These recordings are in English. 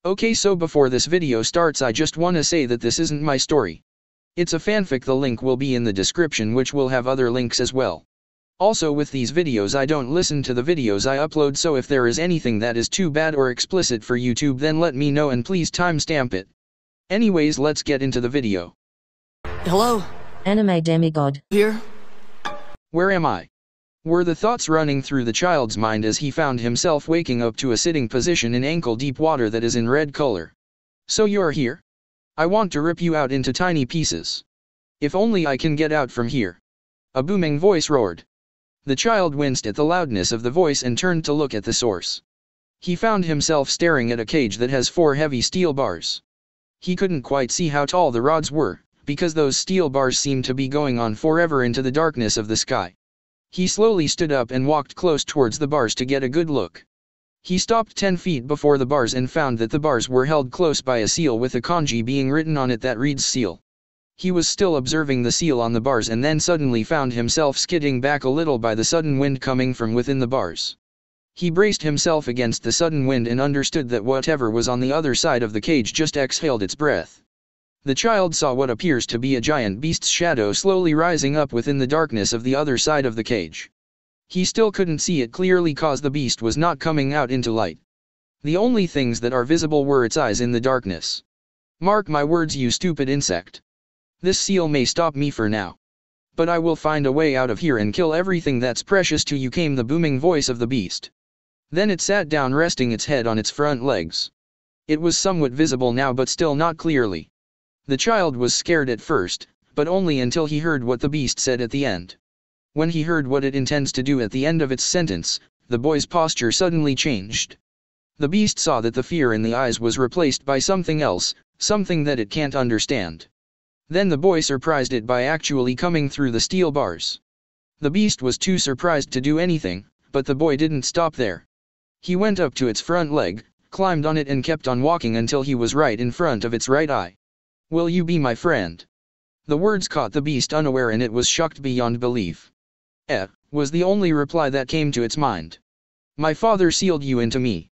Okay, so before this video starts, I just wanna say that this isn't my story. It's a fanfic. The link will be in the description, which will have other links as well. Also, with these videos, I don't listen to the videos I upload, so if there is anything that is too bad or explicit for YouTube, then let me know and please timestamp it. Anyways, let's get into the video. Hello? Anime demigod. Here? Where am I? Were the thoughts running through the child's mind as he found himself waking up to a sitting position in ankle-deep water that is in red color. So you're here? I want to rip you out into tiny pieces. If only I can get out from here. A booming voice roared. The child winced at the loudness of the voice and turned to look at the source. He found himself staring at a cage that has 4 heavy steel bars. He couldn't quite see how tall the rods were, because those steel bars seemed to be going on forever into the darkness of the sky. He slowly stood up and walked close towards the bars to get a good look. He stopped 10 feet before the bars and found that the bars were held close by a seal with a kanji being written on it that reads seal. He was still observing the seal on the bars and then suddenly found himself skidding back a little by the sudden wind coming from within the bars. He braced himself against the sudden wind and understood that whatever was on the other side of the cage just exhaled its breath. The child saw what appears to be a giant beast's shadow slowly rising up within the darkness of the other side of the cage. He still couldn't see it clearly cause the beast was not coming out into light. The only things that are visible were its eyes in the darkness. Mark my words, you stupid insect. This seal may stop me for now. But I will find a way out of here and kill everything that's precious to you, came the booming voice of the beast. Then it sat down, resting its head on its front legs. It was somewhat visible now, but still not clearly. The child was scared at first, but only until he heard what the beast said at the end. When he heard what it intends to do at the end of its sentence, the boy's posture suddenly changed. The beast saw that the fear in the eyes was replaced by something else, something that it can't understand. Then the boy surprised it by actually coming through the steel bars. The beast was too surprised to do anything, but the boy didn't stop there. He went up to its front leg, climbed on it and kept on walking until he was right in front of its right eye. Will you be my friend? The words caught the beast unaware and it was shocked beyond belief. Was the only reply that came to its mind. My father sealed you into me.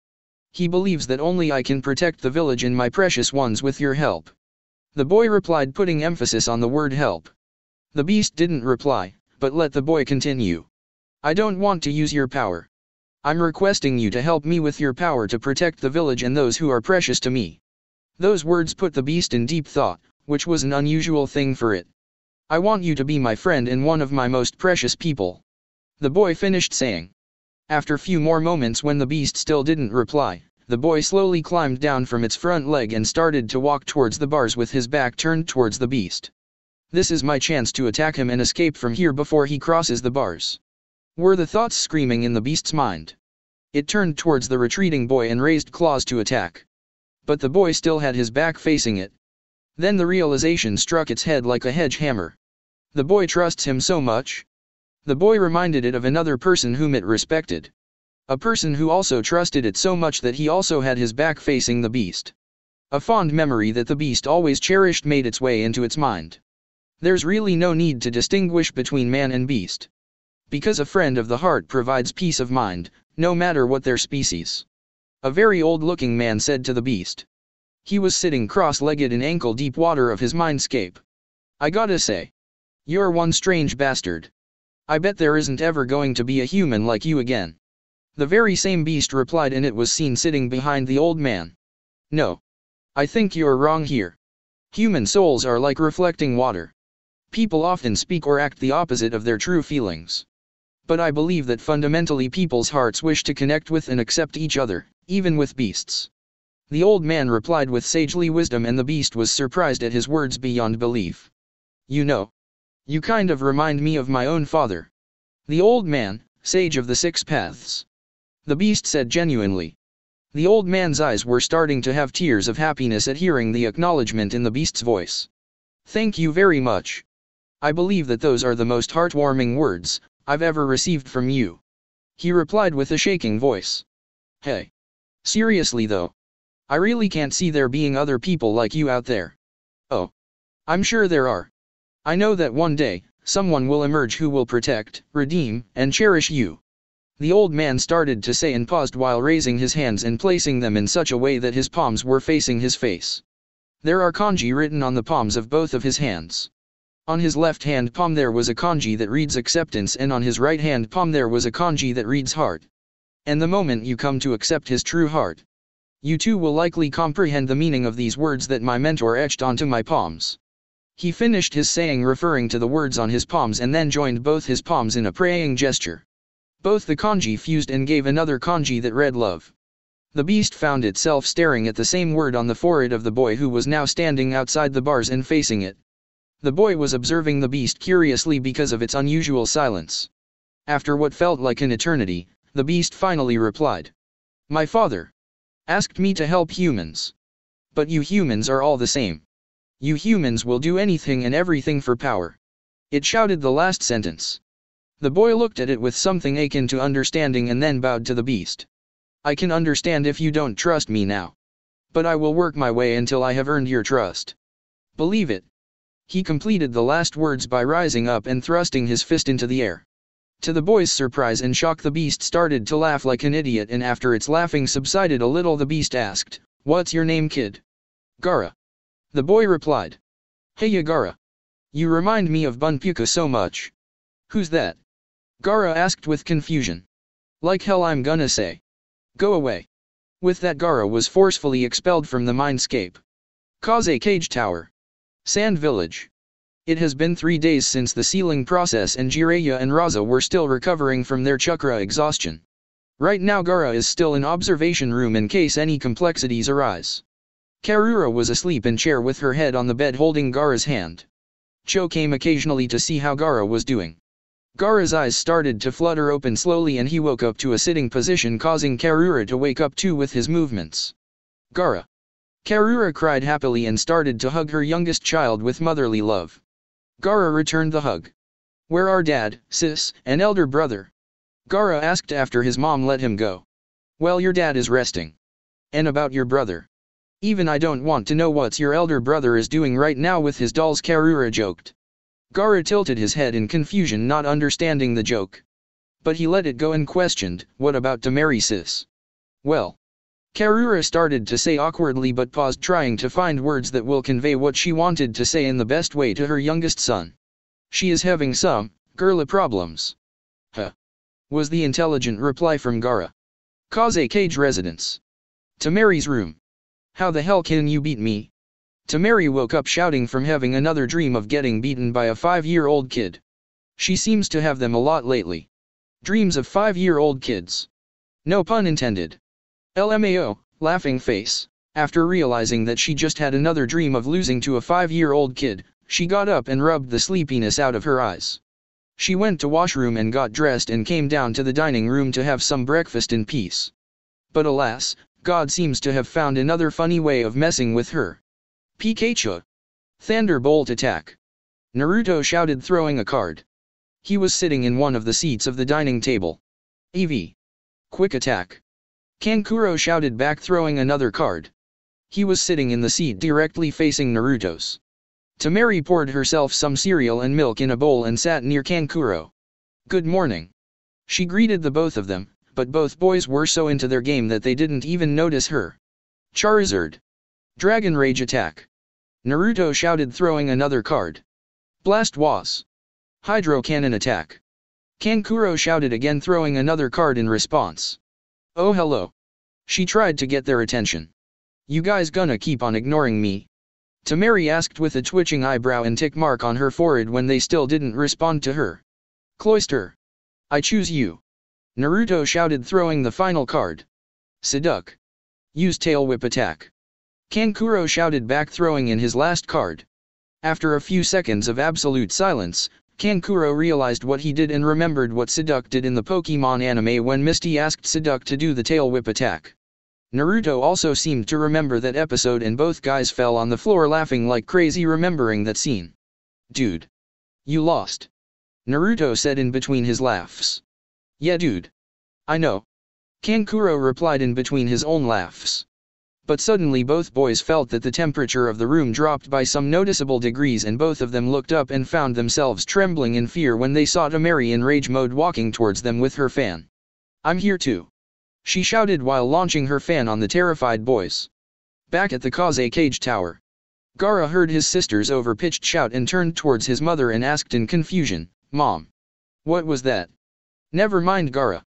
He believes that only I can protect the village and my precious ones with your help. The boy replied, putting emphasis on the word help. The beast didn't reply, but let the boy continue. I don't want to use your power. I'm requesting you to help me with your power to protect the village and those who are precious to me. Those words put the beast in deep thought, which was an unusual thing for it. I want you to be my friend and one of my most precious people. The boy finished saying. After few more moments, when the beast still didn't reply, the boy slowly climbed down from its front leg and started to walk towards the bars with his back turned towards the beast. This is my chance to attack him and escape from here before he crosses the bars. Were the thoughts screaming in the beast's mind. It turned towards the retreating boy and raised claws to attack. But the boy still had his back facing it. Then the realization struck its head like a hedge hammer. The boy trusts him so much. The boy reminded it of another person whom it respected. A person who also trusted it so much that he also had his back facing the beast. A fond memory that the beast always cherished made its way into its mind. There's really no need to distinguish between man and beast. Because a friend of the heart provides peace of mind, no matter what their species. A very old-looking man said to the beast. He was sitting cross-legged in ankle-deep water of his mindscape. I gotta say. You're one strange bastard. I bet there isn't ever going to be a human like you again. The very same beast replied, and it was seen sitting behind the old man. No. I think you're wrong here. Human souls are like reflecting water. People often speak or act the opposite of their true feelings. But I believe that fundamentally people's hearts wish to connect with and accept each other, even with beasts. The old man replied with sagely wisdom, and the beast was surprised at his words beyond belief. You know. You kind of remind me of my own father. The old man, sage of the 6 paths. The beast said genuinely. The old man's eyes were starting to have tears of happiness at hearing the acknowledgement in the beast's voice. Thank you very much. I believe that those are the most heartwarming words I've ever received from you. He replied with a shaking voice. Hey. Seriously though. I really can't see there being other people like you out there. Oh. I'm sure there are. I know that one day, someone will emerge who will protect, redeem, and cherish you. The old man started to say and paused while raising his hands and placing them in such a way that his palms were facing his face. There are kanji written on the palms of both of his hands. On his left hand palm there was a kanji that reads acceptance, and on his right hand palm there was a kanji that reads heart. And the moment you come to accept his true heart, you too will likely comprehend the meaning of these words that my mentor etched onto my palms. He finished his saying referring to the words on his palms and then joined both his palms in a praying gesture. Both the kanji fused and gave another kanji that read love. The beast found itself staring at the same word on the forehead of the boy who was now standing outside the bars and facing it. The boy was observing the beast curiously because of its unusual silence. After what felt like an eternity, the beast finally replied. My father asked me to help humans. But you humans are all the same. You humans will do anything and everything for power. It shouted the last sentence. The boy looked at it with something akin to understanding and then bowed to the beast. I can understand if you don't trust me now. But I will work my way until I have earned your trust. Believe it. He completed the last words by rising up and thrusting his fist into the air. To the boy's surprise and shock, the beast started to laugh like an idiot, and after its laughing subsided a little, the beast asked, What's your name, kid? Gaara. The boy replied. Hey Gaara. You remind me of Bunpuka so much. Who's that? Gaara asked with confusion. Like hell I'm gonna say. Go away. With that, Gaara was forcefully expelled from the mindscape. Kaze Cage Tower. Sand Village. It has been 3 days since the sealing process, and Jiraiya and Raza were still recovering from their chakra exhaustion. Right now Gaara is still in observation room in case any complexities arise. Karura was asleep in chair with her head on the bed holding Gaara's hand. Cho came occasionally to see how Gaara was doing. Gaara's eyes started to flutter open slowly and he woke up to a sitting position, causing Karura to wake up too with his movements. Gaara. Karura cried happily and started to hug her youngest child with motherly love. Gaara returned the hug. Where are dad, sis, and elder brother? Gaara asked after his mom let him go. Well, your dad is resting. And about your brother? Even I don't want to know what your elder brother is doing right now with his dolls, Karura joked. Gaara tilted his head in confusion, not understanding the joke. But he let it go and questioned, what about Tamari, sis? Well. Karura started to say awkwardly but paused, trying to find words that will convey what she wanted to say in the best way to her youngest son. She is having some girly problems. Huh. Was the intelligent reply from Gaara. Kaze Cage residence. Tamari's room. How the hell can you beat me? Tamari woke up shouting from having another dream of getting beaten by a 5-year-old kid. She seems to have them a lot lately. Dreams of 5-year-old kids. No pun intended. LMAO, laughing face. After realizing that she just had another dream of losing to a 5-year-old kid, she got up and rubbed the sleepiness out of her eyes. She went to washroom and got dressed and came down to the dining room to have some breakfast in peace. But alas, God seems to have found another funny way of messing with her. Pikachu. Thunderbolt attack. Naruto shouted, throwing a card. He was sitting in one of the seats of the dining table. EV. Quick attack. Kankuro shouted back, throwing another card. He was sitting in the seat directly facing Naruto's. Tamari poured herself some cereal and milk in a bowl and sat near Kankuro. Good morning. She greeted the both of them, but both boys were so into their game that they didn't even notice her. Charizard. Dragon Rage attack. Naruto shouted, throwing another card. Blast was. Hydro Cannon attack. Kankuro shouted again, throwing another card in response. Oh hello. She tried to get their attention. You guys gonna keep on ignoring me? Tamari asked with a twitching eyebrow and tick mark on her forehead when they still didn't respond to her. Cloister. I choose you. Naruto shouted, throwing the final card. Seduck. Use Tail Whip attack. Kankuro shouted back, throwing in his last card. After a few seconds of absolute silence, Kankuro realized what he did and remembered what Seduck did in the Pokemon anime when Misty asked Seduck to do the Tail Whip attack. Naruto also seemed to remember that episode and both guys fell on the floor laughing like crazy remembering that scene. Dude. You lost. Naruto said in between his laughs. Yeah dude. I know. Kankuro replied in between his own laughs. But suddenly both boys felt that the temperature of the room dropped by some noticeable degrees, and both of them looked up and found themselves trembling in fear when they saw Tamari in rage mode walking towards them with her fan. I'm here too. She shouted while launching her fan on the terrified boys. Back at the Kaze cage tower, Gaara heard his sister's over-pitched shout and turned towards his mother and asked in confusion, Mom. What was that? Never mind, Gaara.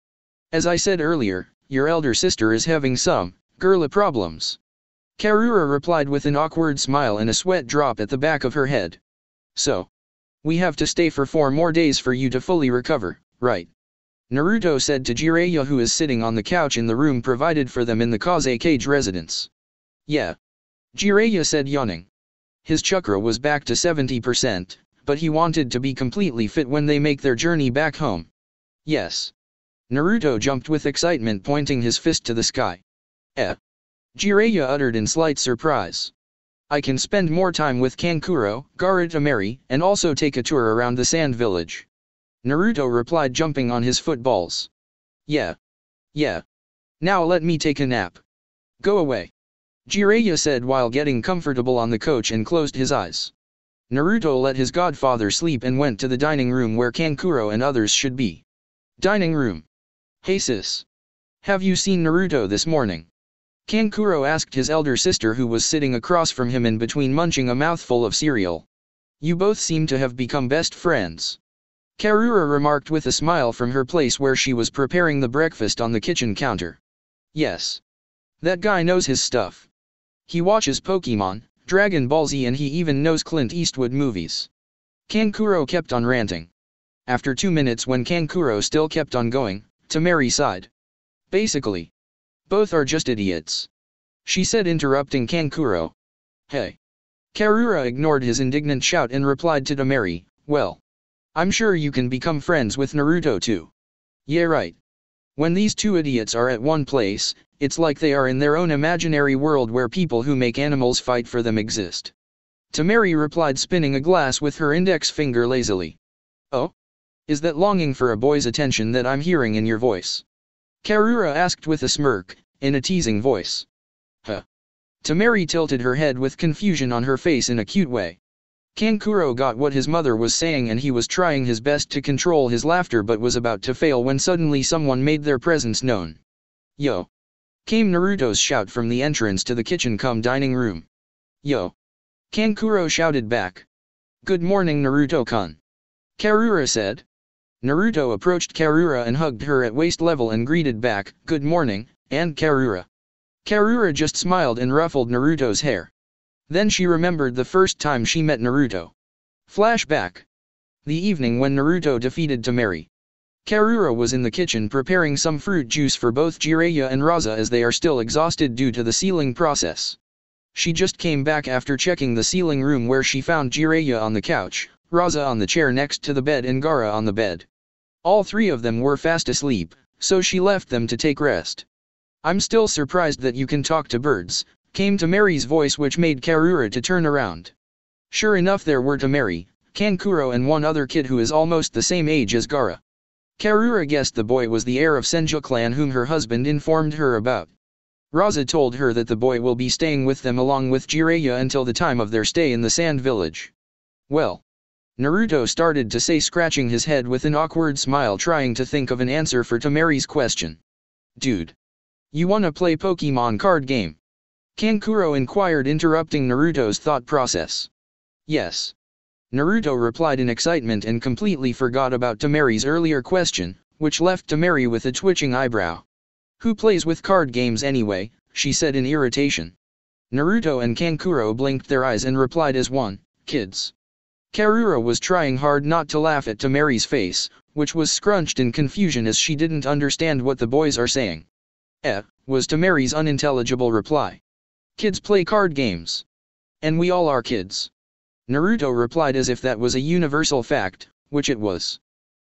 As I said earlier, your elder sister is having some girly problems. Karura replied with an awkward smile and a sweat drop at the back of her head. So, we have to stay for 4 more days for you to fully recover, right? Naruto said to Jiraiya, who is sitting on the couch in the room provided for them in the Kaze cage residence. Yeah. Jiraiya said, yawning. His chakra was back to 70%, but he wanted to be completely fit when they make their journey back home. Yes. Naruto jumped with excitement, pointing his fist to the sky. Jiraiya uttered in slight surprise. I can spend more time with Kankuro, Gaara, Temari, and also take a tour around the sand village. Naruto replied, jumping on his footballs. Yeah. Now let me take a nap. Go away. Jiraiya said while getting comfortable on the couch and closed his eyes. Naruto let his godfather sleep and went to the dining room where Kankuro and others should be. Dining room. Hey sis. Have you seen Naruto this morning? Kankuro asked his elder sister, who was sitting across from him in between munching a mouthful of cereal. You both seem to have become best friends. Karura remarked with a smile from her place where she was preparing the breakfast on the kitchen counter. Yes. That guy knows his stuff. He watches Pokemon, Dragon Ball Z, and he even knows Clint Eastwood movies. Kankuro kept on ranting. After 2 minutes, when Kankuro still kept on going, Temari sighed. Basically, both are just idiots, she said, interrupting Kankuro. Hey. Karura ignored his indignant shout and replied to Temari, well, I'm sure you can become friends with Naruto too. Yeah, right. When these two idiots are at one place, it's like they are in their own imaginary world where people who make animals fight for them exist. Temari replied, spinning a glass with her index finger lazily. Oh? Is that longing for a boy's attention that I'm hearing in your voice? Karura asked with a smirk, in a teasing voice. Huh. Temari tilted her head with confusion on her face in a cute way. Kankuro got what his mother was saying and he was trying his best to control his laughter but was about to fail when suddenly someone made their presence known. Yo! Came Naruto's shout from the entrance to the kitchen-cum-dining room. Yo! Kankuro shouted back. Good morning, Naruto-kun. Karura said. Naruto approached Karura and hugged her at waist level and greeted back, good morning, and Karura. Karura just smiled and ruffled Naruto's hair. Then she remembered the first time she met Naruto. Flashback. The evening when Naruto defeated Temari. Karura was in the kitchen preparing some fruit juice for both Jiraiya and Raza as they are still exhausted due to the sealing process. She just came back after checking the sealing room where she found Jiraiya on the couch, Raza on the chair next to the bed and Gaara on the bed. All 3 of them were fast asleep, so she left them to take rest. I'm still surprised that you can talk to birds, came Temari's voice, which made Karura to turn around. Sure enough, there were Temari, Kankuro and one other kid who is almost the same age as Gaara. Karura guessed the boy was the heir of Senju clan whom her husband informed her about. Raza told her that the boy will be staying with them along with Jiraiya until the time of their stay in the sand village. Well, Naruto started to say, scratching his head with an awkward smile, trying to think of an answer for Temari's question. Dude. You wanna play Pokemon card game? Kankuro inquired, interrupting Naruto's thought process. Yes. Naruto replied in excitement and completely forgot about Temari's earlier question, which left Temari with a twitching eyebrow. Who plays with card games anyway, she said in irritation. Naruto and Kankuro blinked their eyes and replied as one, kids. Karura was trying hard not to laugh at Temari's face, which was scrunched in confusion as she didn't understand what the boys are saying. Was Temari's unintelligible reply. Kids play card games. And we all are kids. Naruto replied as if that was a universal fact, which it was.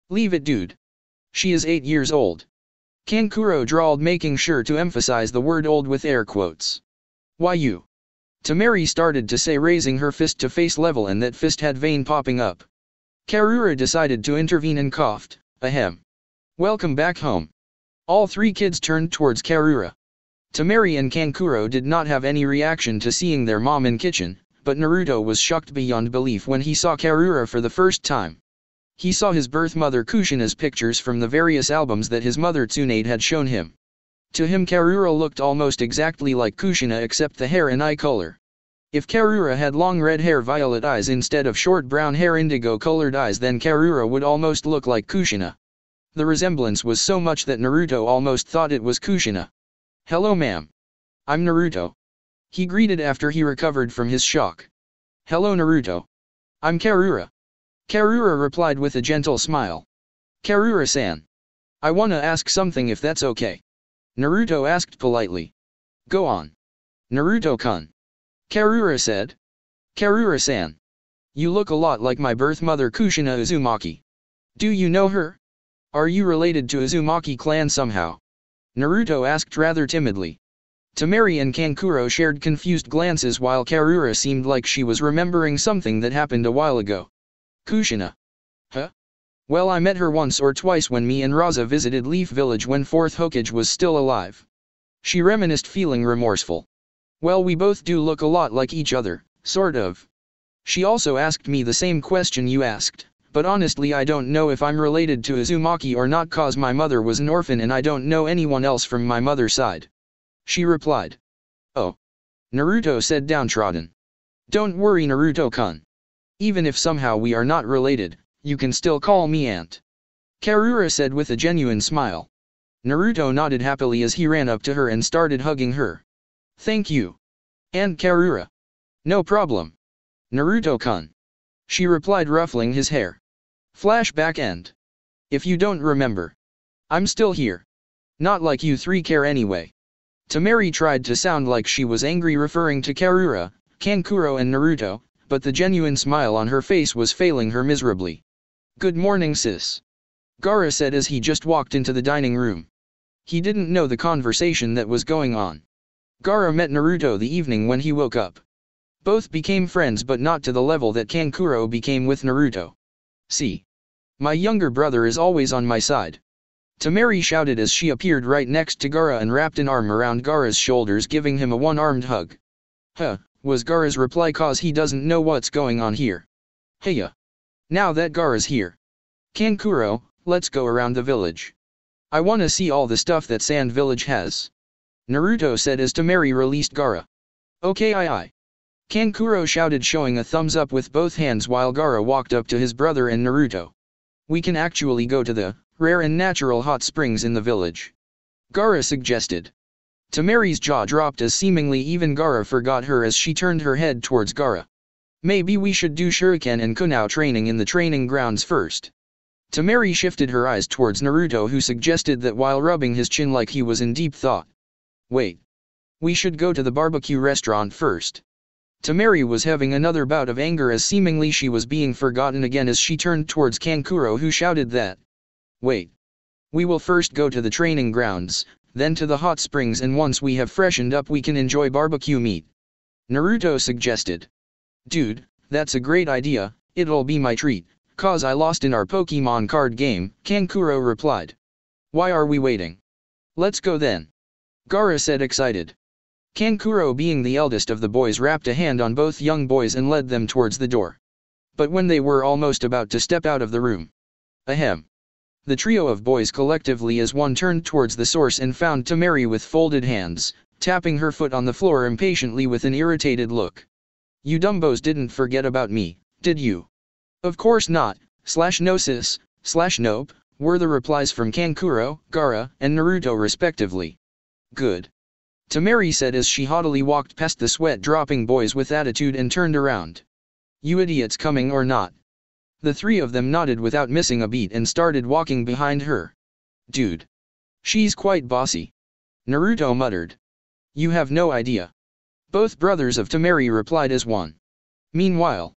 Leave it, dude. She is 8 years old. Kankuro drawled, making sure to emphasize the word old with air quotes. Why you? Temari started to say, raising her fist to face level, and that fist had vein popping up. Karura decided to intervene and coughed, ahem. Welcome back home. All 3 kids turned towards Karura. Temari and Kankuro did not have any reaction to seeing their mom in kitchen, but Naruto was shocked beyond belief when he saw Karura for the first time. He saw his birth mother Kushina's pictures from the various albums that his mother Tsunade had shown him. To him Karura looked almost exactly like Kushina except the hair and eye color. If Karura had long red hair violet eyes instead of short brown hair indigo colored eyes then Karura would almost look like Kushina. The resemblance was so much that Naruto almost thought it was Kushina. "Hello ma'am. I'm Naruto," he greeted after he recovered from his shock. "Hello Naruto. I'm Karura." Karura replied with a gentle smile. "Karura-san. I wanna ask something if that's okay." Naruto asked politely. "Go on. Naruto-kun," Karura said. "Karura-san. You look a lot like my birth mother Kushina Uzumaki. Do you know her? Are you related to Uzumaki clan somehow?" Naruto asked rather timidly. Temari and Kankuro shared confused glances while Karura seemed like she was remembering something that happened a while ago. "Kushina? Huh? Well, I met her once or twice when me and Raza visited Leaf Village when 4th Hokage was still alive." She reminisced, feeling remorseful. "Well, we both do look a lot like each other, sort of. She also asked me the same question you asked, but honestly I don't know if I'm related to Uzumaki or not cause my mother was an orphan and I don't know anyone else from my mother's side," she replied. "Oh," Naruto said downtrodden. "Don't worry Naruto-kun. Even if somehow we are not related, you can still call me Aunt," Karura said with a genuine smile. Naruto nodded happily as he ran up to her and started hugging her. "Thank you, Aunt Karura." "No problem, Naruto-kun," she replied, ruffling his hair. Flashback end. "If you don't remember, I'm still here. Not like you three care anyway." Temari tried to sound like she was angry, referring to Karura, Kankuro and Naruto, but the genuine smile on her face was failing her miserably. "Good morning sis," Gaara said as he just walked into the dining room. He didn't know the conversation that was going on. Gaara met Naruto the evening when he woke up. Both became friends but not to the level that Kankuro became with Naruto. "See? My younger brother is always on my side," Temari shouted as she appeared right next to Gaara and wrapped an arm around Gaara's shoulders, giving him a one-armed hug. "Huh," was Gaara's reply, cause he doesn't know what's going on here. "Heya. Now that Gaara's here, Kankuro, let's go around the village. I wanna see all the stuff that Sand Village has," Naruto said as Temari released Gaara. "Okay aye. Kankuro shouted, showing a thumbs up with both hands while Gaara walked up to his brother and Naruto. "We can actually go to the rare and natural hot springs in the village," Gaara suggested. Temari's jaw dropped as seemingly even Gaara forgot her as she turned her head towards Gaara. "Maybe we should do shuriken and kunao training in the training grounds first." Temari shifted her eyes towards Naruto, who suggested that while rubbing his chin like he was in deep thought. "Wait. We should go to the barbecue restaurant first." Temari was having another bout of anger as seemingly she was being forgotten again as she turned towards Kankuro, who shouted that. "Wait. We will first go to the training grounds, then to the hot springs, and once we have freshened up we can enjoy barbecue meat," Naruto suggested. "Dude, that's a great idea, it'll be my treat, cause I lost in our Pokemon card game," Kankuro replied. "Why are we waiting? Let's go then," Gaara said, excited. Kankuro, being the eldest of the boys, wrapped a hand on both young boys and led them towards the door. But when they were almost about to step out of the room, ahem! The trio of boys collectively as one turned towards the source and found Temari with folded hands, tapping her foot on the floor impatiently with an irritated look. "You dumbos didn't forget about me, did you?" "Of course not, /no sis, /nope, were the replies from Kankuro, Gaara, and Naruto respectively. "Good," Temari said as she haughtily walked past the sweat-dropping boys with attitude and turned around. "You idiots coming or not?" The three of them nodded without missing a beat and started walking behind her. "Dude. She's quite bossy," Naruto muttered. "You have no idea." Both brothers of Temari replied as one. Meanwhile,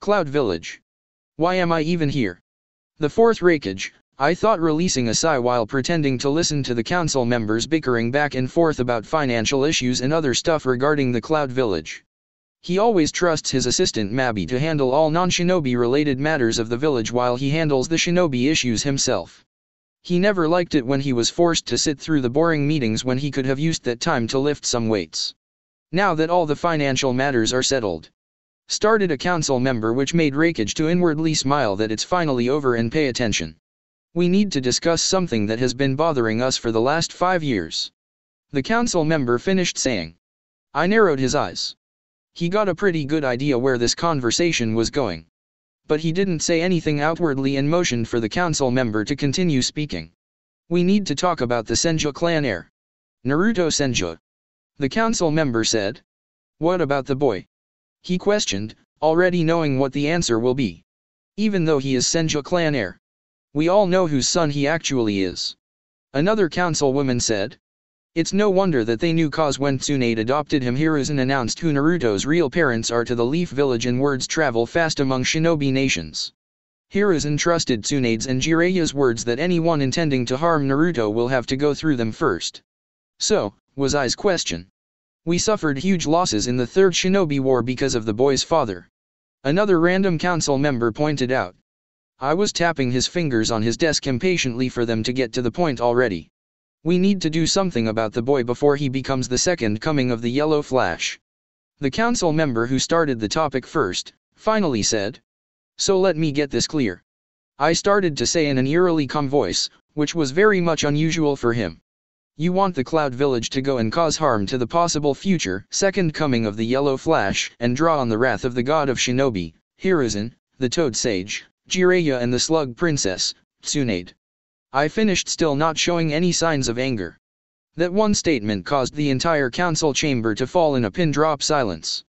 Cloud Village. "Why am I even here? The 4th Raikage," I thought, releasing a sigh while pretending to listen to the council members bickering back and forth about financial issues and other stuff regarding the Cloud Village. He always trusts his assistant Mabi to handle all non-shinobi related matters of the village while he handles the shinobi issues himself. He never liked it when he was forced to sit through the boring meetings when he could have used that time to lift some weights. Now that all the financial matters are settled, started a council member, which made Rakage to inwardly smile that it's finally over and pay attention. We need to discuss something that has been bothering us for the last 5 years. The council member finished saying. I narrowed his eyes. He got a pretty good idea where this conversation was going. But he didn't say anything outwardly and motioned for the council member to continue speaking. We need to talk about the Senju clan heir. Naruto Senju. The council member said. What about the boy? He questioned, already knowing what the answer will be. Even though he is Senju clan heir, we all know whose son he actually is. Another councilwoman said. It's no wonder that they knew, cause when Tsunade adopted him, Hiruzen announced who Naruto's real parents are to the Leaf Village, and words travel fast among shinobi nations. Hiruzen trusted Tsunade's and Jiraiya's words that anyone intending to harm Naruto will have to go through them first. So, was I's question. We suffered huge losses in the Third Shinobi War because of the boy's father. Another random council member pointed out. I was tapping his fingers on his desk impatiently for them to get to the point already. We need to do something about the boy before he becomes the second coming of the Yellow Flash. The council member who started the topic first, finally said. So let me get this clear. I started to say in an eerily calm voice, which was very much unusual for him. You want the Cloud Village to go and cause harm to the possible future second coming of the Yellow Flash, and draw on the wrath of the god of shinobi, Hiruzen, the Toad Sage, Jiraiya and the Slug Princess, Tsunade. I finished, still not showing any signs of anger. That one statement caused the entire council chamber to fall in a pin-drop silence.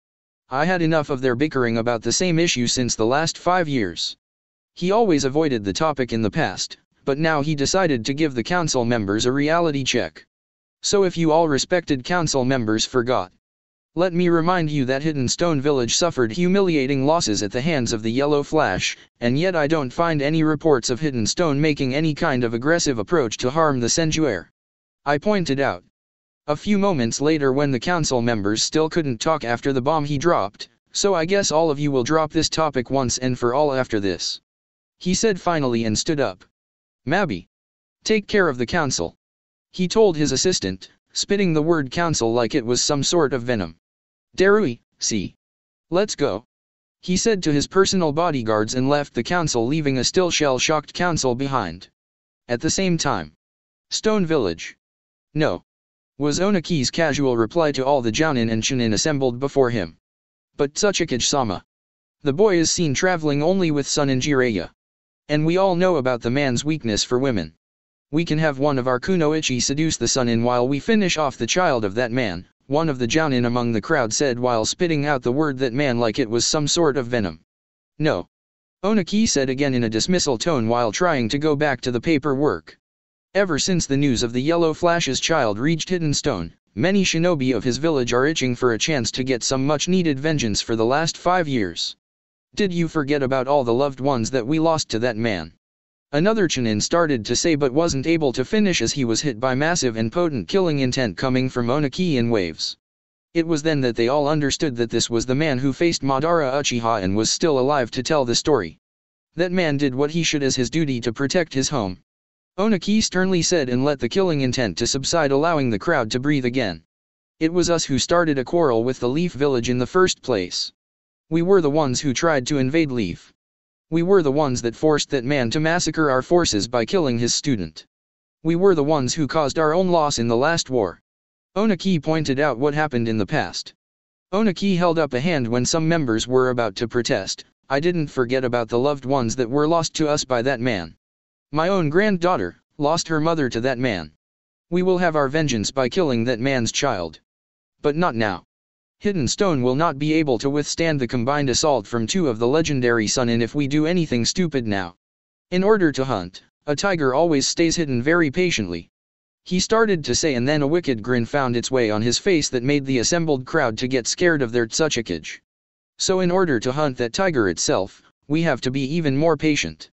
I had enough of their bickering about the same issue since the last 5 years. He always avoided the topic in the past, but now he decided to give the council members a reality check. So if you all respected council members forgot, let me remind you that Hidden Stone Village suffered humiliating losses at the hands of the Yellow Flash, and yet I don't find any reports of Hidden Stone making any kind of aggressive approach to harm the Senju heir. I pointed out. A few moments later, when the council members still couldn't talk after the bomb he dropped, so I guess all of you will drop this topic once and for all after this. He said finally and stood up. Mabi. Take care of the council. He told his assistant, spitting the word council like it was some sort of venom. Darui, see. Let's go. He said to his personal bodyguards and left the council, leaving a still shell-shocked council behind. At the same time. Stone Village. No. Was Onaki's casual reply to all the Jounin and Chunin assembled before him. But Tsuchikage-sama. The boy is seen traveling only with Sun and Jiraiya. And we all know about the man's weakness for women. We can have one of our kunoichi seduce the Sun, while we finish off the child of that man, one of the Jounin among the crowd said while spitting out the word that man like it was some sort of venom. No. Onaki said again in a dismissal tone while trying to go back to the paperwork. Ever since the news of the Yellow Flash's child reached Hidden Stone, many shinobi of his village are itching for a chance to get some much-needed vengeance for the last 5 years. Did you forget about all the loved ones that we lost to that man? Another Chunin started to say but wasn't able to finish as he was hit by massive and potent killing intent coming from Onaki in waves. It was then that they all understood that this was the man who faced Madara Uchiha and was still alive to tell the story. That man did what he should as his duty to protect his home. Onaki sternly said and let the killing intent to subside, allowing the crowd to breathe again. It was us who started a quarrel with the Leaf Village in the first place. We were the ones who tried to invade Leaf. We were the ones that forced that man to massacre our forces by killing his student. We were the ones who caused our own loss in the last war. Onaki pointed out what happened in the past. Onaki held up a hand when some members were about to protest. I didn't forget about the loved ones that were lost to us by that man. My own granddaughter lost her mother to that man. We will have our vengeance by killing that man's child. But not now. Hidden Stone will not be able to withstand the combined assault from 2 of the legendary Sunin if we do anything stupid now. In order to hunt, a tiger always stays hidden very patiently. He started to say, and then a wicked grin found its way on his face that made the assembled crowd to get scared of their Tsuchikage. So in order to hunt that tiger itself, we have to be even more patient.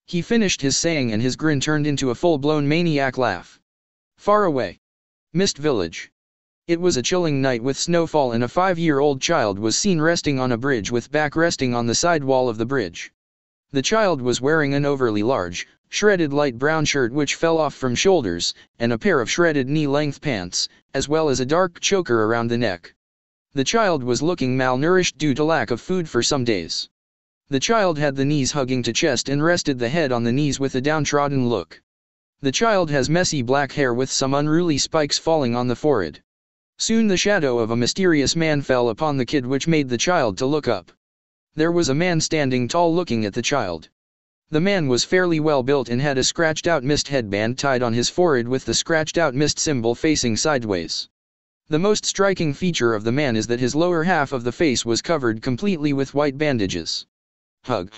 He finished his saying and his grin turned into a full-blown maniac laugh. Far away. Mist Village. It was a chilling night with snowfall, and a 5-year-old child was seen resting on a bridge with back resting on the side wall of the bridge. The child was wearing an overly large, shredded light brown shirt which fell off from shoulders, and a pair of shredded knee-length pants, as well as a dark choker around the neck. The child was looking malnourished due to lack of food for some days. The child had the knees hugging to chest and rested the head on the knees with a downtrodden look. The child has messy black hair with some unruly spikes falling on the forehead. Soon the shadow of a mysterious man fell upon the kid, which made the child to look up. There was a man standing tall looking at the child. The man was fairly well built and had a scratched-out mist headband tied on his forehead with the scratched-out mist symbol facing sideways. The most striking feature of the man is that his lower half of the face was covered completely with white bandages. Hug.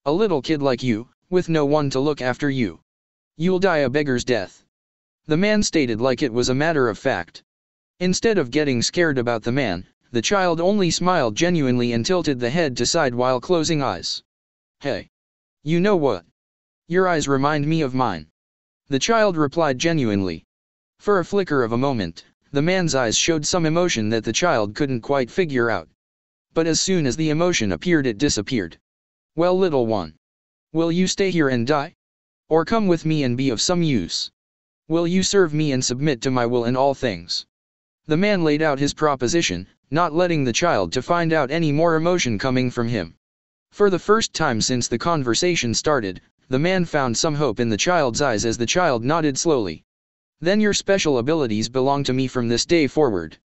A little kid like you, with no one to look after you. You'll die a beggar's death. The man stated like it was a matter of fact. Instead of getting scared about the man, the child only smiled genuinely and tilted the head to side while closing eyes. Hey. You know what? Your eyes remind me of mine. The child replied genuinely. For a flicker of a moment, the man's eyes showed some emotion that the child couldn't quite figure out. But as soon as the emotion appeared, it disappeared. Well, little one. Will you stay here and die? Or come with me and be of some use? Will you serve me and submit to my will in all things? The man laid out his proposition, not letting the child to find out any more emotion coming from him. For the first time since the conversation started, the man found some hope in the child's eyes as the child nodded slowly. Then your special abilities belong to me from this day forward.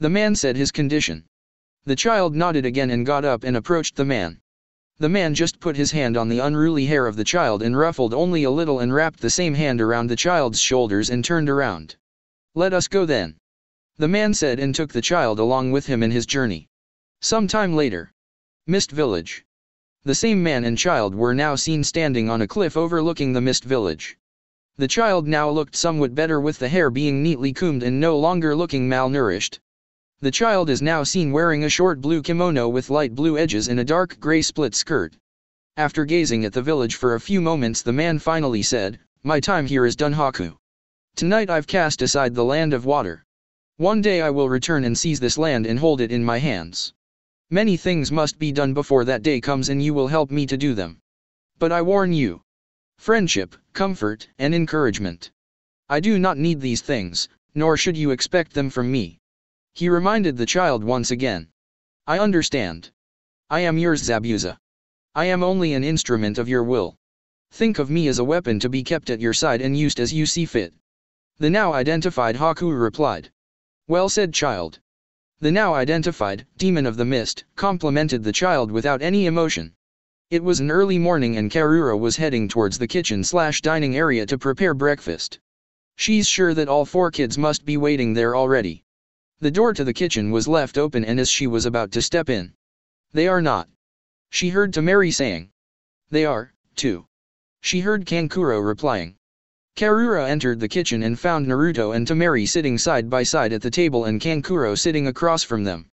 The man said his condition. The child nodded again and got up and approached the man. The man just put his hand on the unruly hair of the child and ruffled only a little and wrapped the same hand around the child's shoulders and turned around. Let us go then. The man said and took the child along with him in his journey. Some time later. Mist Village. The same man and child were now seen standing on a cliff overlooking the Mist Village. The child now looked somewhat better with the hair being neatly combed and no longer looking malnourished. The child is now seen wearing a short blue kimono with light blue edges and a dark gray split skirt. After gazing at the village for a few moments, the man finally said, "My time here is done, Haku. Tonight I've cast aside the land of water. One day I will return and seize this land and hold it in my hands. Many things must be done before that day comes and you will help me to do them. But I warn you. Friendship, comfort, and encouragement. I do not need these things, nor should you expect them from me." He reminded the child once again. "I understand. I am yours, Zabuza. I am only an instrument of your will. Think of me as a weapon to be kept at your side and used as you see fit." The now identified Haku replied. "Well said, child." The now identified demon of the mist complimented the child without any emotion. It was an early morning and Karura was heading towards the kitchen/dining area to prepare breakfast. She's sure that all four kids must be waiting there already. The door to the kitchen was left open and as she was about to step in. "They are not," she heard Tamari saying. "They are, too," she heard Kankuro replying. Karura entered the kitchen and found Naruto and Tamari sitting side by side at the table and Kankuro sitting across from them.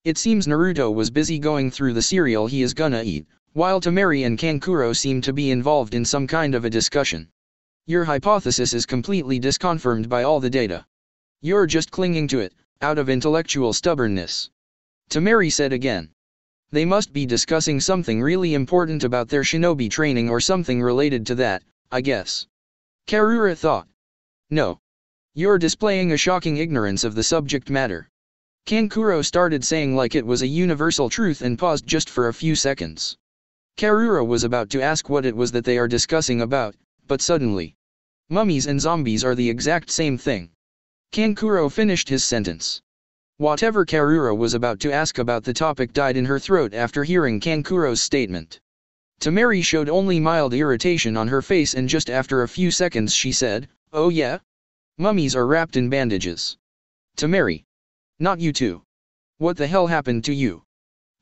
It seems Naruto was busy going through the cereal he is gonna eat, while Tamari and Kankuro seemed to be involved in some kind of a discussion. "Your hypothesis is completely disconfirmed by all the data. You're just clinging to it, out of intellectual stubbornness," Tamari said again. "They must be discussing something really important about their shinobi training or something related to that, I guess," Karura thought. "No. You're displaying a shocking ignorance of the subject matter." Kankuro started saying like it was a universal truth and paused just for a few seconds. Karura was about to ask what it was that they are discussing about, but suddenly, "Mummies and zombies are the exact same thing." Kankuro finished his sentence. Whatever Karura was about to ask about the topic died in her throat after hearing Kankuro's statement. Tamari showed only mild irritation on her face and just after a few seconds she said, "Oh yeah? Mummies are wrapped in bandages." "Tamari. Not you too. What the hell happened to you?"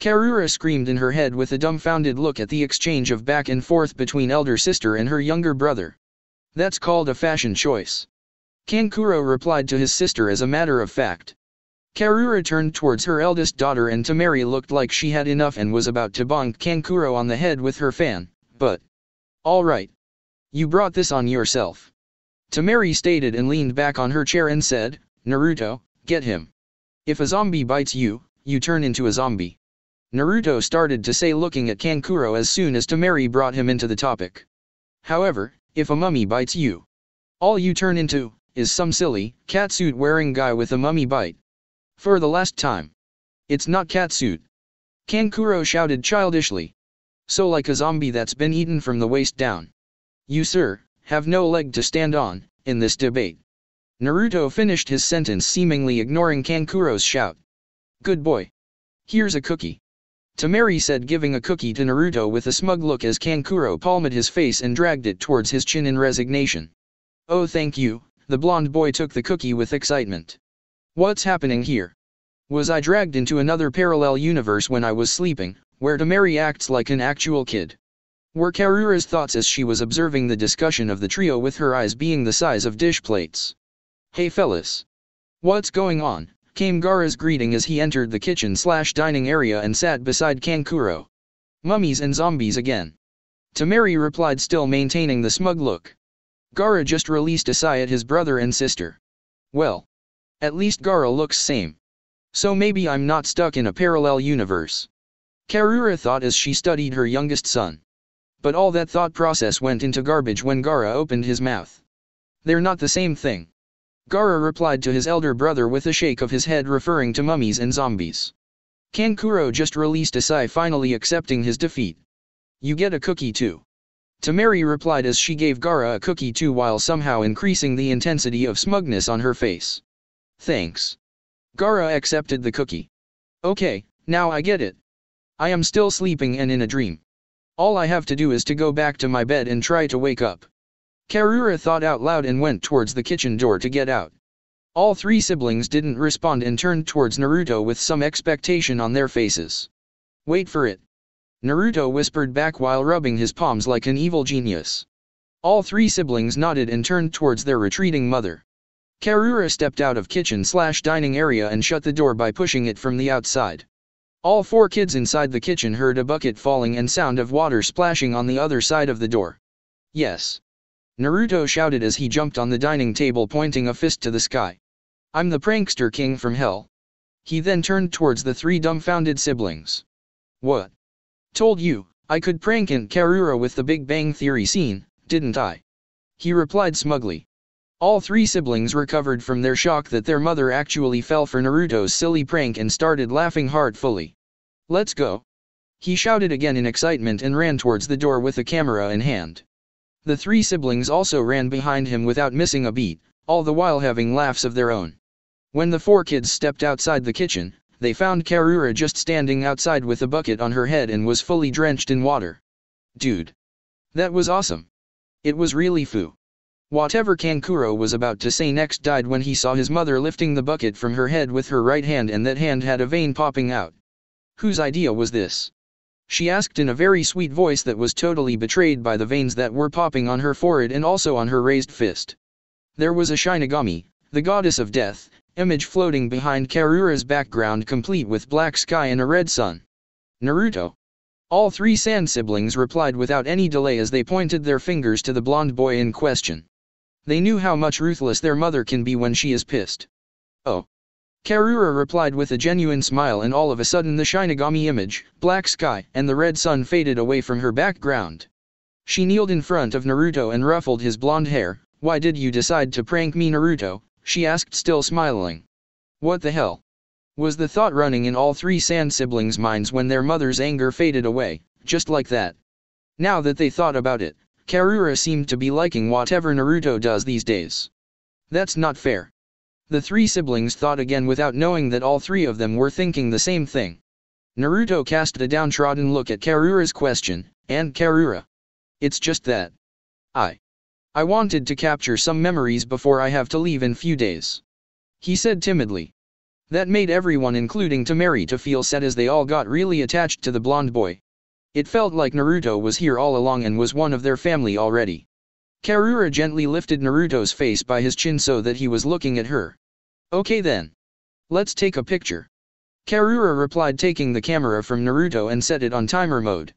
Karura screamed in her head with a dumbfounded look at the exchange of back and forth between elder sister and her younger brother. "That's called a fashion choice," Kankuro replied to his sister as a matter of fact. Karura turned towards her eldest daughter and Tamari looked like she had enough and was about to bonk Kankuro on the head with her fan, but... "All right. You brought this on yourself," Tamari stated and leaned back on her chair and said, "Naruto, get him. If a zombie bites you, you turn into a zombie." Naruto started to say looking at Kankuro as soon as Tamari brought him into the topic. "However, if a mummy bites you, all you turn into is some silly, catsuit wearing guy with a mummy bite. For the last time." It's not catsuit. Kankuro shouted childishly. So like a zombie that's been eaten from the waist down. You sir, have no leg to stand on, in this debate. Naruto finished his sentence seemingly ignoring Kankuro's shout. Good boy. Here's a cookie. Temari said, giving a cookie to Naruto with a smug look as Kankuro palmed his face and dragged it towards his chin in resignation. Oh thank you, the blonde boy took the cookie with excitement. What's happening here? Was I dragged into another parallel universe when I was sleeping, where Temari acts like an actual kid? Were Karura's thoughts as she was observing the discussion of the trio with her eyes being the size of dish plates. Hey fellas. What's going on? Came Gaara's greeting as he entered the kitchen/dining area and sat beside Kankuro. Mummies and zombies again. Temari replied, still maintaining the smug look. Gaara just released a sigh at his brother and sister. Well. At least Gaara looks same. So maybe I'm not stuck in a parallel universe. Karura thought as she studied her youngest son. But all that thought process went into garbage when Gaara opened his mouth. They're not the same thing. Gaara replied to his elder brother with a shake of his head, referring to mummies and zombies. Kankuro just released a sigh, finally accepting his defeat. You get a cookie too. Temari replied as she gave Gaara a cookie too, while somehow increasing the intensity of smugness on her face. Thanks. Gaara accepted the cookie. Okay, now I get it. I am still sleeping and in a dream. All I have to do is to go back to my bed and try to wake up. Karura thought out loud and went towards the kitchen door to get out. All three siblings didn't respond and turned towards Naruto with some expectation on their faces. Wait for it. Naruto whispered back while rubbing his palms like an evil genius. All three siblings nodded and turned towards their retreating mother. Karura stepped out of kitchen/dining area and shut the door by pushing it from the outside. All four kids inside the kitchen heard a bucket falling and sound of water splashing on the other side of the door. Yes. Naruto shouted as he jumped on the dining table, pointing a fist to the sky. I'm the prankster king from hell. He then turned towards the three dumbfounded siblings. What? Told you, I could prank Aunt Karura with the Big Bang Theory scene, didn't I? He replied smugly. All three siblings recovered from their shock that their mother actually fell for Naruto's silly prank and started laughing heartfully. Let's go. He shouted again in excitement and ran towards the door with a camera in hand. The three siblings also ran behind him without missing a beat, all the while having laughs of their own. When the four kids stepped outside the kitchen, they found Karura just standing outside with a bucket on her head and was fully drenched in water. Dude. That was awesome. It was really foo. Whatever Kankuro was about to say next died when he saw his mother lifting the bucket from her head with her right hand, and that hand had a vein popping out. Whose idea was this? She asked in a very sweet voice that was totally betrayed by the veins that were popping on her forehead and also on her raised fist. There was a Shinigami, the goddess of death, image floating behind Karura's background, complete with black sky and a red sun. Naruto. All three Sand siblings replied without any delay as they pointed their fingers to the blonde boy in question. They knew how much ruthless their mother can be when she is pissed. Oh. Karura replied with a genuine smile, and all of a sudden the Shinigami image, black sky, and the red sun faded away from her background. She kneeled in front of Naruto and ruffled his blonde hair. Why did you decide to prank me, Naruto? She asked, still smiling. What the hell? Was the thought running in all three Sand siblings' minds when their mother's anger faded away, just like that. Now that they thought about it, Karura seemed to be liking whatever Naruto does these days. That's not fair. The three siblings thought again without knowing that all three of them were thinking the same thing. Naruto cast a downtrodden look at Karura's question, and Karura. It's just that. I wanted to capture some memories before I have to leave in few days. He said timidly. That made everyone, including Temari, to feel sad as they all got really attached to the blonde boy. It felt like Naruto was here all along and was one of their family already. Karura gently lifted Naruto's face by his chin so that he was looking at her. Okay then. Let's take a picture. Karura replied, taking the camera from Naruto and set it on timer mode.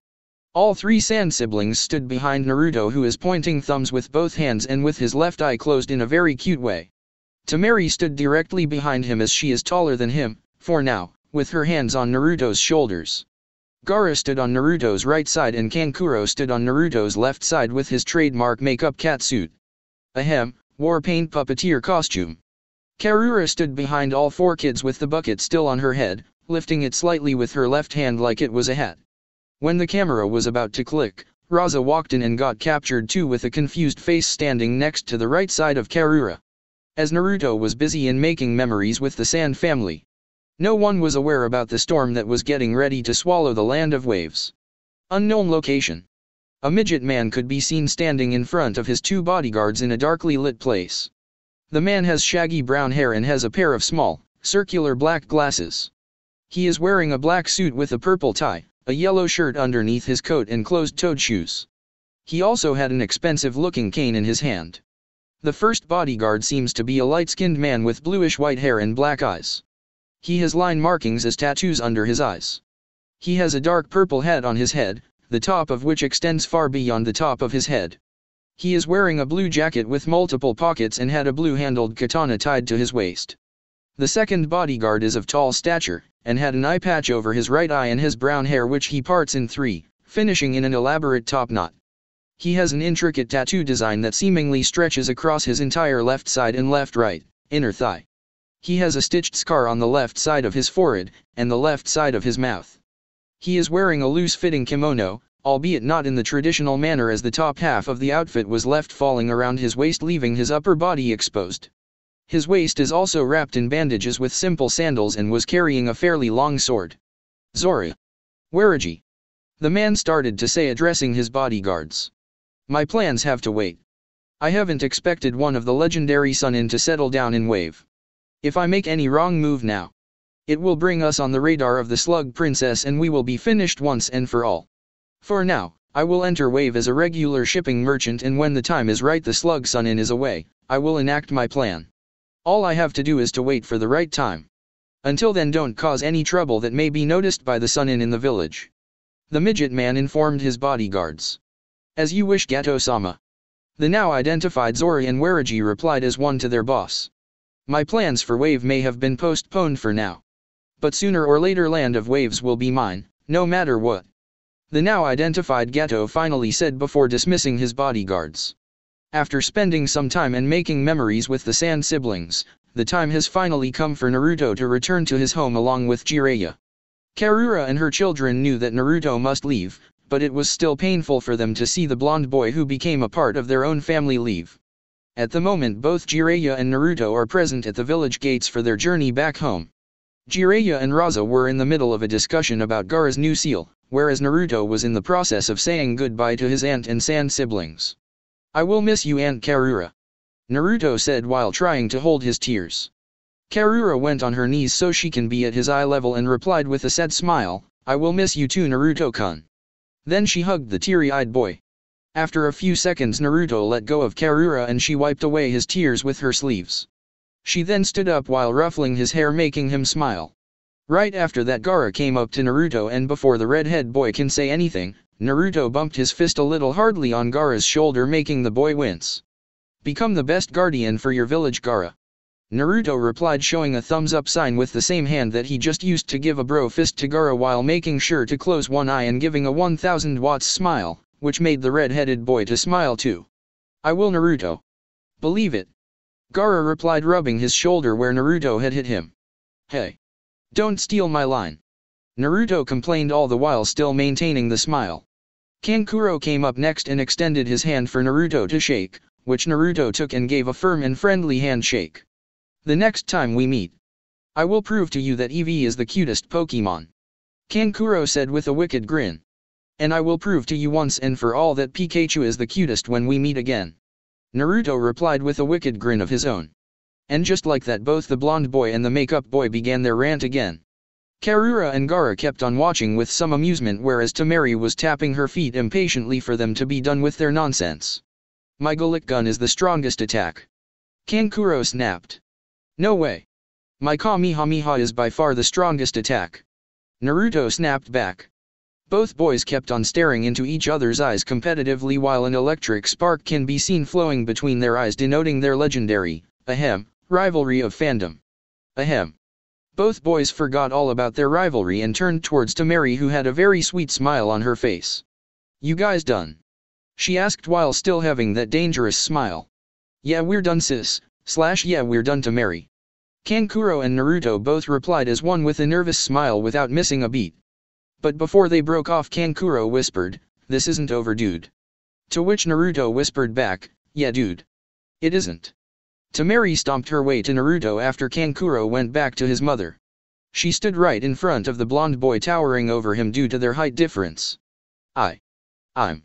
All three Sand siblings stood behind Naruto, who is pointing thumbs with both hands and with his left eye closed in a very cute way. Temari stood directly behind him as she is taller than him, for now, with her hands on Naruto's shoulders. Gaara stood on Naruto's right side and Kankuro stood on Naruto's left side with his trademark makeup catsuit. Ahem, war paint puppeteer costume. Karura stood behind all four kids with the bucket still on her head, lifting it slightly with her left hand like it was a hat. When the camera was about to click, Raza walked in and got captured too, with a confused face standing next to the right side of Karura. As Naruto was busy in making memories with the Sand family, no one was aware about the storm that was getting ready to swallow the land of waves. Unknown location. A midget man could be seen standing in front of his two bodyguards in a darkly lit place. The man has shaggy brown hair and has a pair of small, circular black glasses. He is wearing a black suit with a purple tie, a yellow shirt underneath his coat and closed-toed shoes. He also had an expensive-looking cane in his hand. The first bodyguard seems to be a light-skinned man with bluish-white hair and black eyes. He has line markings as tattoos under his eyes. He has a dark purple hat on his head, the top of which extends far beyond the top of his head. He is wearing a blue jacket with multiple pockets and had a blue-handled katana tied to his waist. The second bodyguard is of tall stature, and had an eye patch over his right eye and his brown hair which he parts in three, finishing in an elaborate top knot. He has an intricate tattoo design that seemingly stretches across his entire left side and left-right, inner thigh. He has a stitched scar on the left side of his forehead, and the left side of his mouth. He is wearing a loose-fitting kimono, albeit not in the traditional manner, as the top half of the outfit was left falling around his waist, leaving his upper body exposed. His waist is also wrapped in bandages with simple sandals and was carrying a fairly long sword. Zora. Waraji. The man started to say, addressing his bodyguards. My plans have to wait. I haven't expected one of the legendary Sunin to settle down in Wave. If I make any wrong move now, it will bring us on the radar of the Slug Princess and we will be finished once and for all. For now, I will enter Wave as a regular shipping merchant, and when the time is right, the Slug Sunin is away, I will enact my plan. All I have to do is to wait for the right time. Until then, don't cause any trouble that may be noticed by the Sunin in the village. The midget man informed his bodyguards. As you wish, Gato-sama. The now identified Zora and Waraji replied as one to their boss. My plans for Wave may have been postponed for now. But sooner or later Land of Waves will be mine, no matter what. The now identified Gato finally said before dismissing his bodyguards. After spending some time and making memories with the Sand siblings, the time has finally come for Naruto to return to his home along with Jiraiya. Karura and her children knew that Naruto must leave, but it was still painful for them to see the blonde boy who became a part of their own family leave. At the moment, both Jiraiya and Naruto are present at the village gates for their journey back home. Jiraiya and Raza were in the middle of a discussion about Gaara's new seal, whereas Naruto was in the process of saying goodbye to his aunt and Sand siblings. I will miss you, Aunt Karura, Naruto said while trying to hold his tears. Karura went on her knees so she can be at his eye level and replied with a sad smile, I will miss you too, Naruto-kun. Then she hugged the teary-eyed boy. After a few seconds, Naruto let go of Karura and she wiped away his tears with her sleeves. She then stood up while ruffling his hair, making him smile. Right after that, Gaara came up to Naruto, and before the redhead boy can say anything, Naruto bumped his fist a little hardly on Gaara's shoulder, making the boy wince. Become the best guardian for your village, Gaara. Naruto replied, showing a thumbs up sign with the same hand that he just used to give a bro fist to Gaara, while making sure to close one eye and giving a 1000 watts smile, which made the red-headed boy to smile too. I will, Naruto. Believe it. Gaara replied, rubbing his shoulder where Naruto had hit him. Hey. Don't steal my line. Naruto complained, all the while still maintaining the smile. Kankuro came up next and extended his hand for Naruto to shake, which Naruto took and gave a firm and friendly handshake. The next time we meet, I will prove to you that Eevee is the cutest Pokemon. Kankuro said with a wicked grin. And I will prove to you once and for all that Pikachu is the cutest when we meet again. Naruto replied with a wicked grin of his own. And just like that, both the blonde boy and the makeup boy began their rant again. Karura and Gaara kept on watching with some amusement, whereas Temari was tapping her feet impatiently for them to be done with their nonsense. My Galick Gun is the strongest attack. Kankuro snapped. No way. My Kamehameha is by far the strongest attack. Naruto snapped back. Both boys kept on staring into each other's eyes competitively while an electric spark can be seen flowing between their eyes, denoting their legendary, rivalry of fandom. Both boys forgot all about their rivalry and turned towards Temari, who had a very sweet smile on her face. You guys done? She asked while still having that dangerous smile. Yeah, we're done, sis, / yeah, we're done, Temari. Kankuro and Naruto both replied as one with a nervous smile without missing a beat. But before they broke off, Kankuro whispered, "This isn't over, dude." To which Naruto whispered back, "Yeah, dude. It isn't." Temari stomped her way to Naruto after Kankuro went back to his mother. She stood right in front of the blonde boy, towering over him due to their height difference. I'm.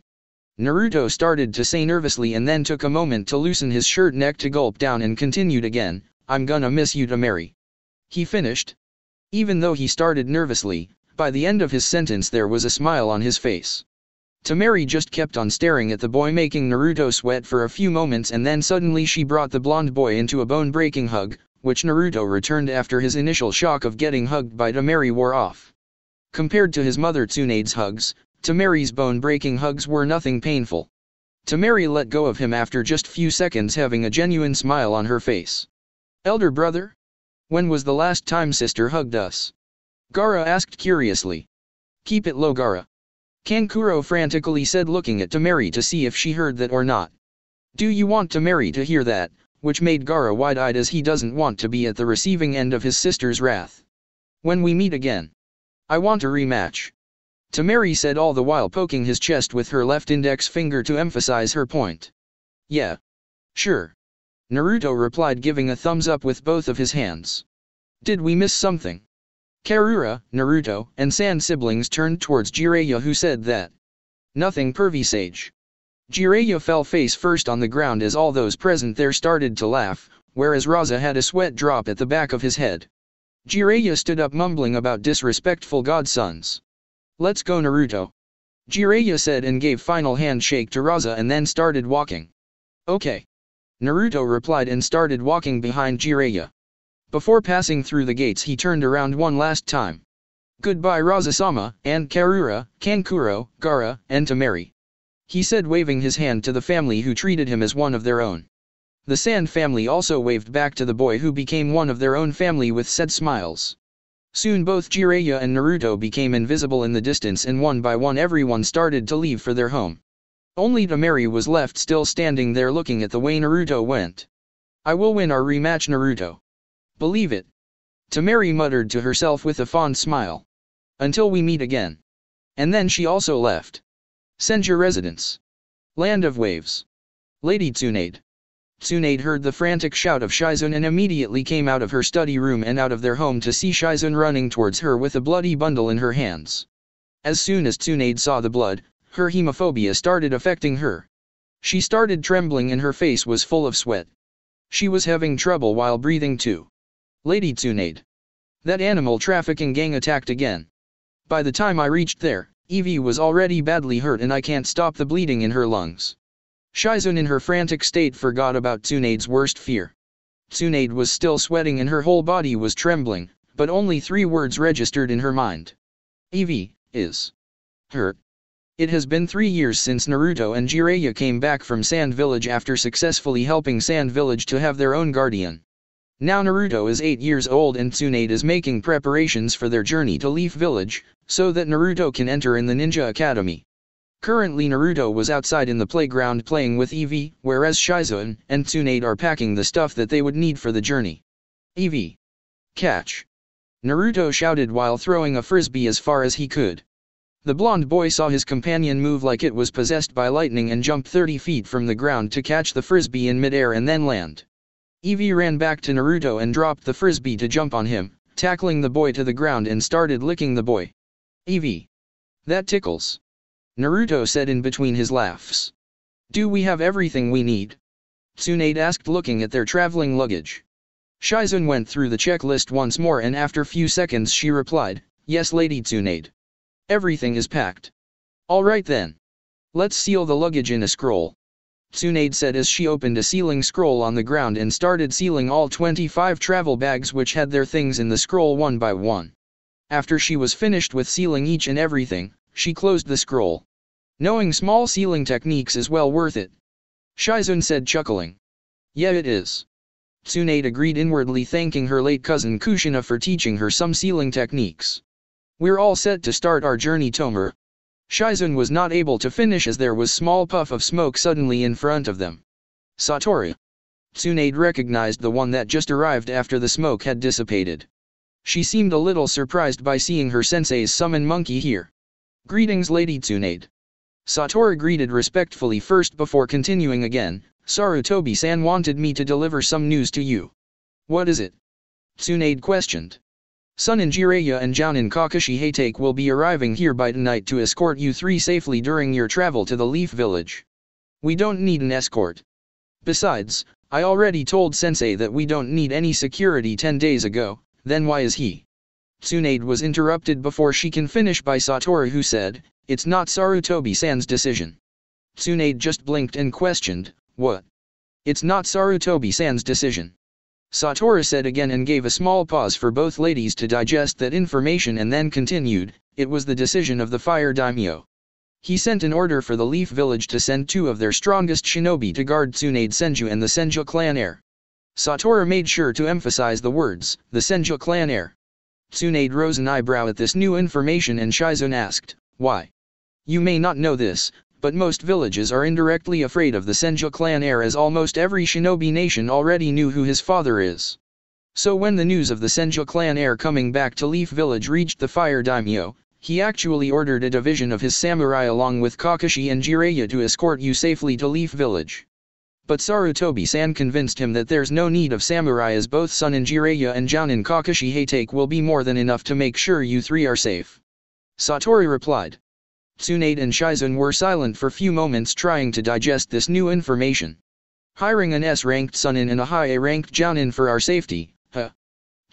Naruto started to say nervously and then took a moment to loosen his shirt neck to gulp down and continued again, "I'm gonna miss you, Temari." He finished. Even though he started nervously, by the end of his sentence there was a smile on his face. Temari just kept on staring at the boy, making Naruto sweat for a few moments, and then suddenly she brought the blonde boy into a bone-breaking hug, which Naruto returned after his initial shock of getting hugged by Temari wore off. Compared to his mother Tsunade's hugs, Temari's bone-breaking hugs were nothing painful. Temari let go of him after just few seconds, having a genuine smile on her face. "Elder brother? When was the last time sister hugged us?" Gaara asked curiously. "Keep it low, Gaara," Kankuro frantically said, looking at Temari to see if she heard that or not. "Do you want Temari to hear that?" Which made Gaara wide-eyed, as he doesn't want to be at the receiving end of his sister's wrath. "When we meet again. I want a rematch," Temari said, all the while poking his chest with her left index finger to emphasize her point. "Yeah. Sure," Naruto replied, giving a thumbs up with both of his hands. "Did we miss something?" Karura, Naruto, and Sand siblings turned towards Jiraiya, who said that. "Nothing, pervy sage." Jiraiya fell face first on the ground as all those present there started to laugh, whereas Raza had a sweat drop at the back of his head. Jiraiya stood up, mumbling about disrespectful godsons. "Let's go, Naruto," Jiraiya said, and gave final handshake to Raza and then started walking. "Okay," Naruto replied and started walking behind Jiraiya. Before passing through the gates, he turned around one last time. "Goodbye, Raza-sama, and Karura, Kankuro, Gaara, and Temari," he said, waving his hand to the family who treated him as one of their own. The Sand family also waved back to the boy, who became one of their own family with sad smiles. Soon both Jiraiya and Naruto became invisible in the distance, and one by one everyone started to leave for their home. Only Temari was left still standing there, looking at the way Naruto went. "I will win our rematch, Naruto. Believe it," Temari muttered to herself with a fond smile. "Until we meet again." And then she also left. Senja residence. Land of Waves. Lady Tsunade. Tsunade heard the frantic shout of Shizune and immediately came out of her study room and out of their home to see Shizune running towards her with a bloody bundle in her hands. As soon as Tsunade saw the blood, her hemophobia started affecting her. She started trembling and her face was full of sweat. She was having trouble while breathing too. "Lady Tsunade. That animal trafficking gang attacked again. By the time I reached there, Evie was already badly hurt and I can't stop the bleeding in her lungs." Shizune in her frantic state forgot about Tsunade's worst fear. Tsunade was still sweating and her whole body was trembling, but only 3 words registered in her mind. "Evie is hurt." It has been 3 years since Naruto and Jiraiya came back from Sand Village after successfully helping Sand Village to have their own guardian. Now Naruto is 8 years old and Tsunade is making preparations for their journey to Leaf Village, so that Naruto can enter in the Ninja Academy. Currently Naruto was outside in the playground playing with Evie, whereas Shizune and Tsunade are packing the stuff that they would need for the journey. "Evie! Catch!" Naruto shouted while throwing a frisbee as far as he could. The blonde boy saw his companion move like it was possessed by lightning and jumped 30 feet from the ground to catch the frisbee in midair and then land. Evie ran back to Naruto and dropped the frisbee to jump on him, tackling the boy to the ground and started licking the boy. "Evie! That tickles," Naruto said in between his laughs. "Do we have everything we need?" Tsunade asked, looking at their traveling luggage. Shizune went through the checklist once more and after few seconds she replied, "Yes, Lady Tsunade. Everything is packed." "All right then. Let's seal the luggage in a scroll," Tsunade said as she opened a sealing scroll on the ground and started sealing all 25 travel bags which had their things in the scroll one by one. After she was finished with sealing each and everything, she closed the scroll. "Knowing small sealing techniques is well worth it," Shizune said, chuckling. "Yeah, it is," Tsunade agreed, inwardly thanking her late cousin Kushina for teaching her some sealing techniques. "We're all set to start our journey, Tomer." Shizune was not able to finish as there was small puff of smoke suddenly in front of them. "Satori! Tsunade recognized the one that just arrived after the smoke had dissipated. She seemed a little surprised by seeing her sensei's summon monkey here. "Greetings, Lady Tsunade." Satoru greeted respectfully first before continuing again. "Sarutobi-san wanted me to deliver some news to you." "What is it?" Tsunade questioned. "Sunin Jiraiya and Jounin Kakashi Hatake will be arriving here by tonight to escort you three safely during your travel to the Leaf Village. We don't need an escort. Besides, I already told Sensei that we don't need any security 10 days ago, then why is he?" Tsunade was interrupted before she can finish by Satoru, who said, "It's not Sarutobi-san's decision." Tsunade just blinked and questioned, "What? It's not Sarutobi-san's decision?" Satoru said again and gave a small pause for both ladies to digest that information and then continued, "It was the decision of the Fire Daimyo. He sent an order for the Leaf Village to send 2 of their strongest shinobi to guard Tsunade Senju and the Senju clan heir." Satoru made sure to emphasize the words, "the Senju clan heir." Tsunade rose an eyebrow at this new information and Shizune asked, "Why? You may not know this, but most villages are indirectly afraid of the Senju clan heir, as almost every shinobi nation already knew who his father is. So when the news of the Senju clan heir coming back to Leaf Village reached the Fire Daimyo, he actually ordered a division of his samurai along with Kakashi and Jiraiya to escort you safely to Leaf Village. But Sarutobi-san convinced him that there's no need of samurai, as both Sunin Jiraiya and Jounin Kakashi Hatake will be more than enough to make sure you three are safe." Satoru replied. Tsunade and Shizune were silent for few moments, trying to digest this new information. "Hiring an S-ranked Sunin and a high A-ranked Jounin for our safety, huh?"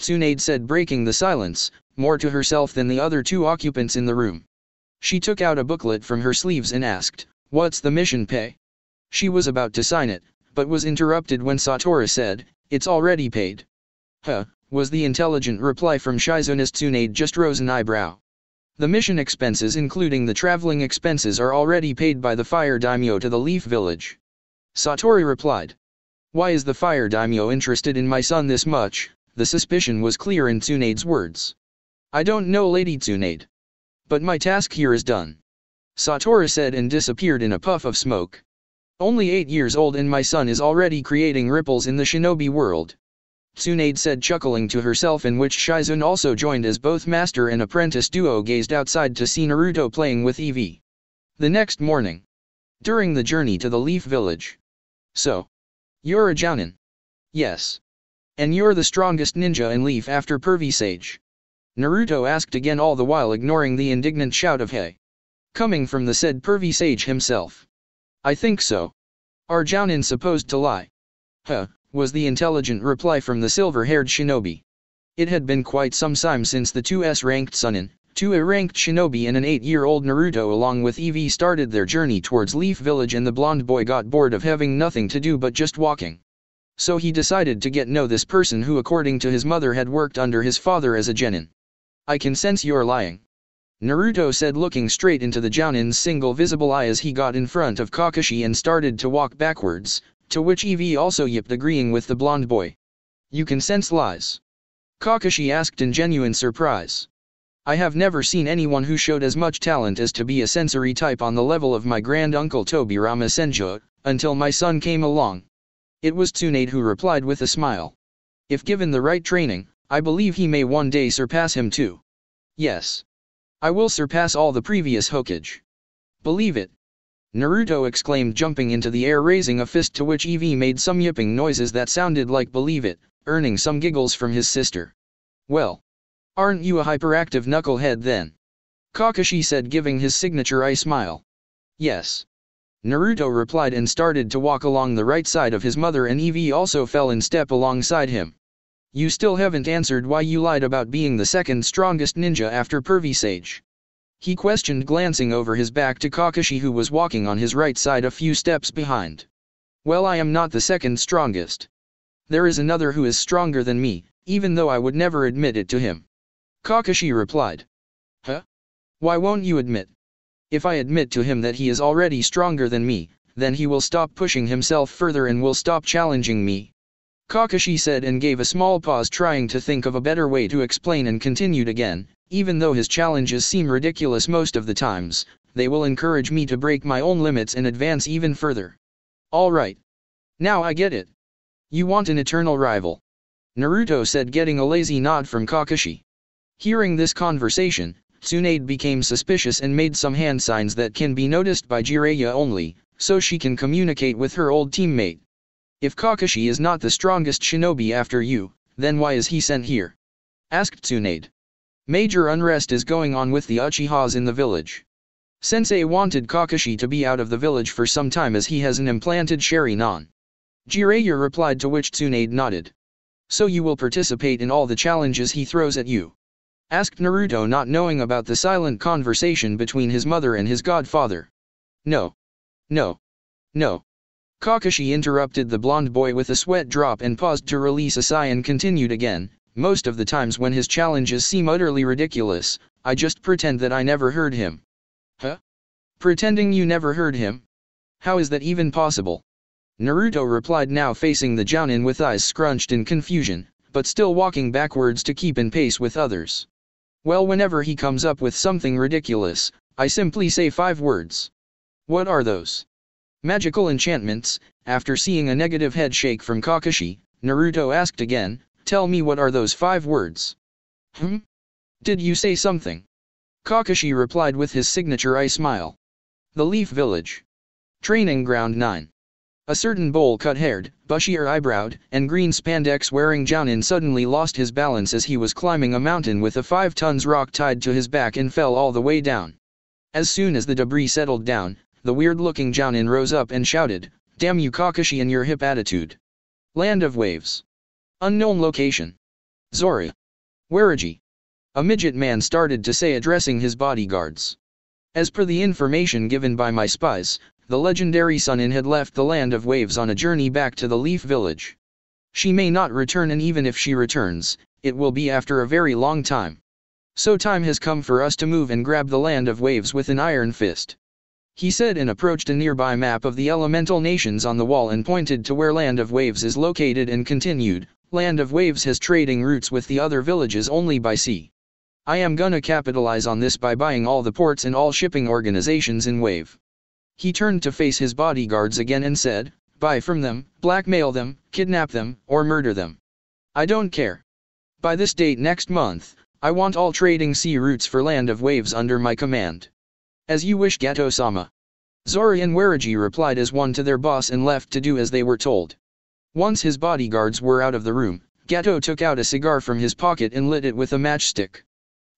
Tsunade said, breaking the silence, more to herself than the other 2 occupants in the room. She took out a booklet from her sleeves and asked, "What's the mission pay?" She was about to sign it, but was interrupted when Satoru said, "It's already paid." "Huh," was the intelligent reply from Shizune as Tsunade just rose an eyebrow. "The mission expenses, including the traveling expenses, are already paid by the Fire Daimyo to the Leaf Village." Satoru replied. "Why is the Fire Daimyo interested in my son this much?" The suspicion was clear in Tsunade's words. "I don't know, Lady Tsunade. But my task here is done," Satoru said and disappeared in a puff of smoke. "Only 8 years old and my son is already creating ripples in the shinobi world," Tsunade said, chuckling to herself, in which Shizune also joined as both master and apprentice duo gazed outside to see Naruto playing with Eevee. The next morning, during the journey to the Leaf Village. "So, you're a Jounin?" "Yes. And you're the strongest ninja in Leaf after Pervy Sage?" Naruto asked again, all the while ignoring the indignant shout of "Hey!" coming from the said Pervy Sage himself. "I think so. Are Jounin supposed to lie?" "Huh," was the intelligent reply from the silver-haired shinobi. It had been quite some time since the 2 S-ranked Sunin, 2 A-ranked shinobi and an 8-year-old Naruto along with Eevee started their journey towards Leaf Village, and the blonde boy got bored of having nothing to do but just walking. So he decided to get know this person who, according to his mother, had worked under his father as a genin. "I can sense you're lying," Naruto said, looking straight into the Jounin's single visible eye as he got in front of Kakashi and started to walk backwards, to which Eevee also yipped, agreeing with the blonde boy. "You can sense lies?" Kakashi asked in genuine surprise. "I have never seen anyone who showed as much talent as to be a sensory type on the level of my grand-uncle Tobirama Senju, until my son came along." It was Tsunade who replied with a smile. "If given the right training, I believe he may one day surpass him too." "Yes. I will surpass all the previous Hokage." "Believe it!" Naruto exclaimed, jumping into the air, raising a fist, to which Eevee made some yipping noises that sounded like "believe it," earning some giggles from his sister. "Well, aren't you a hyperactive knucklehead then?" Kakashi said, giving his signature eye smile. "Yes," Naruto replied and started to walk along the right side of his mother, and Eevee also fell in step alongside him. "You still haven't answered why you lied about being the second strongest ninja after Pervy Sage," he questioned, glancing over his back to Kakashi, who was walking on his right side a few steps behind. "Well, I am not the second strongest. There is another who is stronger than me, even though I would never admit it to him," Kakashi replied. "Huh? Why won't you admit? If I admit to him that he is already stronger than me, then he will stop pushing himself further and will stop challenging me," Kakashi said, and gave a small pause, trying to think of a better way to explain, and continued again. "Even though his challenges seem ridiculous most of the times, they will encourage me to break my own limits and advance even further." "All right. Now I get it." You want an eternal rival? Naruto said, getting a lazy nod from Kakashi. Hearing this conversation, Tsunade became suspicious and made some hand signs that can be noticed by Jiraiya only, so she can communicate with her old teammate. If Kakashi is not the strongest shinobi after you, then why is he sent here? Asked Tsunade. Major unrest is going on with the Uchihas in the village. Sensei wanted Kakashi to be out of the village for some time as he has an implanted Sharingan. Jiraiya replied, to which Tsunade nodded. So you will participate in all the challenges he throws at you? Asked Naruto, not knowing about the silent conversation between his mother and his godfather. No. No. No. Kakashi interrupted the blonde boy with a sweat drop and paused to release a sigh and continued again. Most of the times when his challenges seem utterly ridiculous, I just pretend that I never heard him. Huh? Pretending you never heard him? How is that even possible? Naruto replied, now facing the Jounin with eyes scrunched in confusion, but still walking backwards to keep in pace with others. Well, whenever he comes up with something ridiculous, I simply say 5 words. What are those? Magical enchantments. After seeing a negative head shake from Kakashi, Naruto asked again, tell me, what are those 5 words? Did you say something? Kakashi replied with his signature eye smile. The Leaf Village. Training Ground 9. A certain bowl-cut-haired, bushy-eyebrowed, and green spandex-wearing Jounin suddenly lost his balance as he was climbing a mountain with a 5 tons rock tied to his back and fell all the way down. As soon as the debris settled down, the weird-looking Jounin rose up and shouted, damn you Kakashi and your hip attitude. Land of Waves. Unknown location. Zora. Waraji. A midget man started to say, addressing his bodyguards. As per the information given by my spies, the legendary Sunin had left the Land of Waves on a journey back to the Leaf Village. She may not return, and even if she returns, it will be after a very long time. So time has come for us to move and grab the Land of Waves with an iron fist. He said, and approached a nearby map of the elemental nations on the wall and pointed to where Land of Waves is located and continued, Land of Waves has trading routes with the other villages only by sea. I am gonna capitalize on this by buying all the ports and all shipping organizations in Wave. He turned to face his bodyguards again and said, buy from them, blackmail them, kidnap them, or murder them. I don't care. By this date next month, I want all trading sea routes for Land of Waves under my command. As you wish, Gato-sama. Zora and Waraji replied as one to their boss and left to do as they were told. Once his bodyguards were out of the room, Gato took out a cigar from his pocket and lit it with a matchstick.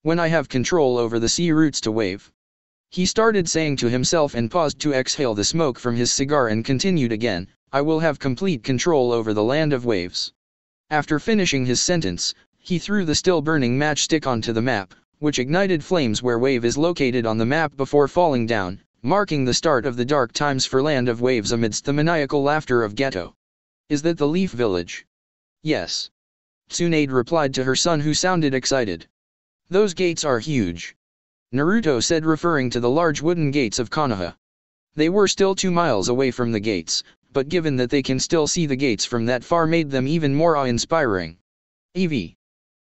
When I have control over the sea routes to Wave, he started saying to himself and paused to exhale the smoke from his cigar and continued again, I will have complete control over the Land of Waves. After finishing his sentence, he threw the still burning matchstick onto the map, which ignited flames where Wave is located on the map before falling down, marking the start of the dark times for Land of Waves amidst the maniacal laughter of Gato. Is that the Leaf Village? Yes. Tsunade replied to her son, who sounded excited. Those gates are huge. Naruto said, referring to the large wooden gates of Konoha. They were still 2 miles away from the gates, but given that they can still see the gates from that far made them even more awe-inspiring. EV.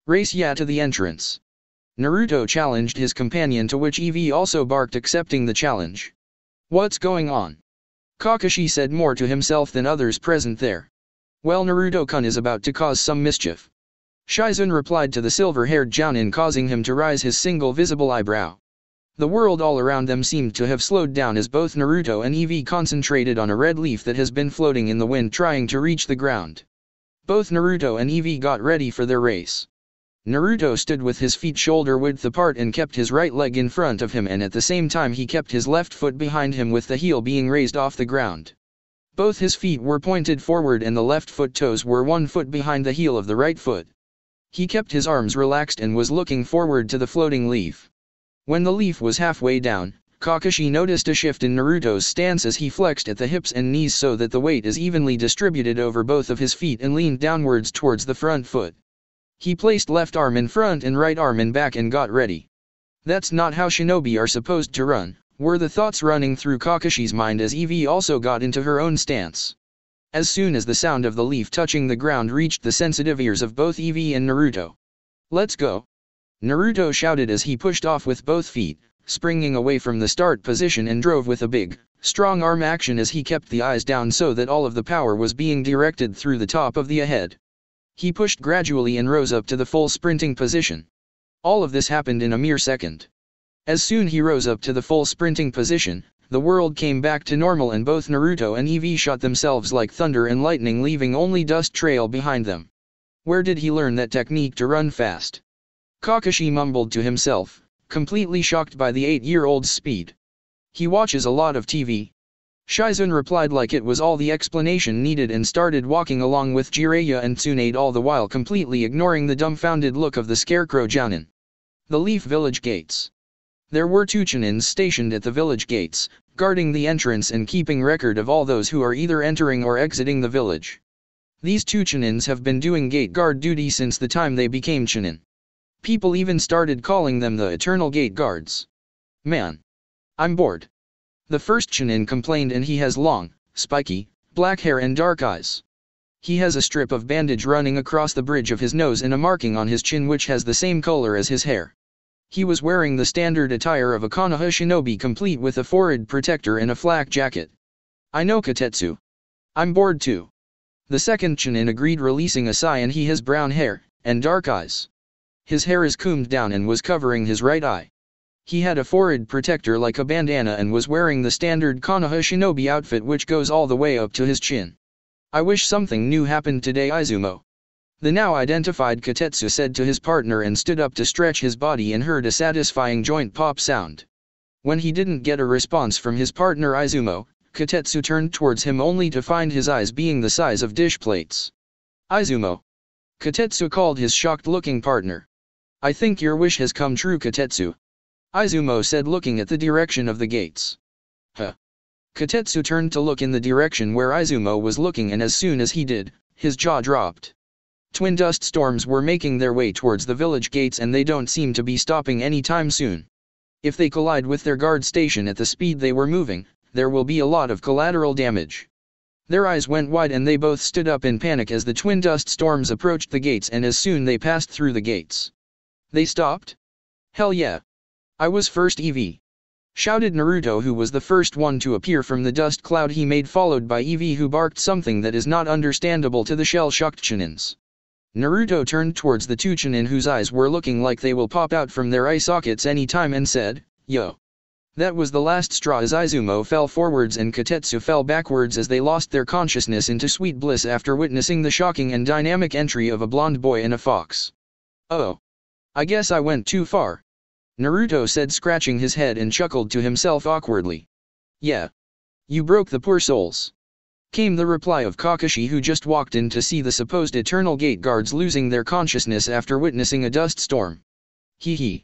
Race ya to the entrance. Naruto challenged his companion, to which EV also barked, accepting the challenge. What's going on? Kakashi said, more to himself than others present there. Well, Naruto-kun is about to cause some mischief. Shizun replied to the silver-haired Jounin, causing him to raise his single visible eyebrow. The world all around them seemed to have slowed down as both Naruto and EV concentrated on a red leaf that has been floating in the wind trying to reach the ground. Both Naruto and EV got ready for their race. Naruto stood with his feet shoulder-width apart and kept his right leg in front of him, and at the same time he kept his left foot behind him with the heel being raised off the ground. Both his feet were pointed forward and the left foot toes were 1 foot behind the heel of the right foot. He kept his arms relaxed and was looking forward to the floating leaf. When the leaf was halfway down, Kakashi noticed a shift in Naruto's stance as he flexed at the hips and knees so that the weight is evenly distributed over both of his feet and leaned downwards towards the front foot. He placed left arm in front and right arm in back and got ready. That's not how shinobi are supposed to run, were the thoughts running through Kakashi's mind as Eevee also got into her own stance. As soon as the sound of the leaf touching the ground reached the sensitive ears of both Eevee and Naruto. Let's go! Naruto shouted as he pushed off with both feet, springing away from the start position and drove with a big, strong arm action as he kept the eyes down so that all of the power was being directed through the top of the head. He pushed gradually and rose up to the full sprinting position. All of this happened in a mere second. As soon he rose up to the full sprinting position, the world came back to normal and both Naruto and Eevee shot themselves like thunder and lightning, leaving only dust trail behind them. Where did he learn that technique to run fast? Kakashi mumbled to himself, completely shocked by the 8-year-old's speed. He watches a lot of TV. Shizun replied like it was all the explanation needed and started walking along with Jiraiya and Tsunade, all the while completely ignoring the dumbfounded look of the scarecrow Jounin. The Leaf Village Gates. There were 2 Chunins stationed at the village gates, guarding the entrance and keeping record of all those who are either entering or exiting the village. These 2 Chunins have been doing gate guard duty since the time they became Chunin. People even started calling them the Eternal Gate Guards. Man. I'm bored. The first Chunin complained, and he has long, spiky, black hair and dark eyes. He has a strip of bandage running across the bridge of his nose and a marking on his chin which has the same color as his hair. He was wearing the standard attire of a Konoha shinobi, complete with a forehead protector and a flak jacket. I know, Kotetsu. I'm bored too. The second Chunin agreed, releasing a sigh, and he has brown hair and dark eyes. His hair is combed down and was covering his right eye. He had a forehead protector like a bandana and was wearing the standard Konoha shinobi outfit which goes all the way up to his chin. I wish something new happened today, Izumo. The now identified Kotetsu said to his partner and stood up to stretch his body and heard a satisfying joint pop sound. When he didn't get a response from his partner Izumo, Kotetsu turned towards him only to find his eyes being the size of dish plates. Izumo. Kotetsu called his shocked-looking partner. I think your wish has come true, Kotetsu. Izumo said, looking at the direction of the gates. Huh. Kotetsu turned to look in the direction where Izumo was looking, and as soon as he did, his jaw dropped. Twin dust storms were making their way towards the village gates and they don't seem to be stopping anytime soon. If they collide with their guard station at the speed they were moving, there will be a lot of collateral damage. Their eyes went wide and they both stood up in panic as the twin dust storms approached the gates, and as soon they passed through the gates. They stopped? Hell yeah. I was first, Eevee. Shouted Naruto, who was the first one to appear from the dust cloud he made, followed by Eevee, who barked something that is not understandable to the shell-shocked Chunins. Naruto turned towards the 2 Chunin whose eyes were looking like they will pop out from their eye sockets any time and said, Yo. That was the last straw as Izumo fell forwards and Kotetsu fell backwards as they lost their consciousness into sweet bliss after witnessing the shocking and dynamic entry of a blonde boy and a fox. Oh. I guess I went too far. Naruto said, scratching his head, and chuckled to himself awkwardly. Yeah. You broke the poor souls. Came the reply of Kakashi, who just walked in to see the supposed Eternal Gate Guards losing their consciousness after witnessing a dust storm. Hee hee.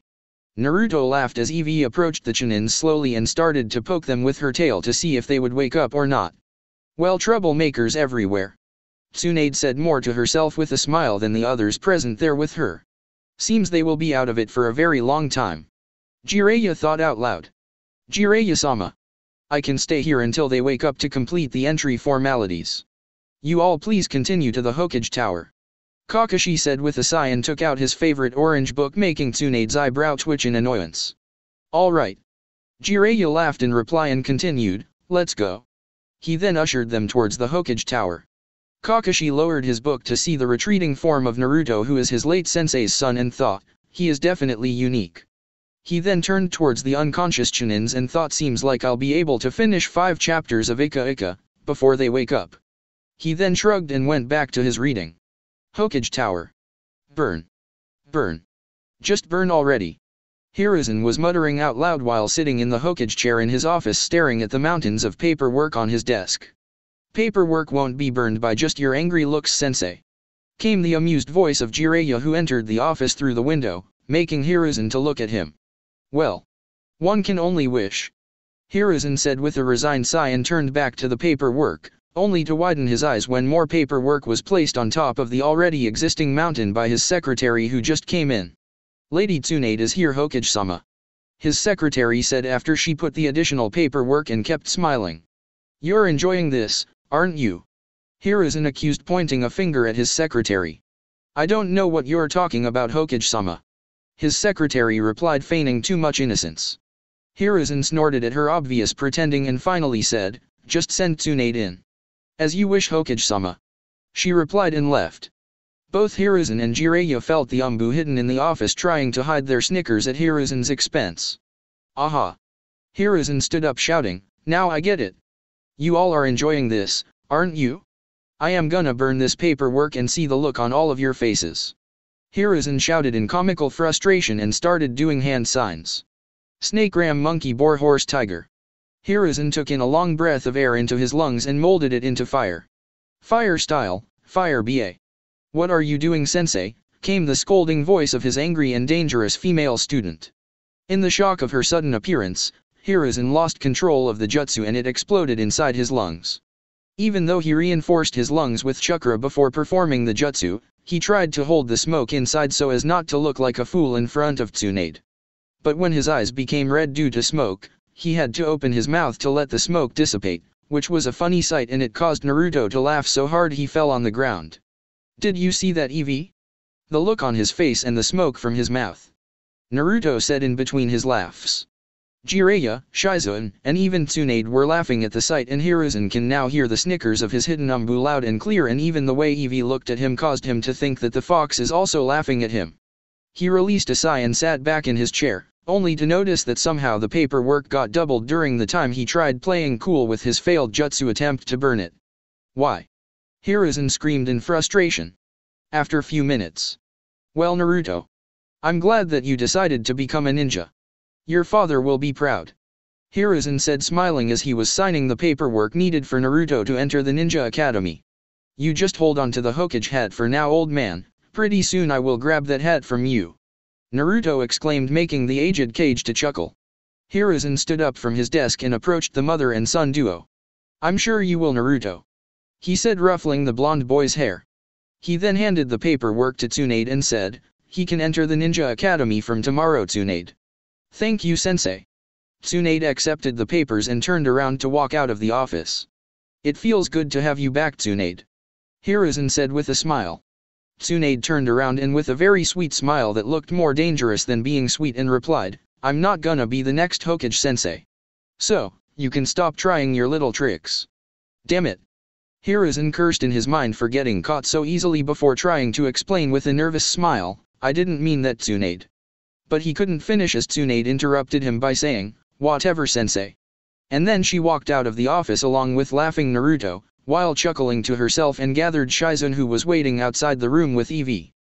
Naruto laughed as Eevee approached the Chunins slowly and started to poke them with her tail to see if they would wake up or not. Well, troublemakers everywhere. Tsunade said, more to herself with a smile than the others present there with her. Seems they will be out of it for a very long time. Jiraiya thought out loud. Jiraiya-sama. I can stay here until they wake up to complete the entry formalities. You all please continue to the Hokage Tower. Kakashi said with a sigh and took out his favorite orange book, making Tsunade's eyebrow twitch in annoyance. All right. Jiraiya laughed in reply and continued, let's go. He then ushered them towards the Hokage Tower. Kakashi lowered his book to see the retreating form of Naruto, who is his late sensei's son, and thought, he is definitely unique. He then turned towards the unconscious Chunins and thought, seems like I'll be able to finish 5 chapters of Ika Ika before they wake up. He then shrugged and went back to his reading. Hokage Tower. Burn. Burn. Just burn already. Hiruzen was muttering out loud while sitting in the Hokage chair in his office, staring at the mountains of paperwork on his desk. Paperwork won't be burned by just your angry looks, sensei. Came the amused voice of Jiraiya, who entered the office through the window, making Hiruzen to look at him. Well. One can only wish. Hiruzen said with a resigned sigh and turned back to the paperwork, only to widen his eyes when more paperwork was placed on top of the already existing mountain by his secretary, who just came in. Lady Tsunade is here, Hokage-sama. His secretary said after she put the additional paperwork and kept smiling. You're enjoying this, aren't you? Hiruzen accused, pointing a finger at his secretary. I don't know what you're talking about, Hokage-sama. His secretary replied, feigning too much innocence. Hiruzen snorted at her obvious pretending and finally said, "Just send Tsunade in." "As you wish, Hokage-sama." She replied and left. Both Hiruzen and Jiraiya felt the Umbu hidden in the office trying to hide their snickers at Hiruzen's expense. "Aha!" Hiruzen stood up shouting, "Now I get it. You all are enjoying this, aren't you? I am gonna burn this paperwork and see the look on all of your faces." Hiruzen shouted in comical frustration and started doing hand signs. Snake, ram, monkey, boar, horse, tiger. Hiruzen took in a long breath of air into his lungs and molded it into fire. "Fire style, fire BA. What are you doing, sensei?" came the scolding voice of his angry and dangerous female student. In the shock of her sudden appearance, Hiruzen lost control of the jutsu and it exploded inside his lungs. Even though he reinforced his lungs with chakra before performing the jutsu, he tried to hold the smoke inside so as not to look like a fool in front of Tsunade. But when his eyes became red due to smoke, he had to open his mouth to let the smoke dissipate, which was a funny sight and it caused Naruto to laugh so hard he fell on the ground. "Did you see that, Evie? The look on his face and the smoke from his mouth," Naruto said in between his laughs. Jiraiya, Shizen, and even Tsunade were laughing at the sight and Hiruzen can now hear the snickers of his hidden Umbu loud and clear and even the way Evie looked at him caused him to think that the fox is also laughing at him. He released a sigh and sat back in his chair, only to notice that somehow the paperwork got doubled during the time he tried playing cool with his failed jutsu attempt to burn it. "Why?" Hiruzen screamed in frustration. After few minutes. "Well, Naruto. I'm glad that you decided to become a ninja. Your father will be proud," Hiruzen said smiling as he was signing the paperwork needed for Naruto to enter the Ninja Academy. "You just hold on to the Hokage hat for now, old man, pretty soon I will grab that hat from you," Naruto exclaimed, making the aged Kage to chuckle. Hiruzen stood up from his desk and approached the mother and son duo. "I'm sure you will, Naruto," he said, ruffling the blonde boy's hair. He then handed the paperwork to Tsunade and said, "He can enter the Ninja Academy from tomorrow, Tsunade." "Thank you, sensei." Tsunade accepted the papers and turned around to walk out of the office. "It feels good to have you back, Tsunade," Hiruzen said with a smile. Tsunade turned around and with a very sweet smile that looked more dangerous than being sweet and replied, "I'm not gonna be the next Hokage sensei. So, you can stop trying your little tricks." "Damn it." Hiruzen cursed in his mind for getting caught so easily before trying to explain with a nervous smile, "I didn't mean that, Tsunade." But he couldn't finish as Tsunade interrupted him by saying, "Whatever, sensei." And then she walked out of the office along with laughing Naruto, while chuckling to herself and gathered Shizen who was waiting outside the room with Evie.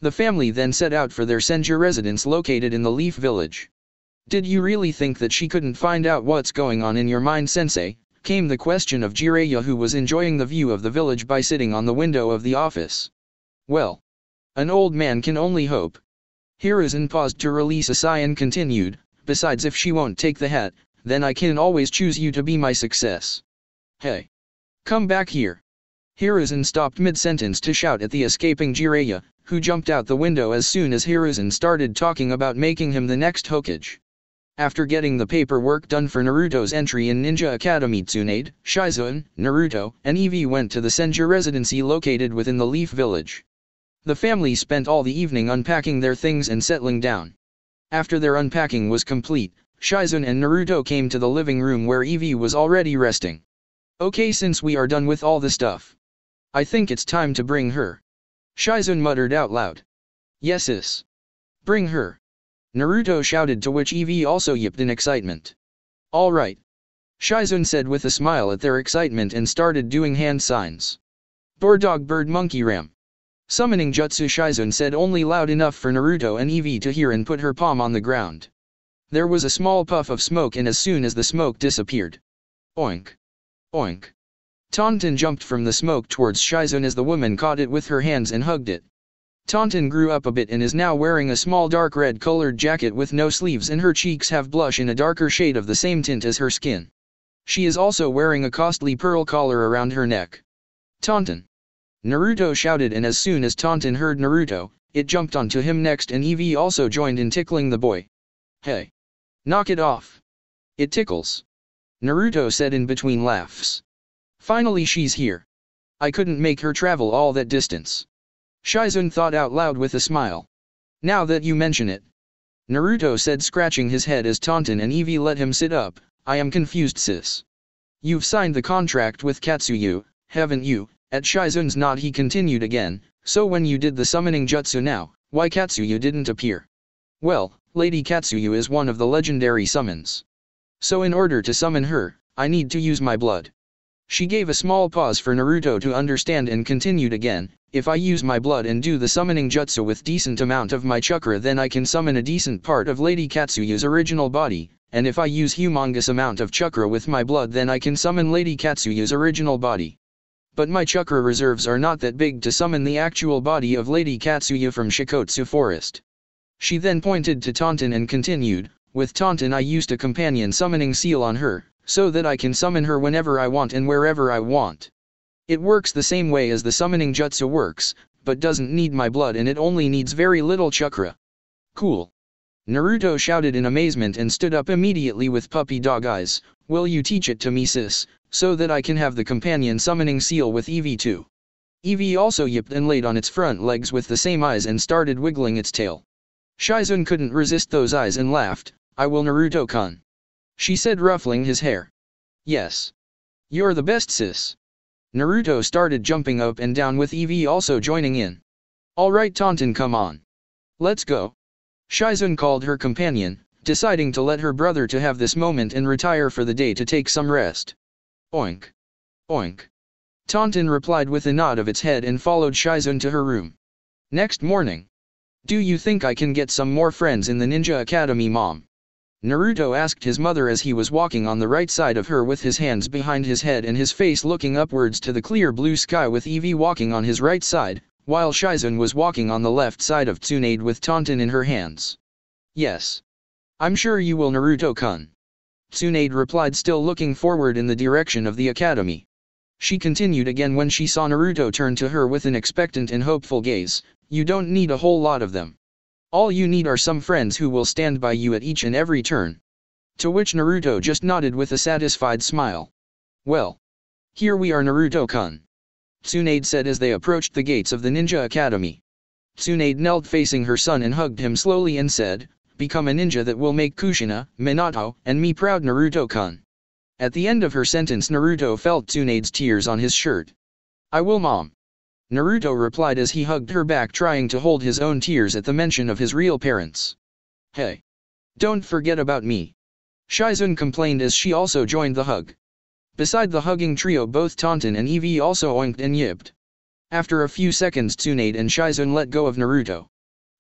The family then set out for their Senju residence located in the Leaf Village. "Did you really think that she couldn't find out what's going on in your mind, sensei?" came the question of Jiraiya, who was enjoying the view of the village by sitting on the window of the office. "Well, an old man can only hope." Hiruzen paused to release a sigh and continued, "Besides, if she won't take the hat, then I can always choose you to be my success." "Hey! Come back here." Hiruzen stopped mid-sentence to shout at the escaping Jiraiya, who jumped out the window as soon as Hiruzen started talking about making him the next Hokage. After getting the paperwork done for Naruto's entry in Ninja Academy, Tsunade, Shizen, Naruto, and Evie went to the Senju residency located within the Leaf Village. The family spent all the evening unpacking their things and settling down. After their unpacking was complete, Shizen and Naruto came to the living room where Evie was already resting. "Okay, since we are done with all the stuff, I think it's time to bring her," Shizen muttered out loud. "Yes sis. Bring her," Naruto shouted, to which Evie also yipped in excitement. "All right," Shizen said with a smile at their excitement and started doing hand signs. "Boar, dog, bird, monkey, ram." Summoning jutsu, Shizen said only loud enough for Naruto and Evie to hear and put her palm on the ground. There was a small puff of smoke and as soon as the smoke disappeared, oink! Oink! Taunton jumped from the smoke towards Shizen as the woman caught it with her hands and hugged it. Taunton grew up a bit and is now wearing a small dark red colored jacket with no sleeves and her cheeks have blush in a darker shade of the same tint as her skin. She is also wearing a costly pearl collar around her neck. "Taunton!" Naruto shouted, and as soon as Taunton heard Naruto, it jumped onto him next and Evie also joined in tickling the boy. "Hey! Knock it off! It tickles!" Naruto said in between laughs. "Finally she's here. I couldn't make her travel all that distance." Shizen thought out loud with a smile. "Now that you mention it, Naruto said, scratching his head as Taunton and Eevee let him sit up. I am confused, sis. You've signed the contract with Katsuyu, haven't you? At Shizun's nod he continued again, so when you did the summoning jutsu now, why Katsuyu didn't appear? Well, Lady Katsuyu is one of the legendary summons. So in order to summon her, I need to use my blood. She gave a small pause for Naruto to understand and continued again, if I use my blood and do the summoning jutsu with decent amount of my chakra, then I can summon a decent part of Lady Katsuyu's original body, and if I use humongous amount of chakra with my blood, then I can summon Lady Katsuyu's original body. But my chakra reserves are not that big to summon the actual body of Lady Katsuyu from Shikotsu Forest. She then pointed to Taunton and continued, with Taunton I used a companion summoning seal on her, so that I can summon her whenever I want and wherever I want. It works the same way as the summoning jutsu works, but doesn't need my blood and it only needs very little chakra. Cool. Naruto shouted in amazement and stood up immediately with puppy dog eyes. Will you teach it to me, sis, so that I can have the companion summoning seal with Eevee too? Eevee also yipped and laid on its front legs with the same eyes and started wiggling its tail. Shizun couldn't resist those eyes and laughed. I will, Naruto-kun. She said, ruffling his hair. Yes. You're the best, sis. Naruto started jumping up and down with Eevee also joining in. Alright Taunton, come on. Let's go. Shizun called her companion, deciding to let her brother to have this moment and retire for the day to take some rest. Oink. Oink. Taunton replied with a nod of its head and followed Shizun to her room. Next morning. Do you think I can get some more friends in the Ninja Academy, Mom? Naruto asked his mother as he was walking on the right side of her with his hands behind his head and his face looking upwards to the clear blue sky, with Eevee walking on his right side, while Shizun was walking on the left side of Tsunade with Taunton in her hands. Yes. I'm sure you will, Naruto-kun. Tsunade replied, still looking forward in the direction of the academy. She continued again when she saw Naruto turn to her with an expectant and hopeful gaze, you don't need a whole lot of them. All you need are some friends who will stand by you at each and every turn. To which Naruto just nodded with a satisfied smile. Well. Here we are, Naruto-kun. Tsunade said as they approached the gates of the Ninja Academy. Tsunade knelt facing her son and hugged him slowly and said, become a ninja that will make Kushina, Minato, and me proud, Naruto-kun. At the end of her sentence Naruto felt Tsunade's tears on his shirt. I will, Mom. Naruto replied as he hugged her back, trying to hold his own tears at the mention of his real parents. Hey. Don't forget about me. Shizun complained as she also joined the hug. Beside the hugging trio, both Taunton and Eevee also oinked and yipped. After a few seconds Tsunade and Shizun let go of Naruto.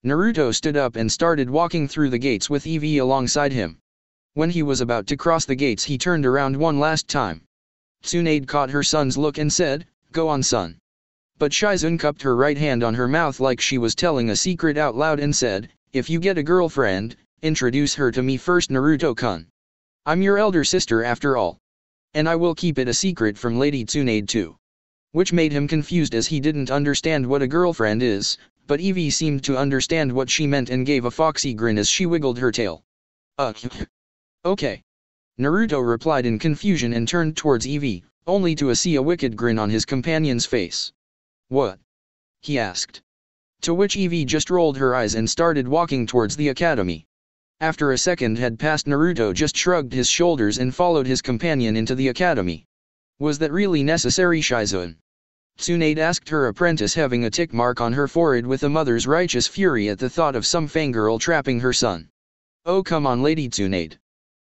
Naruto stood up and started walking through the gates with Eevee alongside him. When he was about to cross the gates he turned around one last time. Tsunade caught her son's look and said, go on, son. But Shizun cupped her right hand on her mouth like she was telling a secret out loud and said, if you get a girlfriend, introduce her to me first, Naruto-kun. I'm your elder sister after all. And I will keep it a secret from Lady Tsunade too. Which made him confused as he didn't understand what a girlfriend is, but Eevee seemed to understand what she meant and gave a foxy grin as she wiggled her tail. Okay. Naruto replied in confusion and turned towards Eevee, only to see a wicked grin on his companion's face. What? He asked. To which Eevee just rolled her eyes and started walking towards the academy. After a second had passed Naruto just shrugged his shoulders and followed his companion into the academy. Was that really necessary, Shizun? Tsunade asked her apprentice, having a tick mark on her forehead with a mother's righteous fury at the thought of some fangirl trapping her son. Oh come on, Lady Tsunade.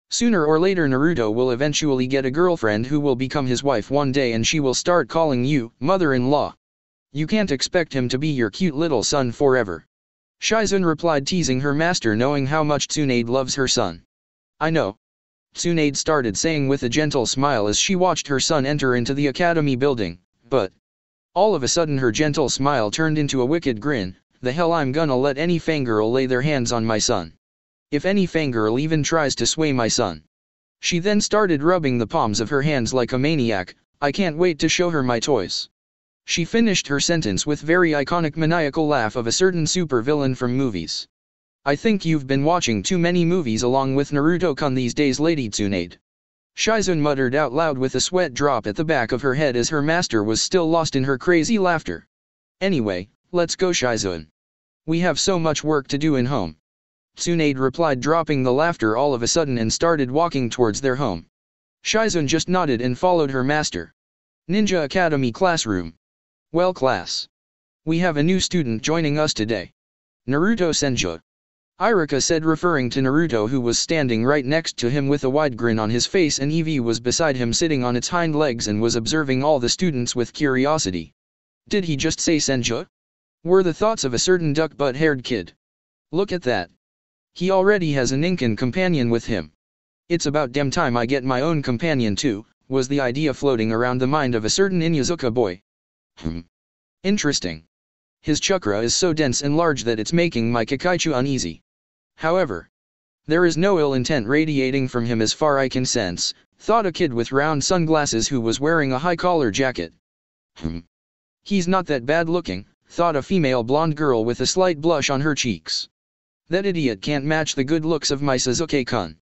Sooner or later Naruto will eventually get a girlfriend who will become his wife one day and she will start calling you mother-in-law. You can't expect him to be your cute little son forever. Shizun replied, teasing her master, knowing how much Tsunade loves her son. I know. Tsunade started saying with a gentle smile as she watched her son enter into the academy building, but all of a sudden her gentle smile turned into a wicked grin. The hell, I'm gonna let any fangirl lay their hands on my son. If any fangirl even tries to sway my son. She then started rubbing the palms of her hands like a maniac. I can't wait to show her my toys. She finished her sentence with very iconic maniacal laugh of a certain supervillain from movies. I think you've been watching too many movies along with Naruto-kun these days, Lady Tsunade. Shizun muttered out loud with a sweat drop at the back of her head as her master was still lost in her crazy laughter. Anyway, let's go, Shizun. We have so much work to do in home. Tsunade replied, dropping the laughter all of a sudden, and started walking towards their home. Shizun just nodded and followed her master. Ninja Academy classroom. Well class. We have a new student joining us today. Naruto Senju. Iruka said, referring to Naruto, who was standing right next to him with a wide grin on his face, and Eevee was beside him sitting on its hind legs and was observing all the students with curiosity. Did he just say Senju? Were the thoughts of a certain duck-butt-haired kid. Look at that. He already has a Ninken companion with him. It's about damn time I get my own companion too, was the idea floating around the mind of a certain Inyazuka boy. Interesting. His chakra is so dense and large that it's making my Kakaichu uneasy. However, there is no ill intent radiating from him as far I can sense, thought a kid with round sunglasses who was wearing a high-collar jacket. He's not that bad looking, thought a female blonde girl with a slight blush on her cheeks. That idiot can't match the good looks of my Sasuke-kun.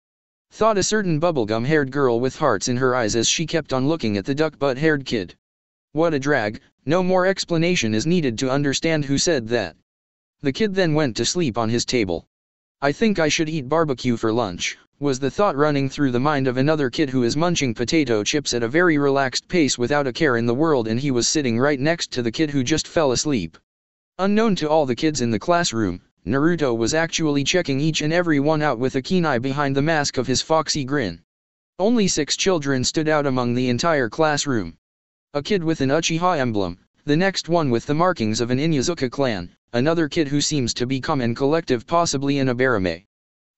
Thought a certain bubblegum-haired girl with hearts in her eyes as she kept on looking at the duck-butt-haired kid. What a drag, no more explanation is needed to understand who said that. The kid then went to sleep on his table. I think I should eat barbecue for lunch, was the thought running through the mind of another kid who is munching potato chips at a very relaxed pace without a care in the world, and he was sitting right next to the kid who just fell asleep. Unknown to all the kids in the classroom, Naruto was actually checking each and every one out with a keen eye behind the mask of his foxy grin. Only 6 children stood out among the entire classroom. A kid with an Uchiha emblem, the next one with the markings of an Inyazuka clan, another kid who seems to be calm and collective, possibly an Abarame.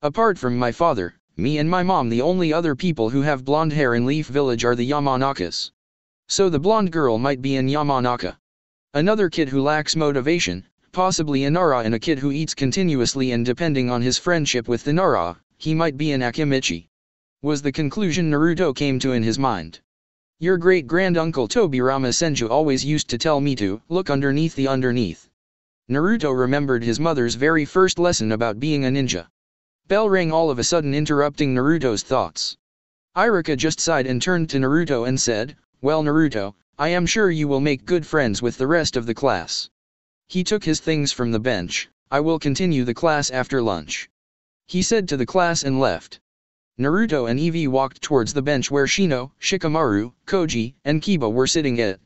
Apart from my father, me and my mom, the only other people who have blonde hair in Leaf Village are the Yamanakas. So the blonde girl might be an Yamanaka. Another kid who lacks motivation, possibly a Nara, and a kid who eats continuously, and depending on his friendship with the Nara, he might be an Akimichi. Was the conclusion Naruto came to in his mind. Your great-grand-uncle Tobirama Senju always used to tell me to look underneath the underneath. Naruto remembered his mother's very first lesson about being a ninja. Bell rang all of a sudden, interrupting Naruto's thoughts. Iruka just sighed and turned to Naruto and said, "Well, Naruto, I am sure you will make good friends with the rest of the class." He took his things from the bench. "I will continue the class after lunch," he said to the class, and left. Naruto and Eevee walked towards the bench where Shino, Shikamaru, Koji, and Kiba were sitting at.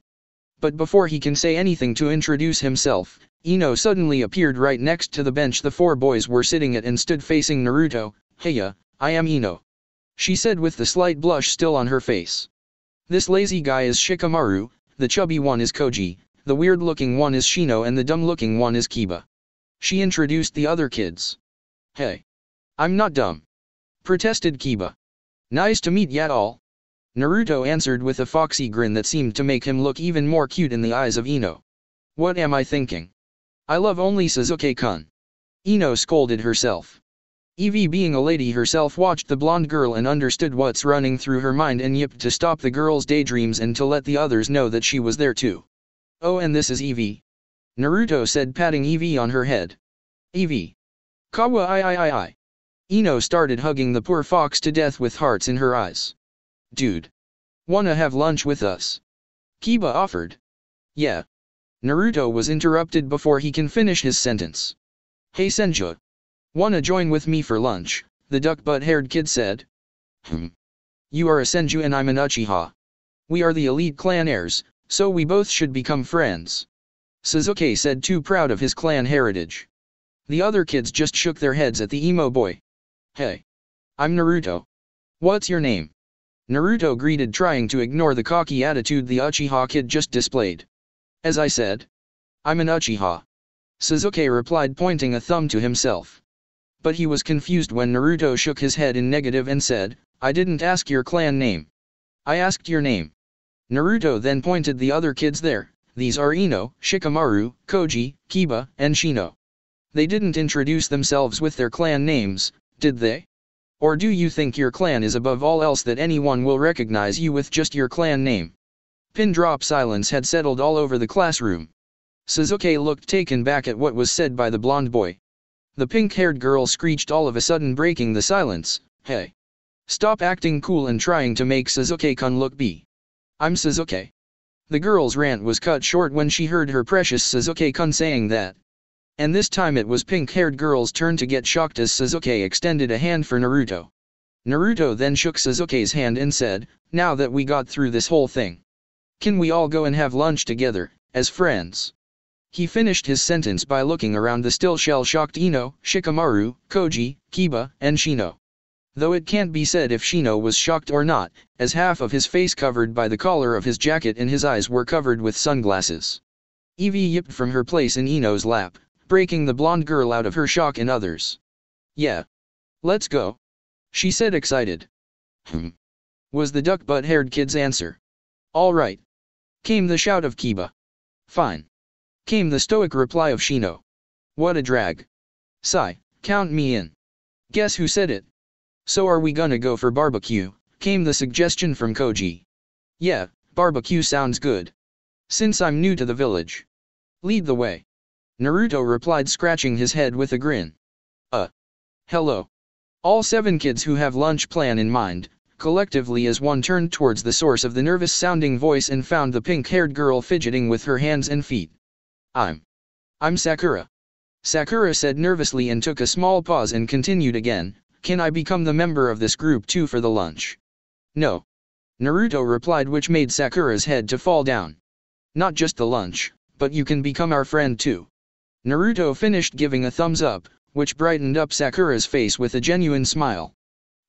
But before he can say anything to introduce himself, Ino suddenly appeared right next to the bench the 4 boys were sitting at and stood facing Naruto. "Heya, I am Ino," she said with the slight blush still on her face. "This lazy guy is Shikamaru, the chubby one is Koji, the weird-looking one is Shino, and the dumb-looking one is Kiba." She introduced the other kids. "Hey. I'm not dumb," protested Kiba. "Nice to meet ya all," Naruto answered with a foxy grin that seemed to make him look even more cute in the eyes of Ino. "What am I thinking? I love only Sasuke-kun," Ino scolded herself. Eevee, being a lady herself, watched the blonde girl and understood what's running through her mind, and yipped to stop the girl's daydreams and to let the others know that she was there too. "Oh, and this is Eevee," Naruto said, patting Eevee on her head. "Eevee. Kawa I. Ino started hugging the poor fox to death with hearts in her eyes. "Dude. Wanna have lunch with us?" Kiba offered. "Yeah." Naruto was interrupted before he can finish his sentence. "Hey Senju. Wanna join with me for lunch?" the duck-butt-haired kid said. "You are a Senju and I'm an Uchiha. We are the elite clan heirs, so we both should become friends," Sasuke said, too proud of his clan heritage. The other kids just shook their heads at the emo boy. "Hey. I'm Naruto. What's your name?" Naruto greeted, trying to ignore the cocky attitude the Uchiha kid just displayed. "As I said, I'm an Uchiha," Sasuke replied, pointing a thumb to himself. But he was confused when Naruto shook his head in negative and said, "I didn't ask your clan name. I asked your name." Naruto then pointed the other kids there. "These are Ino, Shikamaru, Koji, Kiba, and Shino. They didn't introduce themselves with their clan names, did they? Or do you think your clan is above all else that anyone will recognize you with just your clan name?" Pin drop silence had settled all over the classroom. Sasuke looked taken back at what was said by the blonde boy. The pink-haired girl screeched all of a sudden, breaking the silence, "Hey. Stop acting cool and trying to make Sasuke-kun look b. I'm Sasuke." The girl's rant was cut short when she heard her precious Sasuke-kun saying that. And this time it was pink-haired girl's turn to get shocked as Sasuke extended a hand for Naruto. Naruto then shook Sasuke's hand and said, "Now that we got through this whole thing, can we all go and have lunch together, as friends?" He finished his sentence by looking around the still shell-shocked Ino, Shikamaru, Koji, Kiba, and Shino. Though it can't be said if Shino was shocked or not, as half of his face covered by the collar of his jacket and his eyes were covered with sunglasses. Evie yipped from her place in Ino's lap, breaking the blonde girl out of her shock and others. "Yeah. Let's go," she said excited. Was the duck-butt-haired kid's answer. "All right," came the shout of Kiba. "Fine," came the stoic reply of Shino. "What a drag. Sigh, count me in." Guess who said it? "So are we gonna go for barbecue?" came the suggestion from Koji. "Yeah, barbecue sounds good. Since I'm new to the village. Lead the way," Naruto replied, scratching his head with a grin. Hello." All 7 kids who have lunch plan in mind, collectively as one turned towards the source of the nervous-sounding voice and found the pink-haired girl fidgeting with her hands and feet. I'm Sakura," Sakura said nervously and took a small pause and continued again, "Can I become the member of this group too for the lunch?" "No," Naruto replied, which made Sakura's head to fall down. "Not just the lunch, but you can become our friend too." Naruto finished giving a thumbs up, which brightened up Sakura's face with a genuine smile.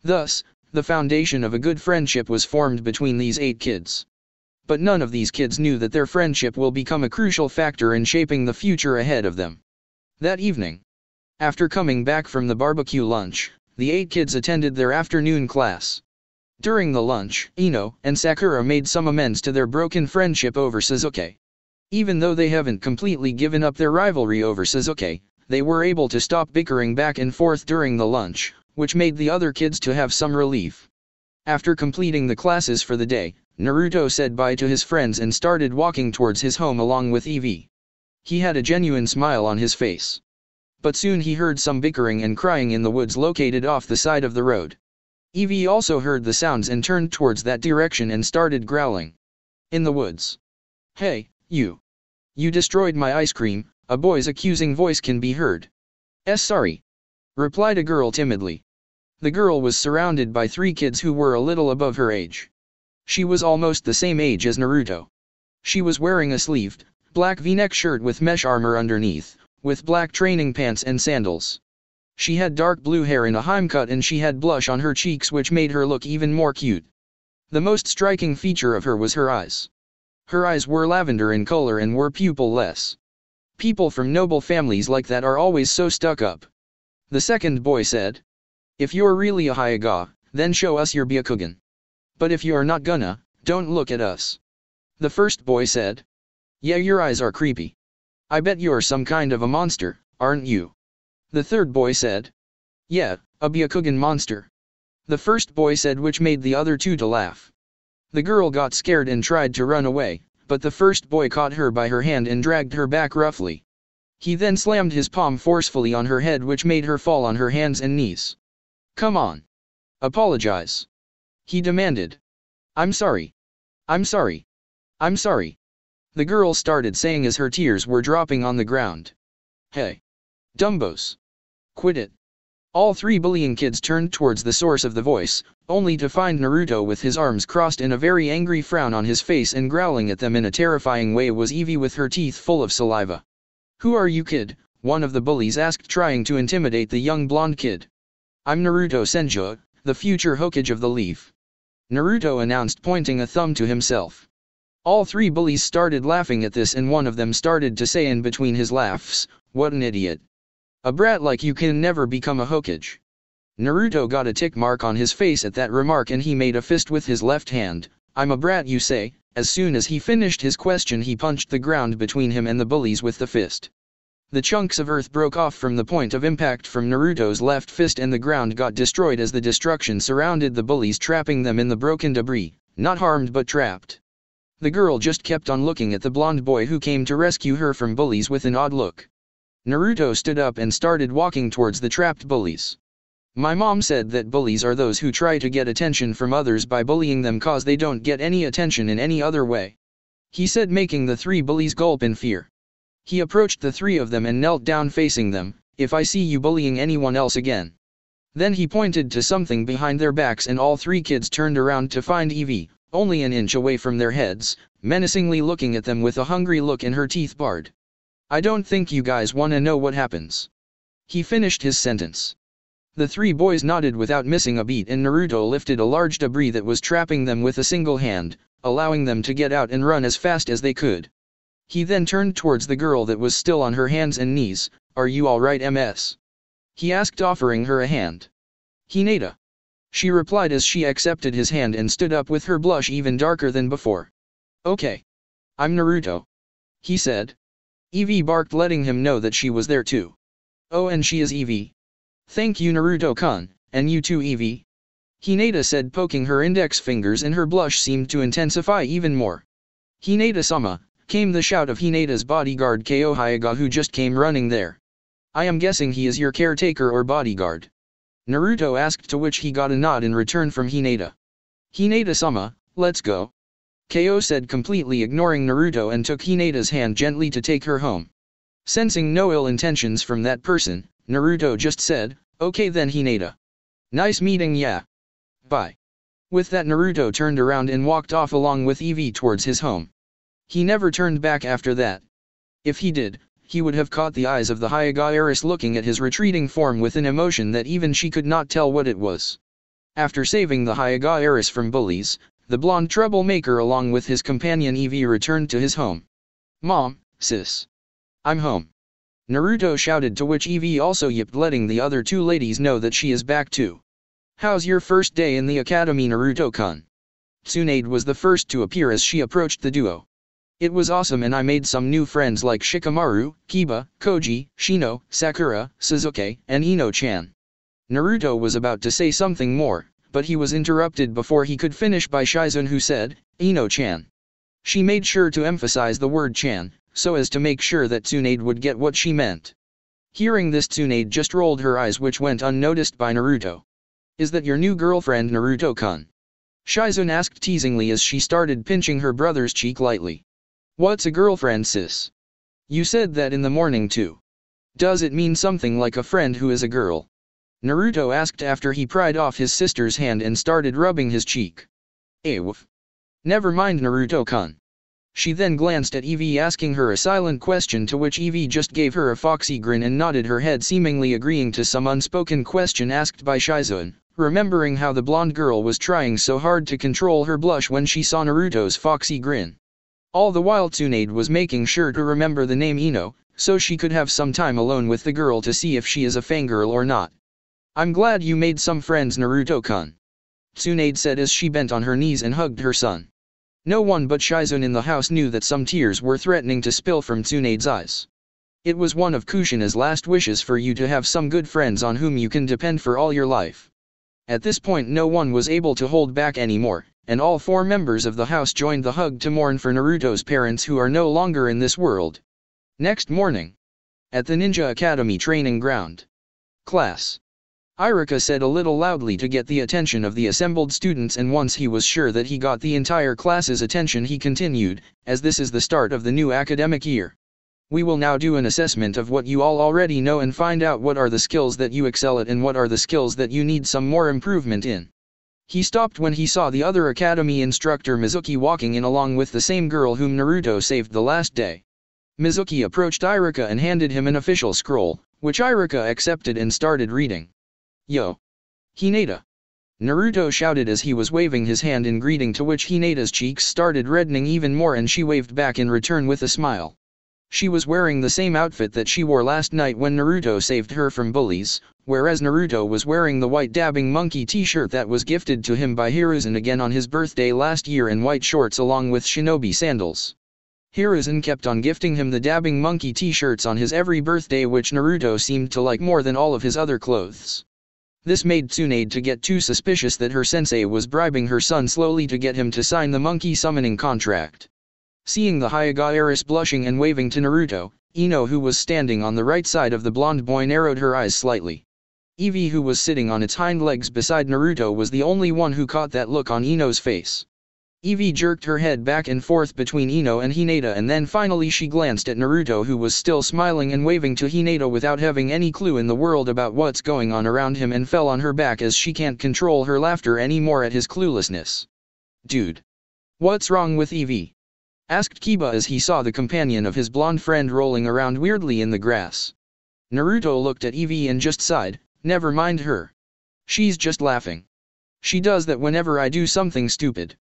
Thus, the foundation of a good friendship was formed between these 8 kids. But none of these kids knew that their friendship will become a crucial factor in shaping the future ahead of them. That evening, after coming back from the barbecue lunch, the 8 kids attended their afternoon class. During the lunch, Ino and Sakura made some amends to their broken friendship over Sasuke. Even though they haven't completely given up their rivalry over Sasuke, they were able to stop bickering back and forth during the lunch, which made the other kids to have some relief. After completing the classes for the day, Naruto said bye to his friends and started walking towards his home along with Evie. He had a genuine smile on his face. But soon he heard some bickering and crying in the woods located off the side of the road. Evie also heard the sounds and turned towards that direction and started growling. In the woods. "Hey, you! You destroyed my ice cream," a boy's accusing voice can be heard. "Sorry," replied a girl timidly. The girl was surrounded by 3 kids who were a little above her age. She was almost the same age as Naruto. She was wearing a sleeved, black V-neck shirt with mesh armor underneath, with black training pants and sandals. She had dark blue hair in a haircut and she had blush on her cheeks, which made her look even more cute. The most striking feature of her was her eyes. Her eyes were lavender in color and were pupil-less. People from noble families like that are always so stuck up. The second boy said. "If you're really a Hyuga, then show us your Byakugan. But if you're not gonna, don't look at us." The first boy said. "Yeah, your eyes are creepy. I bet you're some kind of a monster, aren't you?" The third boy said. "Yeah, a Byakugan monster." The first boy said, which made the other 2 to laugh. The girl got scared and tried to run away, but the first boy caught her by her hand and dragged her back roughly. He then slammed his palm forcefully on her head, which made her fall on her hands and knees. "Come on. Apologize," he demanded. "I'm sorry. I'm sorry. I'm sorry," the girl started saying as her tears were dropping on the ground. "Hey. Dumbos. Quit it." All 3 bullying kids turned towards the source of the voice, only to find Naruto with his arms crossed and a very angry frown on his face, and growling at them in a terrifying way was Evie with her teeth full of saliva. "Who are you, kid?" one of the bullies asked, trying to intimidate the young blonde kid. "I'm Naruto Senju, the future Hokage of the Leaf," Naruto announced, pointing a thumb to himself. All 3 bullies started laughing at this, and one of them started to say in between his laughs, "What an idiot. A brat like you can never become a Hokage." Naruto got a tick mark on his face at that remark and he made a fist with his left hand. "I'm a brat, you say?" As soon as he finished his question, he punched the ground between him and the bullies with the fist. The chunks of earth broke off from the point of impact from Naruto's left fist and the ground got destroyed as the destruction surrounded the bullies, trapping them in the broken debris, not harmed but trapped. The girl just kept on looking at the blonde boy who came to rescue her from bullies with an odd look. Naruto stood up and started walking towards the trapped bullies. "My mom said that bullies are those who try to get attention from others by bullying them cause they don't get any attention in any other way," he said, making the 3 bullies gulp in fear. He approached the three of them and knelt down facing them. If I see you bullying anyone else again. Then he pointed to something behind their backs and all three kids turned around to find Evie, only an inch away from their heads, menacingly looking at them with a hungry look in her teeth barred. I don't think you guys wanna know what happens. He finished his sentence. The three boys nodded without missing a beat and Naruto lifted a large debris that was trapping them with a single hand, allowing them to get out and run as fast as they could. He then turned towards the girl that was still on her hands and knees. Are you alright, Ms? He asked, offering her a hand. Hinata. She replied as she accepted his hand and stood up with her blush even darker than before. Okay. I'm Naruto. He said. Evie barked, letting him know that she was there too. Oh, and she is Evie. Thank you, Naruto-kun, and you too, Evie. Hinata said, poking her index fingers, and her blush seemed to intensify even more. Hinata-sama, came the shout of Hinata's bodyguard Ko Hyuga, who just came running there. I am guessing he is your caretaker or bodyguard. Naruto asked, to which he got a nod in return from Hinata. Hinata-sama, let's go. Ko said, completely ignoring Naruto, and took Hinata's hand gently to take her home. Sensing no ill intentions from that person, Naruto just said, okay then, Hinata. Nice meeting ya. Bye. With that, Naruto turned around and walked off along with Evie towards his home. He never turned back after that. If he did, he would have caught the eyes of the Hyuga heiress looking at his retreating form with an emotion that even she could not tell what it was. After saving the Hyuga heiress from bullies, the blonde troublemaker along with his companion Evie returned to his home. Mom, sis. I'm home. Naruto shouted, to which Evie also yipped, letting the other two ladies know that she is back too. How's your first day in the academy, Naruto-kun? Tsunade was the first to appear as she approached the duo. It was awesome, and I made some new friends like Shikamaru, Kiba, Koji, Shino, Sakura, Suzuki, and Ino-chan. Naruto was about to say something more, but he was interrupted before he could finish by Shizune, who said, Ino-chan. She made sure to emphasize the word chan, so as to make sure that Tsunade would get what she meant. Hearing this, Tsunade just rolled her eyes, which went unnoticed by Naruto. Is that your new girlfriend, Naruto-kun? Shizune asked teasingly as she started pinching her brother's cheek lightly. What's a girlfriend, sis? You said that in the morning too. Does it mean something like a friend who is a girl? Naruto asked after he pried off his sister's hand and started rubbing his cheek. Woof. Never mind, Naruto-kun. She then glanced at Evie, asking her a silent question, to which Evie just gave her a foxy grin and nodded her head, seemingly agreeing to some unspoken question asked by Shizune, remembering how the blonde girl was trying so hard to control her blush when she saw Naruto's foxy grin. All the while Tsunade was making sure to remember the name Ino, so she could have some time alone with the girl to see if she is a fangirl or not. I'm glad you made some friends, Naruto-kun. Tsunade said as she bent on her knees and hugged her son. No one but Shizune in the house knew that some tears were threatening to spill from Tsunade's eyes. It was one of Kushina's last wishes for you to have some good friends on whom you can depend for all your life. At this point no one was able to hold back anymore, and all four members of the house joined the hug to mourn for Naruto's parents who are no longer in this world. Next morning. At the Ninja Academy training ground. Class. Iruka said a little loudly to get the attention of the assembled students, and once he was sure that he got the entire class's attention, he continued, as this is the start of the new academic year. We will now do an assessment of what you all already know and find out what are the skills that you excel at and what are the skills that you need some more improvement in. He stopped when he saw the other academy instructor Mizuki walking in along with the same girl whom Naruto saved the last day. Mizuki approached Iruka and handed him an official scroll, which Iruka accepted and started reading. Yo! Hinata! Naruto shouted as he was waving his hand in greeting, to which Hinata's cheeks started reddening even more and she waved back in return with a smile. She was wearing the same outfit that she wore last night when Naruto saved her from bullies, whereas Naruto was wearing the white dabbing monkey t-shirt that was gifted to him by Hiruzen again on his birthday last year, and white shorts along with shinobi sandals. Hiruzen kept on gifting him the dabbing monkey t-shirts on his every birthday, which Naruto seemed to like more than all of his other clothes. This made Tsunade to get too suspicious that her sensei was bribing her son slowly to get him to sign the monkey summoning contract. Seeing the Hyuga heiress blushing and waving to Naruto, Ino, who was standing on the right side of the blonde boy, narrowed her eyes slightly. Evie, who was sitting on its hind legs beside Naruto, was the only one who caught that look on Ino's face. Evie jerked her head back and forth between Ino and Hinata, and then finally she glanced at Naruto, who was still smiling and waving to Hinata without having any clue in the world about what's going on around him, and fell on her back as she can't control her laughter anymore at his cluelessness. "Dude. What's wrong with Evie?" asked Kiba as he saw the companion of his blonde friend rolling around weirdly in the grass. Naruto looked at Evie and just sighed, "Never mind her. She's just laughing. She does that whenever I do something stupid."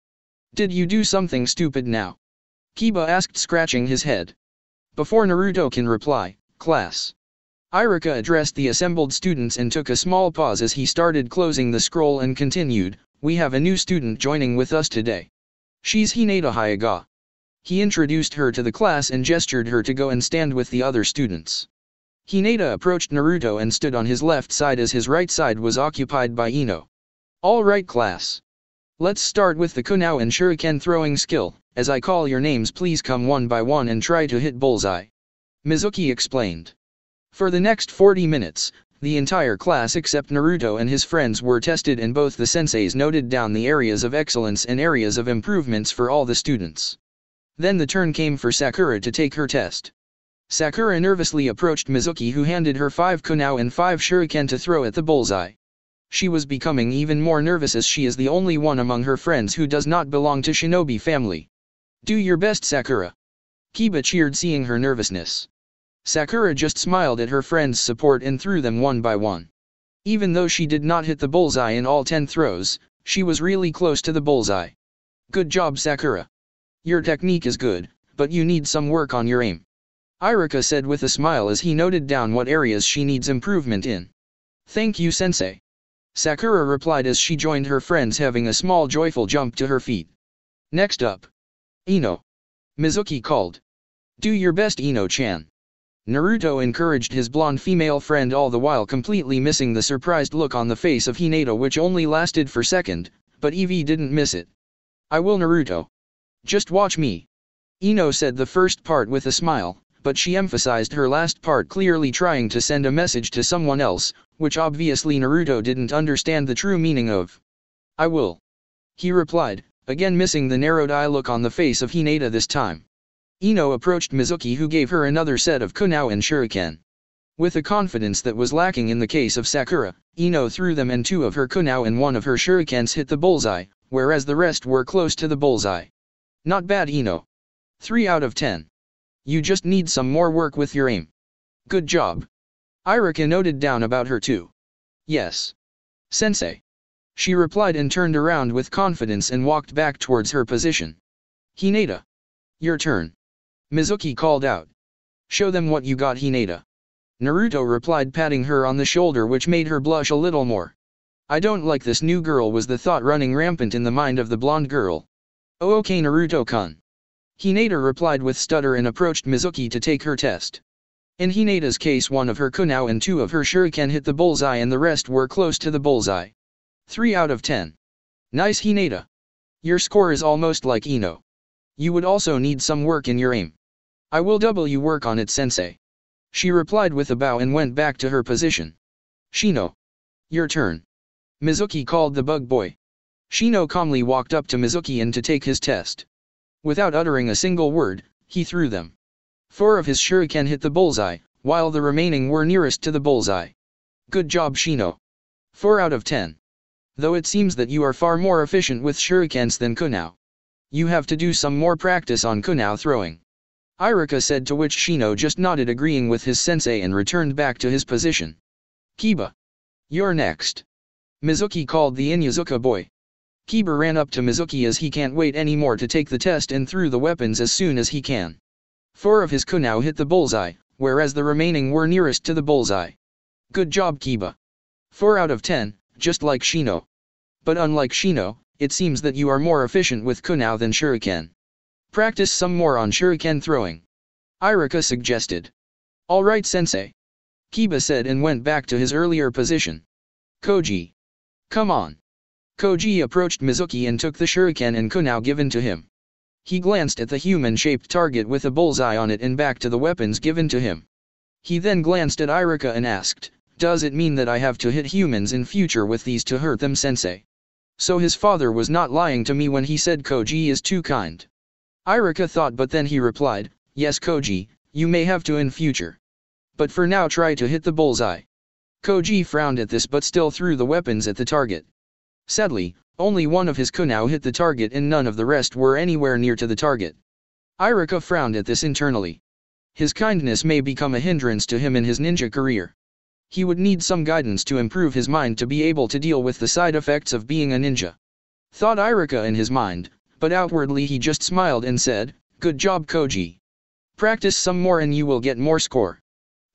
"Did you do something stupid now?" Kiba asked, scratching his head. Before Naruto can reply, "Class." Irika addressed the assembled students and took a small pause as he started closing the scroll and continued, "We have a new student joining with us today. She's Hinata Hyuga." He introduced her to the class and gestured her to go and stand with the other students. Hinata approached Naruto and stood on his left side as his right side was occupied by Ino. "All right, class. Let's start with the Kunao and Shuriken throwing skill. As I call your names, please come one by one and try to hit bullseye," Mizuki explained. For the next 40 minutes, the entire class except Naruto and his friends were tested, and both the senseis noted down the areas of excellence and areas of improvements for all the students. Then the turn came for Sakura to take her test. Sakura nervously approached Mizuki, who handed her 5 Kunao and 5 Shuriken to throw at the bullseye. She was becoming even more nervous as she is the only one among her friends who does not belong to Shinobi family. "Do your best, Sakura," Kiba cheered, seeing her nervousness. Sakura just smiled at her friend's support and threw them one by one. Even though she did not hit the bullseye in all 10 throws, she was really close to the bullseye. "Good job, Sakura. Your technique is good, but you need some work on your aim," Irika said with a smile as he noted down what areas she needs improvement in. "Thank you, sensei," Sakura replied as she joined her friends, having a small joyful jump to her feet. "Next up, Ino," Mizuki called. "Do your best, Ino-chan." Naruto encouraged his blonde female friend, all the while completely missing the surprised look on the face of Hinata, which only lasted for a second, but Evie didn't miss it. "I will, Naruto. Just watch me," Ino said the first part with a smile, but she emphasized her last part, clearly trying to send a message to someone else, which obviously Naruto didn't understand the true meaning of. "I will," he replied, again missing the narrowed eye look on the face of Hinata this time. Ino approached Mizuki, who gave her another set of Kunao and Shuriken. With a confidence that was lacking in the case of Sakura, Ino threw them, and 2 of her Kunao and 1 of her Shurikens hit the bullseye, whereas the rest were close to the bullseye. "Not bad, Ino. 3 out of 10. You just need some more work with your aim. Good job." Irika noted down about her too. "Yes, sensei," she replied and turned around with confidence and walked back towards her position. "Hinata, your turn," Mizuki called out. "Show them what you got, Hinata," Naruto replied, patting her on the shoulder, which made her blush a little more. "I don't like this new girl," was the thought running rampant in the mind of the blonde girl. "Oh, okay, Naruto-kun," Hinata replied with stutter and approached Mizuki to take her test. In Hinata's case, 1 of her Kunao and 2 of her Shuriken hit the bullseye, and the rest were close to the bullseye. 3 out of 10. Nice, Hinata. Your score is almost like Ino. You would also need some work in your aim. "I will work on it, sensei," she replied with a bow and went back to her position. "Shino, your turn," Mizuki called the bug boy. Shino calmly walked up to Mizuki and to take his test. Without uttering a single word, he threw them. 4 of his Shuriken hit the bullseye, while the remaining were nearest to the bullseye. "Good job, Shino. 4 out of 10. Though it seems that you are far more efficient with Shurikens than Kunao. You have to do some more practice on Kunao throwing," Irika said, to which Shino just nodded, agreeing with his sensei, and returned back to his position. "Kiba, you're next," Mizuki called the Inyazuka boy. Kiba ran up to Mizuki as he can't wait anymore to take the test and threw the weapons as soon as he can. 4 of his Kunao hit the bullseye, whereas the remaining were nearest to the bullseye. "Good job, Kiba. 4 out of 10, just like Shino. But unlike Shino, it seems that you are more efficient with Kunao than Shuriken. Practice some more on Shuriken throwing," Irika suggested. "All right, sensei," Kiba said and went back to his earlier position. "Koji, come on." Koji approached Mizuki and took the Shuriken and Kunao given to him. He glanced at the human-shaped target with a bullseye on it and back to the weapons given to him. He then glanced at Irika and asked, "Does it mean that I have to hit humans in future with these to hurt them, sensei?" So his father was not lying to me when he said Koji is too kind. Irika thought, but then he replied, yes Koji, you may have to in future. But for now try to hit the bullseye. Koji frowned at this but still threw the weapons at the target. Sadly, only one of his kunao hit the target and none of the rest were anywhere near to the target. Irika frowned at this internally. His kindness may become a hindrance to him in his ninja career. He would need some guidance to improve his mind to be able to deal with the side effects of being a ninja. Thought Irika in his mind, but outwardly he just smiled and said, good job Koji. Practice some more and you will get more score.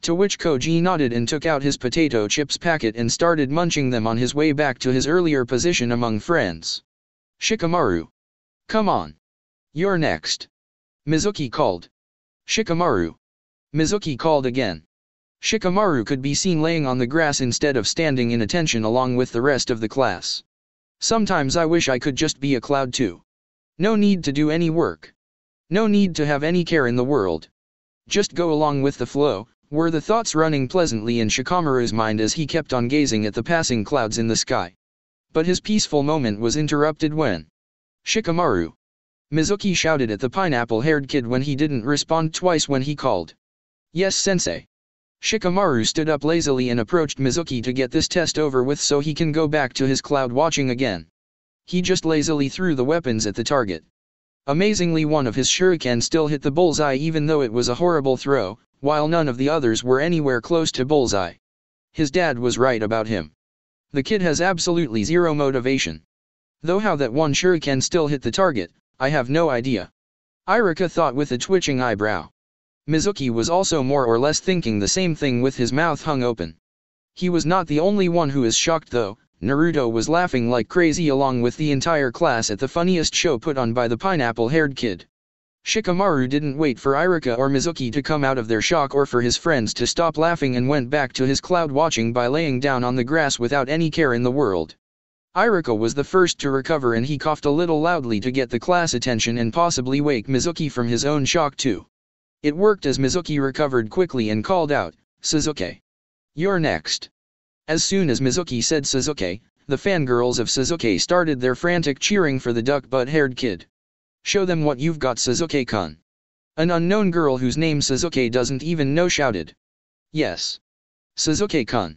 To which Koji nodded and took out his potato chips packet and started munching them on his way back to his earlier position among friends. Shikamaru. Come on. You're next. Mizuki called. Shikamaru. Mizuki called again. Shikamaru could be seen laying on the grass instead of standing in attention along with the rest of the class. Sometimes I wish I could just be a cloud too. No need to do any work. No need to have any care in the world. Just go along with the flow, were the thoughts running pleasantly in Shikamaru's mind as he kept on gazing at the passing clouds in the sky. But his peaceful moment was interrupted when Shikamaru. Mizuki shouted at the pineapple-haired kid when he didn't respond twice when he called. Yes sensei. Shikamaru stood up lazily and approached Mizuki to get this test over with so he can go back to his cloud watching again. He just lazily threw the weapons at the target. Amazingly, one of his shuriken still hit the bullseye even though it was a horrible throw, while none of the others were anywhere close to bullseye. His dad was right about him. The kid has absolutely zero motivation. Though how that one shuriken still hit the target, I have no idea. Irika thought with a twitching eyebrow. Mizuki was also more or less thinking the same thing with his mouth hung open. He was not the only one who is shocked though. Naruto was laughing like crazy along with the entire class at the funniest show put on by the pineapple-haired kid. Shikamaru didn't wait for Irika or Mizuki to come out of their shock or for his friends to stop laughing and went back to his cloud watching by laying down on the grass without any care in the world. Irika was the first to recover and he coughed a little loudly to get the class attention and possibly wake Mizuki from his own shock too. It worked as Mizuki recovered quickly and called out, Suzuki. You're next. As soon as Mizuki said Suzuki, the fangirls of Suzuki started their frantic cheering for the duck-butt-haired kid. Show them what you've got Suzuki-kun. An unknown girl whose name Suzuki doesn't even know shouted. Yes. Suzuki-kun.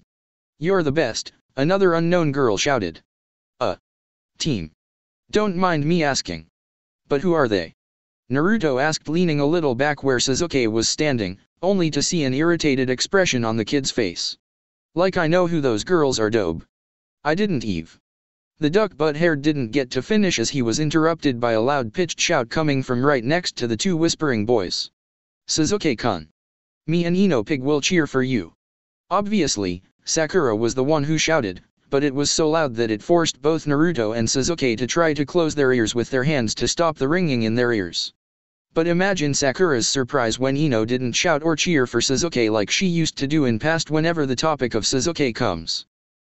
You're the best, another unknown girl shouted. Team. Don't mind me asking. But who are they? Naruto asked leaning a little back where Suzuki was standing, only to see an irritated expression on the kid's face. Like I know who those girls are dope. I didn't Eve. The duck-butt-haired didn't get to finish as he was interrupted by a loud-pitched shout coming from right next to the two whispering boys. Suzuki-kun. Me and Ino Pig will cheer for you. Obviously, Sakura was the one who shouted, but it was so loud that it forced both Naruto and Suzuki to try to close their ears with their hands to stop the ringing in their ears. But imagine Sakura's surprise when Ino didn't shout or cheer for Suzuki like she used to do in past whenever the topic of Suzuki comes.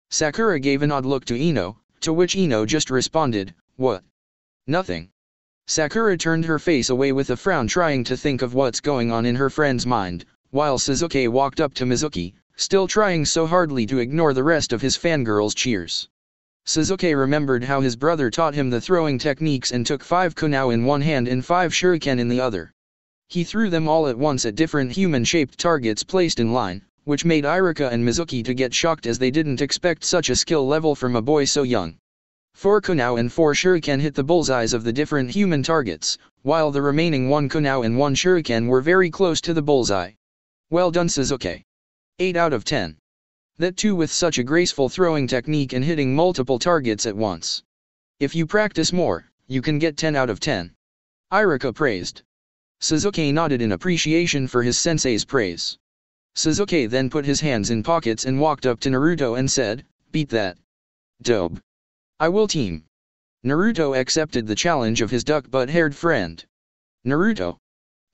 Sakura gave an odd look to Ino, to which Ino just responded, what? Nothing. Sakura turned her face away with a frown trying to think of what's going on in her friend's mind, while Suzuki walked up to Mizuki, still trying so hardly to ignore the rest of his fangirls' cheers. Suzuki remembered how his brother taught him the throwing techniques and took 5 kunao in one hand and 5 shuriken in the other. He threw them all at once at different human-shaped targets placed in line, which made Irika and Mizuki to get shocked as they didn't expect such a skill level from a boy so young. 4 kunao and 4 shuriken hit the bullseyes of the different human targets, while the remaining 1 kunao and 1 shuriken were very close to the bullseye. Well done Suzuki. 8 out of 10. That too with such a graceful throwing technique and hitting multiple targets at once. If you practice more, you can get 10 out of 10. Irika praised. Suzuki nodded in appreciation for his sensei's praise. Suzuki then put his hands in pockets and walked up to Naruto and said, beat that. Dope. I will team. Naruto accepted the challenge of his duck-butt-haired friend. Naruto.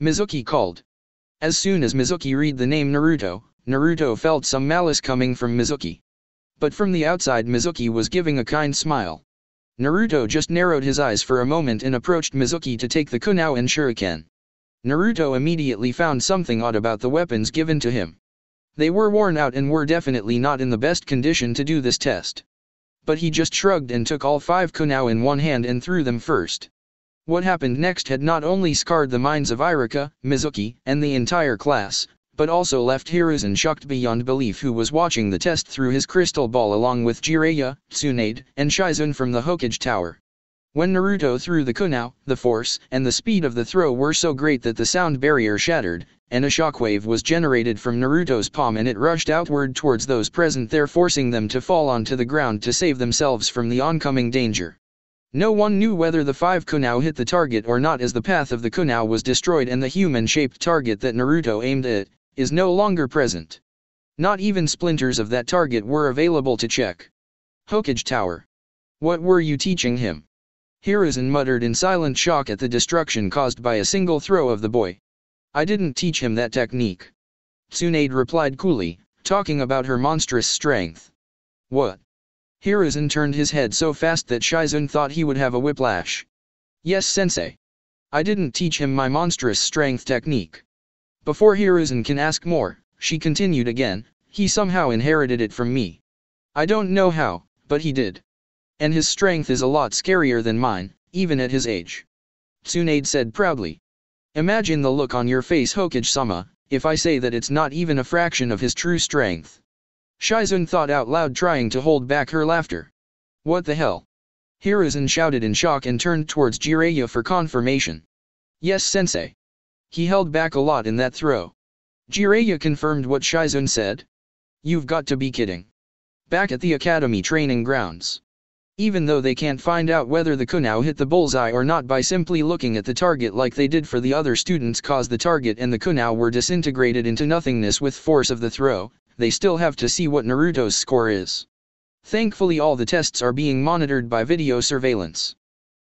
Mizuki called. As soon as Mizuki read the name Naruto, Naruto felt some malice coming from Mizuki. But from the outside Mizuki was giving a kind smile. Naruto just narrowed his eyes for a moment and approached Mizuki to take the kunao and shuriken. Naruto immediately found something odd about the weapons given to him. They were worn out and were definitely not in the best condition to do this test. But he just shrugged and took all 5 kunao in one hand and threw them first. What happened next had not only scarred the minds of Iruka, Mizuki, and the entire class, but also left Hiruzen shocked beyond belief, who was watching the test through his crystal ball along with Jiraiya, Tsunade, and Shizune from the Hokage Tower. When Naruto threw the kunao, the force and the speed of the throw were so great that the sound barrier shattered, and a shockwave was generated from Naruto's palm and it rushed outward towards those present there, forcing them to fall onto the ground to save themselves from the oncoming danger. No one knew whether the 5 kunao hit the target or not, as the path of the kunao was destroyed and the human-shaped target that Naruto aimed at is no longer present. Not even splinters of that target were available to check. Hokage Tower. What were you teaching him? Hiruzen muttered in silent shock at the destruction caused by a single throw of the boy. I didn't teach him that technique. Tsunade replied coolly, talking about her monstrous strength. What? Hiruzen turned his head so fast that Shizune thought he would have a whiplash. Yes, sensei. I didn't teach him my monstrous strength technique. Before Hiruzen can ask more, she continued again, he somehow inherited it from me. I don't know how, but he did. And his strength is a lot scarier than mine, even at his age. Tsunade said proudly. Imagine the look on your face, Hokage-sama, if I say that it's not even a fraction of his true strength. Shizune thought out loud, trying to hold back her laughter. What the hell? Hiruzen shouted in shock and turned towards Jiraiya for confirmation. Yes, sensei. He held back a lot in that throw. Jiraiya confirmed what Shizune said. You've got to be kidding. Back at the academy training grounds. Even though they can't find out whether the kunao hit the bullseye or not by simply looking at the target like they did for the other students, cause the target and the kunao were disintegrated into nothingness with force of the throw, they still have to see what Naruto's score is. Thankfully all the tests are being monitored by video surveillance.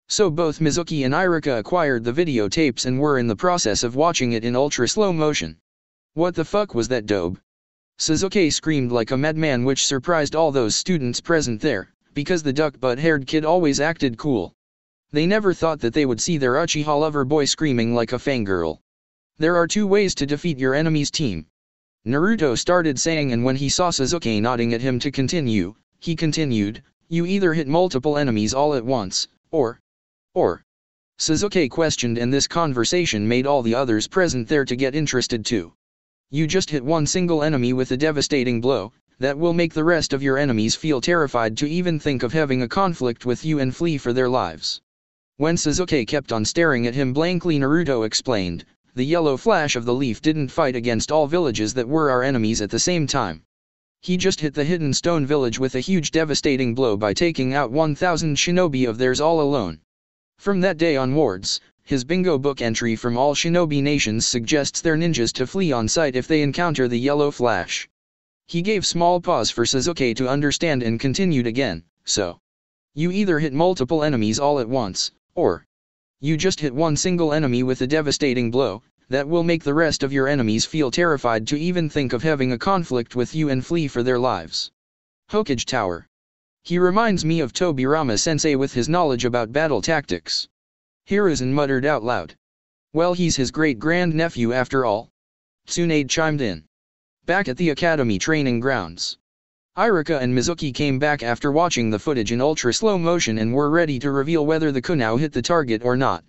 So both Mizuki and Iruka acquired the videotapes and were in the process of watching it in ultra slow motion. What the fuck was that dope? Sasuke screamed like a madman, which surprised all those students present there, because the duck-butt-haired kid always acted cool. They never thought that they would see their Uchiha lover boy screaming like a fangirl. There are 2 ways to defeat your enemy's team. Naruto started saying, and when he saw Sasuke nodding at him to continue, he continued, you either hit multiple enemies all at once, or. Sasuke questioned, and this conversation made all the others present there to get interested too. You just hit one single enemy with a devastating blow, that will make the rest of your enemies feel terrified to even think of having a conflict with you and flee for their lives. When Sasuke kept on staring at him blankly, Naruto explained, the yellow flash of the leaf didn't fight against all villages that were our enemies at the same time. He just hit the hidden stone village with a huge devastating blow by taking out 1,000 shinobi of theirs all alone. From that day onwards, his bingo book entry from all shinobi nations suggests their ninjas to flee on sight if they encounter the yellow flash. He gave small pause for Sasuke to understand and continued again, so. You either hit multiple enemies all at once, or. You just hit one single enemy with a devastating blow, that will make the rest of your enemies feel terrified to even think of having a conflict with you and flee for their lives. Hokage Tower. He reminds me of Tobirama sensei with his knowledge about battle tactics. Hiruzen muttered out loud. Well, he's his great-grand-nephew after all. Tsunade chimed in. Back at the academy training grounds. Iruka and Mizuki came back after watching the footage in ultra-slow motion and were ready to reveal whether the kunao hit the target or not.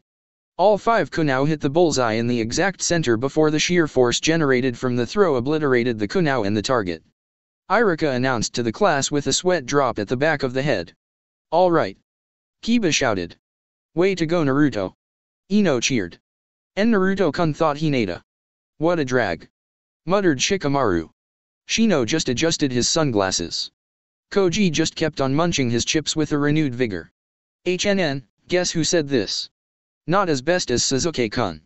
All 5 kunao hit the bullseye in the exact center before the sheer force generated from the throw obliterated the kunao and the target. Iruka announced to the class with a sweat drop at the back of the head. All right. Kiba shouted. Way to go, Naruto. Ino cheered. And Naruto-kun thought Hinata. What a drag. Muttered Shikamaru. Shino just adjusted his sunglasses. Koji just kept on munching his chips with a renewed vigor. HNN, guess who said this? Not as best as Sasuke-kun.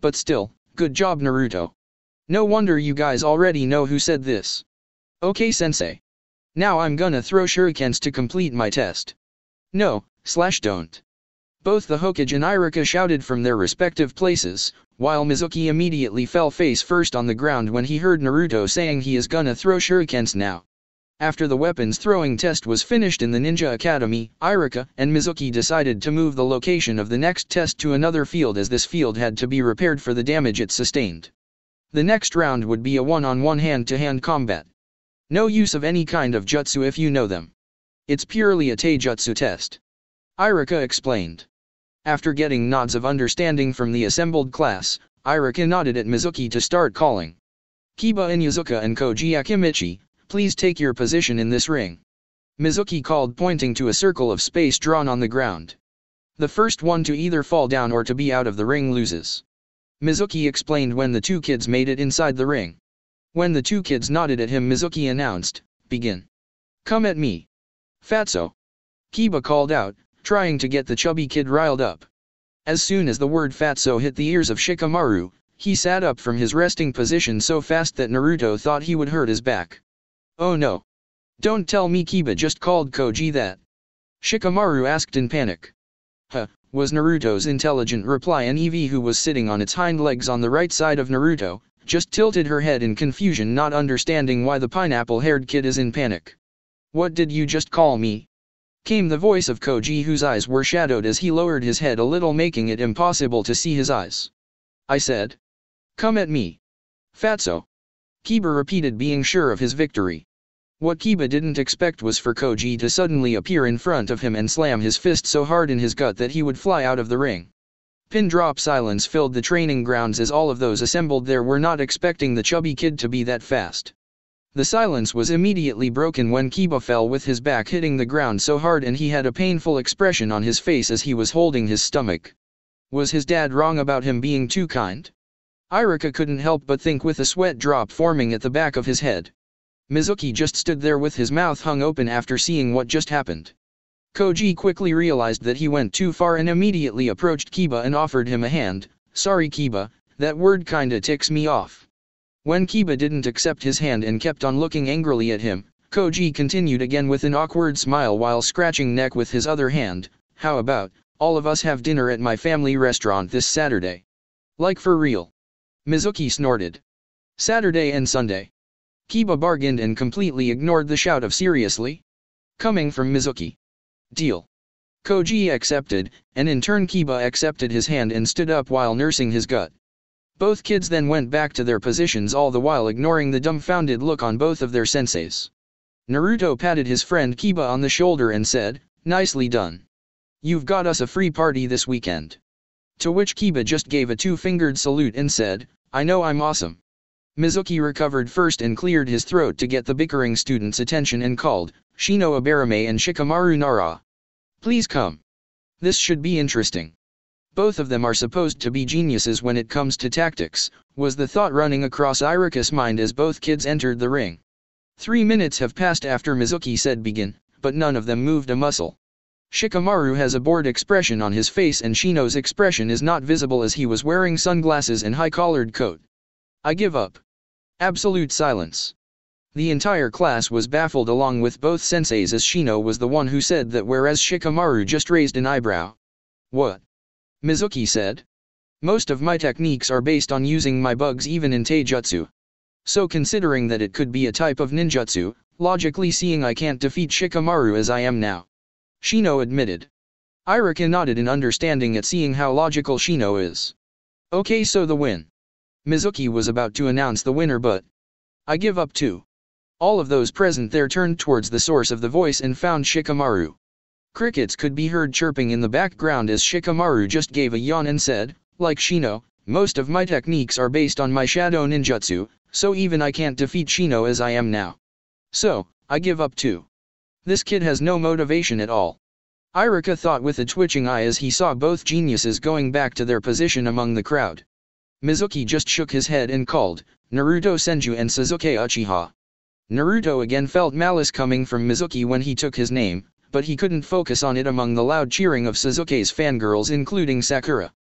But still, good job, Naruto. No wonder you guys already know who said this. Okay, sensei. Now I'm gonna throw shurikens to complete my test. No/don't. Both the Hokage and Iruka shouted from their respective places, while Mizuki immediately fell face first on the ground when he heard Naruto saying he is gonna throw shurikens now. After the weapons throwing test was finished in the Ninja Academy, Iruka and Mizuki decided to move the location of the next test to another field, as this field had to be repaired for the damage it sustained. The next round would be a one-on-one hand-to-hand combat. No use of any kind of jutsu if you know them. It's purely a taijutsu test. Iruka explained. After getting nods of understanding from the assembled class, Iruka nodded at Mizuki to start calling. Kiba Inuzuka and Koji Akimichi, please take your position in this ring. Mizuki called, pointing to a circle of space drawn on the ground. The first one to either fall down or to be out of the ring loses. Mizuki explained when the two kids made it inside the ring. When the two kids nodded at him, Mizuki announced, begin. Come at me. Fatso. Kiba called out, trying to get the chubby kid riled up. As soon as the word Fatso hit the ears of Shikamaru, he sat up from his resting position so fast that Naruto thought he would hurt his back. Oh no. Don't tell me Kiba just called Koji that. Shikamaru asked in panic. Huh, was Naruto's intelligent reply, and Eevee, who was sitting on its hind legs on the right side of Naruto, just tilted her head in confusion, not understanding why the pineapple-haired kid is in panic. What did you just call me? Came the voice of Koji, whose eyes were shadowed as he lowered his head a little, making it impossible to see his eyes. I said. Come at me. Fatso. Kiba repeated, being sure of his victory. What Kiba didn't expect was for Koji to suddenly appear in front of him and slam his fist so hard in his gut that he would fly out of the ring. Pin-drop silence filled the training grounds as all of those assembled there were not expecting the chubby kid to be that fast. The silence was immediately broken when Kiba fell with his back hitting the ground so hard, and he had a painful expression on his face as he was holding his stomach. Was his dad wrong about him being too kind? Iruka couldn't help but think, with a sweat drop forming at the back of his head. Mizuki just stood there with his mouth hung open after seeing what just happened. Koji quickly realized that he went too far and immediately approached Kiba and offered him a hand. Sorry Kiba, that word kinda ticks me off. When Kiba didn't accept his hand and kept on looking angrily at him, Koji continued again with an awkward smile while scratching neck with his other hand. How about, all of us have dinner at my family restaurant this Saturday? Like for real? Mizuki snorted. Saturday and Sunday. Kiba bargained and completely ignored the shout of seriously? Coming from Mizuki. Deal. Koji accepted, and in turn Kiba accepted his hand and stood up while nursing his gut. Both kids then went back to their positions, all the while ignoring the dumbfounded look on both of their senseis. Naruto patted his friend Kiba on the shoulder and said, nicely done. You've got us a free party this weekend. To which Kiba just gave a two-fingered salute and said, I know I'm awesome. Mizuki recovered first and cleared his throat to get the bickering students' attention and called, Shino Abarame and Shikamaru Nara. Please come. This should be interesting. Both of them are supposed to be geniuses when it comes to tactics, was the thought running across Iruka's mind as both kids entered the ring. 3 minutes have passed after Mizuki said begin, but none of them moved a muscle. Shikamaru has a bored expression on his face and Shino's expression is not visible as he was wearing sunglasses and high-collared coat. I give up. Absolute silence. The entire class was baffled along with both senseis as Shino was the one who said that, whereas Shikamaru just raised an eyebrow. What? Mizuki said. Most of my techniques are based on using my bugs even in taijutsu. So considering that it could be a type of ninjutsu, logically seeing I can't defeat Shikamaru as I am now. Shino admitted. Iruka nodded in understanding at seeing how logical Shino is. Okay, so the win. Mizuki was about to announce the winner, but I give up too. All of those present there turned towards the source of the voice and found Shikamaru. Crickets could be heard chirping in the background as Shikamaru just gave a yawn and said, like Shino, most of my techniques are based on my shadow ninjutsu, so even I can't defeat Shino as I am now. So, I give up too. This kid has no motivation at all. Iruka thought with a twitching eye as he saw both geniuses going back to their position among the crowd. Mizuki just shook his head and called, Naruto Senju and Sasuke Uchiha. Naruto again felt malice coming from Mizuki when he took his name, but he couldn't focus on it among the loud cheering of Sasuke's fangirls including Sakura.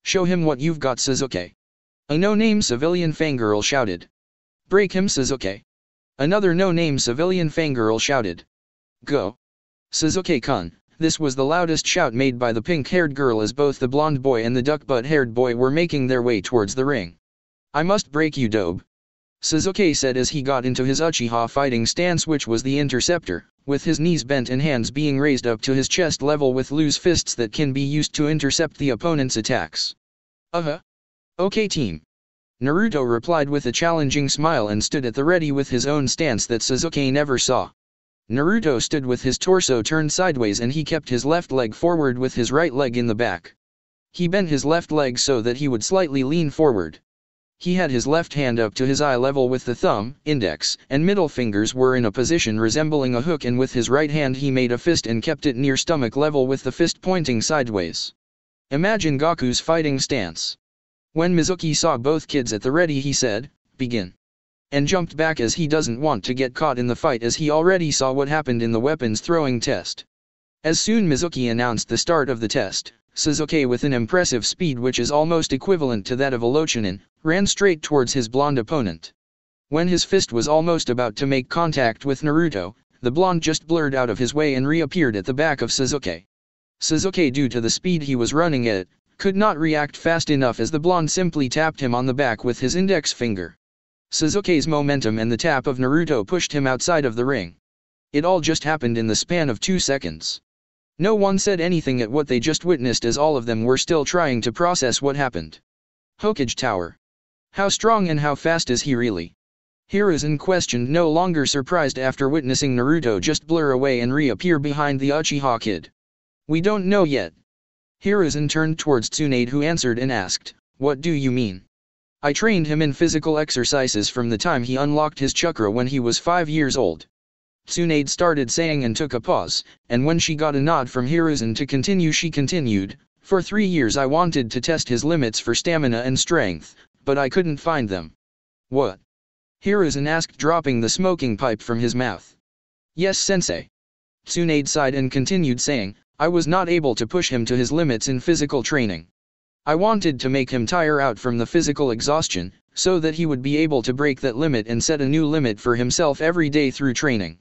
Show him what you've got, Sasuke. A no-name civilian fangirl shouted. Break him, Sasuke. Another no-name civilian fangirl shouted. Go. Sasuke-kun. This was the loudest shout made by the pink-haired girl as both the blonde boy and the duck-butt-haired boy were making their way towards the ring. I must break you, Dobe. Sasuke said as he got into his Uchiha fighting stance, which was the interceptor, with his knees bent and hands being raised up to his chest level with loose fists that can be used to intercept the opponent's attacks. Okay team. Naruto replied with a challenging smile and stood at the ready with his own stance that Sasuke never saw. Naruto stood with his torso turned sideways and he kept his left leg forward with his right leg in the back. He bent his left leg so that he would slightly lean forward. He had his left hand up to his eye level with the thumb, index, and middle fingers were in a position resembling a hook, and with his right hand he made a fist and kept it near stomach level with the fist pointing sideways. Imagine Goku's fighting stance. When Mizuki saw both kids at the ready he said, "Begin," and jumped back as he doesn't want to get caught in the fight as he already saw what happened in the weapons throwing test. As soon Mizuki announced the start of the test, Sasuke with an impressive speed which is almost equivalent to that of a Lochinin, ran straight towards his blonde opponent. When his fist was almost about to make contact with Naruto, the blonde just blurred out of his way and reappeared at the back of Sasuke. Sasuke, due to the speed he was running at, could not react fast enough as the blonde simply tapped him on the back with his index finger. Sasuke's momentum and the tap of Naruto pushed him outside of the ring. It all just happened in the span of 2 seconds. No one said anything at what they just witnessed as all of them were still trying to process what happened. Hokage Tower. How strong and how fast is he really? Hiruzen questioned, no longer surprised after witnessing Naruto just blur away and reappear behind the Uchiha kid. We don't know yet. Hiruzen turned towards Tsunade who answered and asked, "What do you mean?" "I trained him in physical exercises from the time he unlocked his chakra when he was 5 years old." Tsunade started saying and took a pause, and when she got a nod from Hiruzen to continue she continued, "For 3 years I wanted to test his limits for stamina and strength, but I couldn't find them." "What?" Hiruzen asked, dropping the smoking pipe from his mouth. "Yes, sensei." Tsunade sighed and continued saying, "I was not able to push him to his limits in physical training. I wanted to make him tire out from the physical exhaustion, so that he would be able to break that limit and set a new limit for himself every day through training.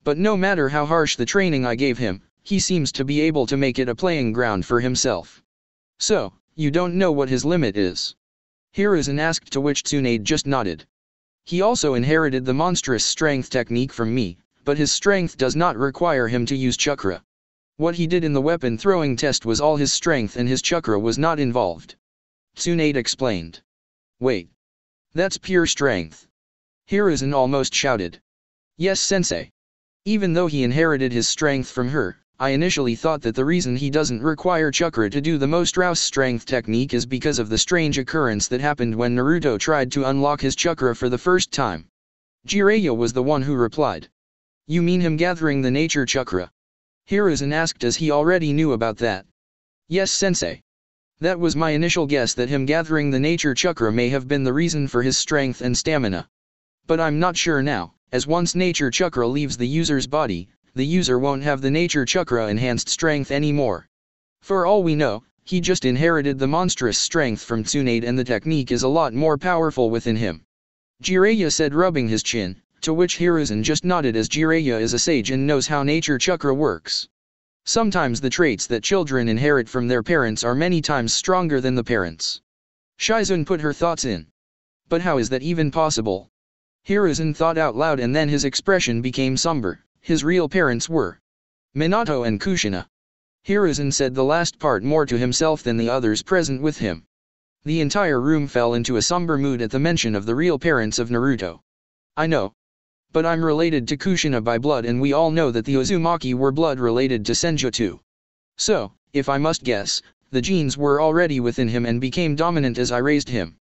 But no matter how harsh the training I gave him, he seems to be able to make it a playing ground for himself." "So, you don't know what his limit is?" Hiruzen asked, to which Tsunade just nodded. "He also inherited the monstrous strength technique from me, but his strength does not require him to use chakra. What he did in the weapon throwing test was all his strength and his chakra was not involved." Tsunade explained. "Wait. That's pure strength?" Hiruzen almost shouted. "Yes, sensei. Even though he inherited his strength from her, I initially thought that the reason he doesn't require chakra to do the most Rouse strength technique is because of the strange occurrence that happened when Naruto tried to unlock his chakra for the first time." Jiraiya was the one who replied. "You mean him gathering the nature chakra?" Hiruzen asked as he already knew about that. "Yes, sensei. That was my initial guess, that him gathering the nature chakra may have been the reason for his strength and stamina. But I'm not sure now, as once nature chakra leaves the user's body, the user won't have the nature chakra enhanced strength anymore. For all we know, he just inherited the monstrous strength from Tsunade and the technique is a lot more powerful within him." Jiraiya said, rubbing his chin, to which Hiruzen just nodded as Jiraiya is a sage and knows how nature chakra works. Sometimes the traits that children inherit from their parents are many times stronger than the parents. Shizune put her thoughts in. "But how is that even possible?" Hiruzen thought out loud and then his expression became somber. His real parents were Minato and Kushina. Hiruzen said the last part more to himself than the others present with him. The entire room fell into a somber mood at the mention of the real parents of Naruto. "I know. But I'm related to Kushina by blood and we all know that the Uzumaki were blood related to Senjutsu. So, if I must guess, the genes were already within him and became dominant as I raised him."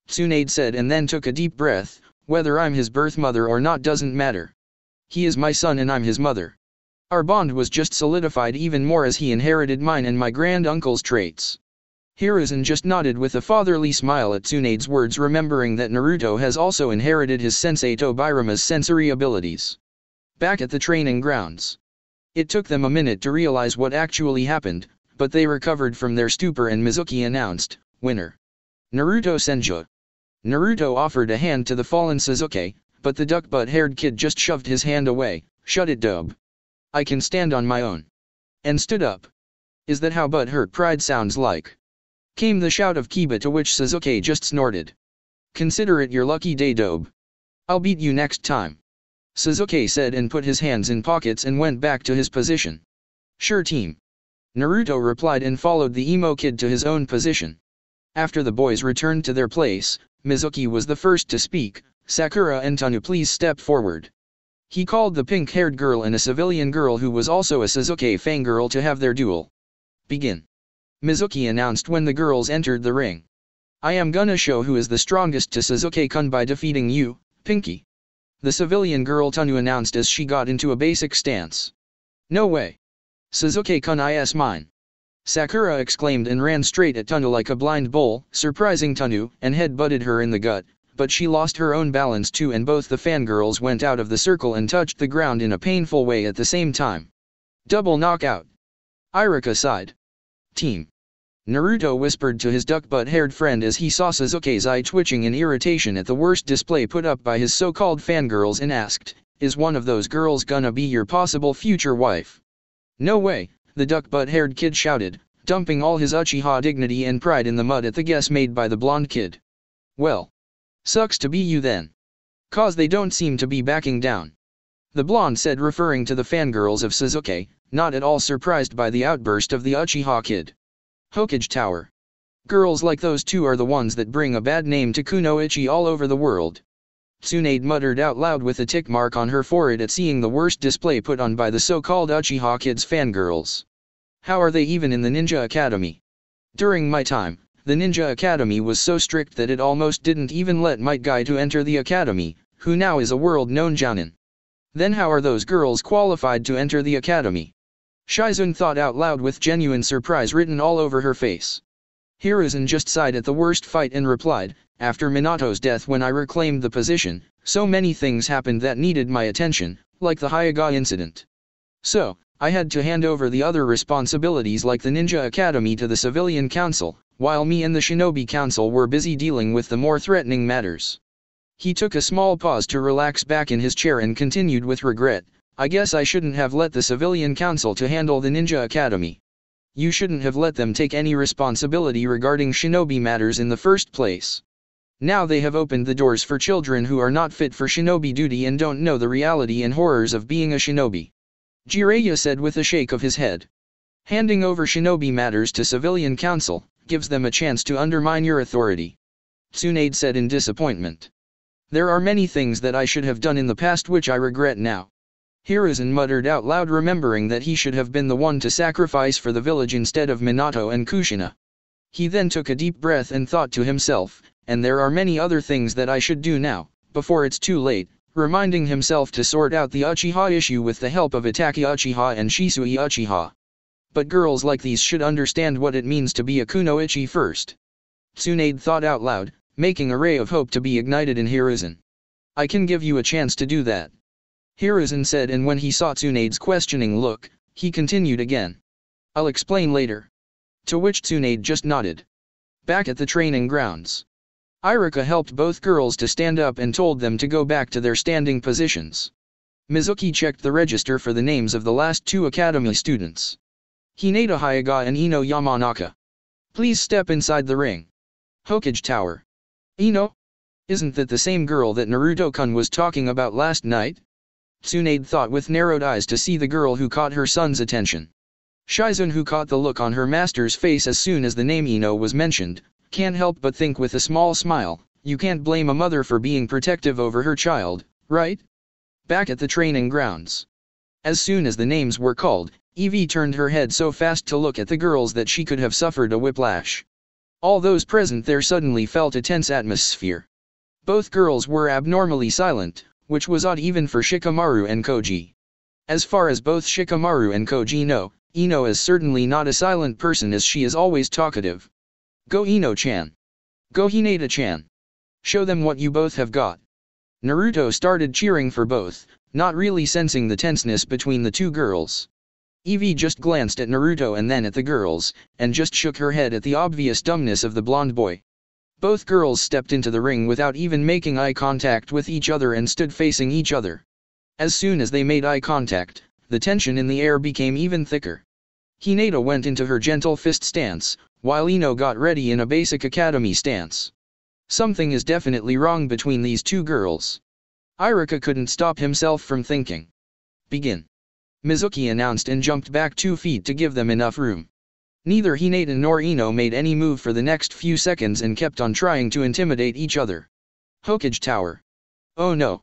Tsunade said and then took a deep breath. "Whether I'm his birth mother or not doesn't matter. He is my son and I'm his mother. Our bond was just solidified even more as he inherited mine and my grand-uncle's traits." Hiruzen just nodded with a fatherly smile at Tsunade's words, remembering that Naruto has also inherited his sensei Tobirama's sensory abilities. Back at the training grounds. It took them a minute to realize what actually happened, but they recovered from their stupor and Mizuki announced, "Winner. Naruto Senju." Naruto offered a hand to the fallen Sasuke, but the duck-butt-haired kid just shoved his hand away. "Shut it, Dobe. I can stand on my own." And stood up. "Is that how butt-hurt pride sounds like?" Came the shout of Kiba, to which Sasuke just snorted. "Consider it your lucky day, Dobe. I'll beat you next time," Sasuke said and put his hands in pockets and went back to his position. "Sure, team." Naruto replied and followed the emo kid to his own position. After the boys returned to their place, Mizuki was the first to speak. "Sakura and Tanu, please step forward." He called the pink-haired girl and a civilian girl who was also a Sasuke fangirl to have their duel. Begin. Mizuki announced when the girls entered the ring. I am gonna show who is the strongest to Sasuke-kun by defeating you, Pinky. The civilian girl Tunu announced as she got into a basic stance. No way. Sasuke-kun is mine. Sakura exclaimed and ran straight at Tunu like a blind bull, surprising Tunu, and head-butted her in the gut, but she lost her own balance too and both the fangirls went out of the circle and touched the ground in a painful way at the same time. Double knockout. Irika sighed. Team. Naruto whispered to his duck-butt-haired friend as he saw Sasuke's eye twitching in irritation at the worst display put up by his so-called fangirls and asked, is one of those girls gonna be your possible future wife? No way, the duck-butt-haired kid shouted, dumping all his Uchiha dignity and pride in the mud at the guess made by the blonde kid. Well. Sucks to be you then. Cause they don't seem to be backing down. The blonde said referring to the fangirls of Sasuke, not at all surprised by the outburst of the Uchiha kid. Hokage Tower. Girls like those two are the ones that bring a bad name to Kunoichi all over the world. Tsunade muttered out loud with a tick mark on her forehead at seeing the worst display put on by the so-called Uchiha kids fangirls. How are they even in the Ninja Academy? During my time, the Ninja Academy was so strict that it almost didn't even let Might Guy to enter the academy, who now is a world-known jounin. Then how are those girls qualified to enter the academy? Shizun thought out loud with genuine surprise written all over her face. Hiruzen just sighed at the worst fight and replied, after Minato's death when I reclaimed the position, so many things happened that needed my attention, like the Hyuga incident. So, I had to hand over the other responsibilities like the Ninja Academy to the Civilian Council, while me and the Shinobi Council were busy dealing with the more threatening matters. He took a small pause to relax back in his chair and continued with regret, I guess I shouldn't have let the Civilian Council to handle the Ninja Academy. You shouldn't have let them take any responsibility regarding shinobi matters in the first place. Now they have opened the doors for children who are not fit for shinobi duty and don't know the reality and horrors of being a shinobi. Jiraiya said with a shake of his head. Handing over shinobi matters to Civilian Council gives them a chance to undermine your authority. Tsunade said in disappointment. There are many things that I should have done in the past which I regret now. Hiruzen muttered out loud remembering that he should have been the one to sacrifice for the village instead of Minato and Kushina. He then took a deep breath and thought to himself, and there are many other things that I should do now, before it's too late, reminding himself to sort out the Uchiha issue with the help of Itaki Uchiha and Shisui Uchiha. But girls like these should understand what it means to be a kunoichi first. Tsunade thought out loud, making a ray of hope to be ignited in Hiruzen. I can give you a chance to do that. Hiruzen said, and when he saw Tsunade's questioning look, he continued again. I'll explain later. To which Tsunade just nodded. Back at the training grounds. Irika helped both girls to stand up and told them to go back to their standing positions. Mizuki checked the register for the names of the last two academy students. Hinata Hyuga and Ino Yamanaka. Please step inside the ring. Hokage Tower. Ino? Isn't that the same girl that Naruto-kun was talking about last night? Tsunade thought with narrowed eyes to see the girl who caught her son's attention. Shizun, who caught the look on her master's face as soon as the name Ino was mentioned, can't help but think with a small smile, you can't blame a mother for being protective over her child, right? Back at the training grounds. As soon as the names were called, Evie turned her head so fast to look at the girls that she could have suffered a whiplash. All those present there suddenly felt a tense atmosphere. Both girls were abnormally silent, which was odd even for Shikamaru and Koji. As far as both Shikamaru and Koji know, Ino is certainly not a silent person as she is always talkative. Go Ino-chan. Go Hinata-chan. Show them what you both have got. Naruto started cheering for both, not really sensing the tenseness between the two girls. Evie just glanced at Naruto and then at the girls, and just shook her head at the obvious dumbness of the blonde boy. Both girls stepped into the ring without even making eye contact with each other and stood facing each other. As soon as they made eye contact, the tension in the air became even thicker. Hinata went into her gentle fist stance, while Ino got ready in a basic academy stance. Something is definitely wrong between these two girls. Irika couldn't stop himself from thinking. Begin. Mizuki announced and jumped back 2 feet to give them enough room. Neither Hinata nor Ino made any move for the next few seconds and kept on trying to intimidate each other. Hokage Tower. Oh no.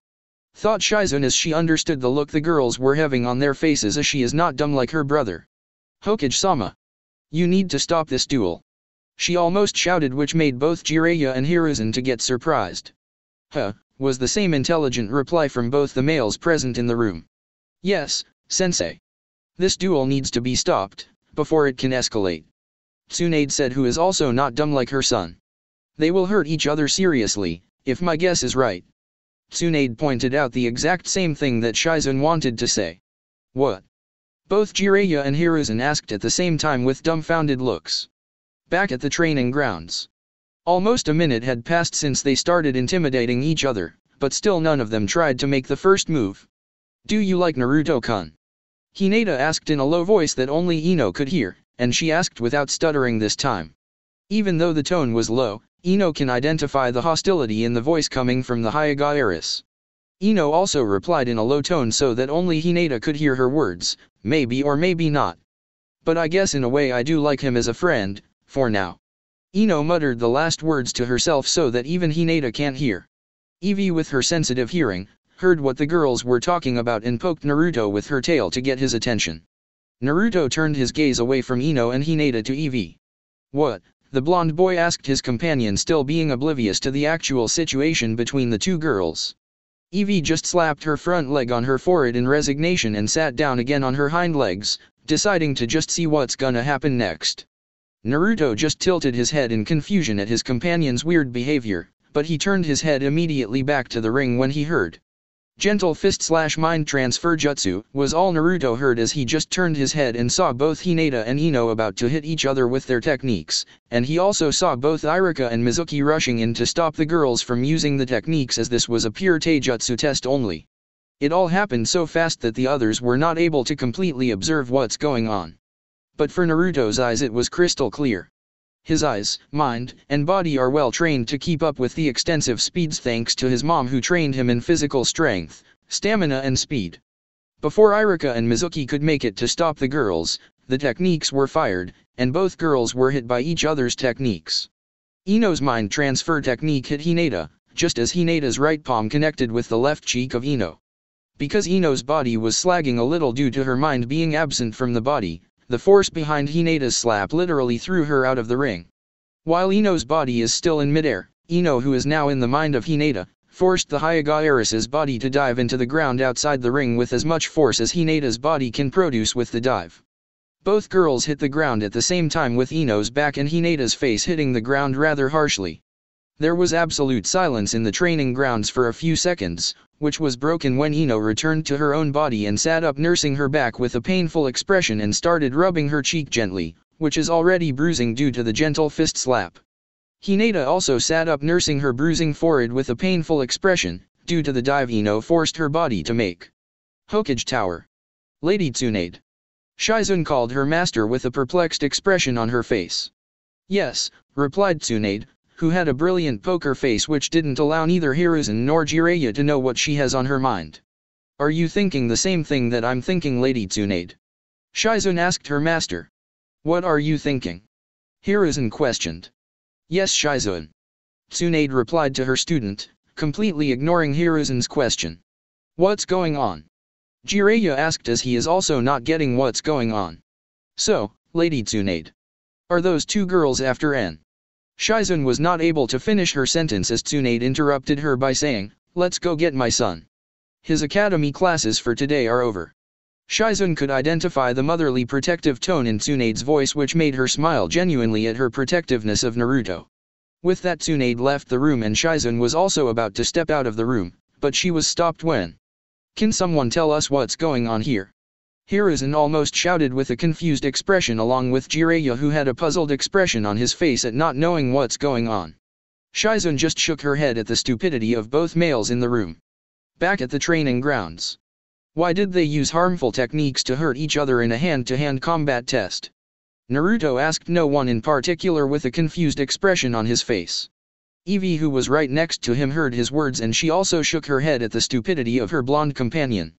thought Shizun as she understood the look the girls were having on their faces, as she is not dumb like her brother. Hokage-sama. You need to stop this duel. She almost shouted, which made both Jiraiya and Hiruzen to get surprised. Huh, was the same intelligent reply from both the males present in the room. Yes, sensei. This duel needs to be stopped, before it can escalate. Tsunade said, who is also not dumb like her son. They will hurt each other seriously, if my guess is right. Tsunade pointed out the exact same thing that Shizun wanted to say. What? Both Jiraiya and Hiruzen asked at the same time with dumbfounded looks. Back at the training grounds. Almost a minute had passed since they started intimidating each other, but still none of them tried to make the first move. Do you like Naruto-kun? Hinata asked in a low voice that only Ino could hear, and she asked without stuttering this time. Even though the tone was low, Ino can identify the hostility in the voice coming from the Hyuga heiress. Ino also replied in a low tone so that only Hinata could hear her words, maybe or maybe not. But I guess in a way I do like him as a friend, for now. Ino muttered the last words to herself so that even Hinata can't hear. Evie, with her sensitive hearing, heard what the girls were talking about and poked Naruto with her tail to get his attention. Naruto turned his gaze away from Ino and Hinata to Evie. What? The blonde boy asked his companion, still being oblivious to the actual situation between the two girls. Evie just slapped her front leg on her forehead in resignation and sat down again on her hind legs, deciding to just see what's gonna happen next. Naruto just tilted his head in confusion at his companion's weird behavior, but he turned his head immediately back to the ring when he heard. Gentle fist/mind transfer jutsu was all Naruto heard as he just turned his head and saw both Hinata and Ino about to hit each other with their techniques, and he also saw both Irika and Mizuki rushing in to stop the girls from using the techniques, as this was a pure taijutsu test only. It all happened so fast that the others were not able to completely observe what's going on. But for Naruto's eyes it was crystal clear. His eyes, mind, and body are well trained to keep up with the extensive speeds thanks to his mom, who trained him in physical strength, stamina and speed. Before Irika and Mizuki could make it to stop the girls, the techniques were fired, and both girls were hit by each other's techniques. Ino's mind transfer technique hit Hinata, just as Hinata's right palm connected with the left cheek of Ino. Because Ino's body was slagging a little due to her mind being absent from the body, the force behind Hinata's slap literally threw her out of the ring. While Ino's body is still in midair, Ino, who is now in the mind of Hinata, forced the Hyuga heiress's body to dive into the ground outside the ring with as much force as Hinata's body can produce with the dive. Both girls hit the ground at the same time, with Ino's back and Hinata's face hitting the ground rather harshly. There was absolute silence in the training grounds for a few seconds, which was broken when Ino returned to her own body and sat up, nursing her back with a painful expression, and started rubbing her cheek gently, which is already bruising due to the gentle fist slap. Hinata also sat up, nursing her bruising forehead with a painful expression, due to the dive Ino forced her body to make. Hokage Tower. Lady Tsunade. Shizun called her master with a perplexed expression on her face. Yes, replied Tsunade, who had a brilliant poker face which didn't allow neither Hiruzen nor Jiraiya to know what she has on her mind. Are you thinking the same thing that I'm thinking, Lady Tsunade? Shizun asked her master. What are you thinking? Hiruzen questioned. Yes, Shizun. Tsunade replied to her student, completely ignoring Hiruzen's question. What's going on? Jiraiya asked, as he is also not getting what's going on. So, Lady Tsunade. Are those two girls after N? Shizun was not able to finish her sentence as Tsunade interrupted her by saying, let's go get my son. His academy classes for today are over. Shizun could identify the motherly protective tone in Tsunade's voice, which made her smile genuinely at her protectiveness of Naruto. With that, Tsunade left the room and Shizun was also about to step out of the room, but she was stopped when. Can someone tell us what's going on here? Hiruzen almost shouted with a confused expression, along with Jiraiya, who had a puzzled expression on his face at not knowing what's going on. Shizun just shook her head at the stupidity of both males in the room. Back at the training grounds. Why did they use harmful techniques to hurt each other in a hand-to-hand combat test? Naruto asked no one in particular with a confused expression on his face. Evie, who was right next to him, heard his words and she also shook her head at the stupidity of her blonde companion.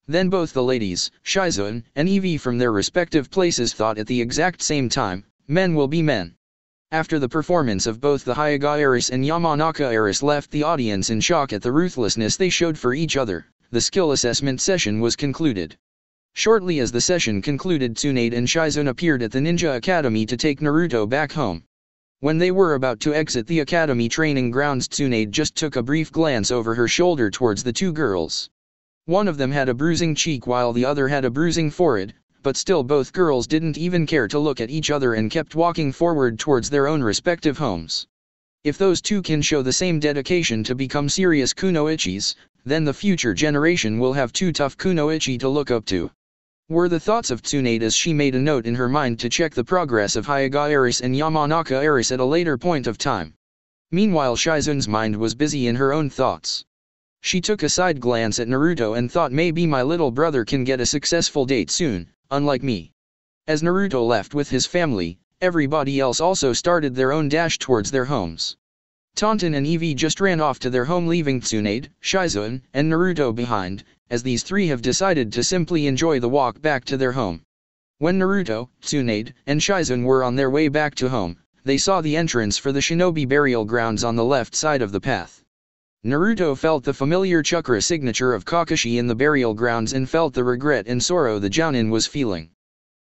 Then both the ladies, Shizun and Evie, from their respective places thought at the exact same time, men will be men. After the performance of both the Hyuga heiress and Yamanaka heiress left the audience in shock at the ruthlessness they showed for each other, the skill assessment session was concluded. Shortly as the session concluded, Tsunade and Shizune appeared at the Ninja Academy to take Naruto back home. When they were about to exit the academy training grounds, Tsunade just took a brief glance over her shoulder towards the two girls. One of them had a bruising cheek while the other had a bruising forehead, but still both girls didn't even care to look at each other and kept walking forward towards their own respective homes. If those two can show the same dedication to become serious kunoichis, then the future generation will have two tough kunoichi to look up to. Were the thoughts of Tsunade as she made a note in her mind to check the progress of Hyuga heiress and Yamanaka heiress at a later point of time. Meanwhile, Shizune's mind was busy in her own thoughts. She took a side glance at Naruto and thought, maybe my little brother can get a successful date soon, unlike me. As Naruto left with his family, everybody else also started their own dash towards their homes. Tonton and Eevee just ran off to their home, leaving Tsunade, Shizune, and Naruto behind, as these three have decided to simply enjoy the walk back to their home. When Naruto, Tsunade, and Shizune were on their way back to home, they saw the entrance for the shinobi burial grounds on the left side of the path. Naruto felt the familiar chakra signature of Kakashi in the burial grounds and felt the regret and sorrow the Jounin was feeling.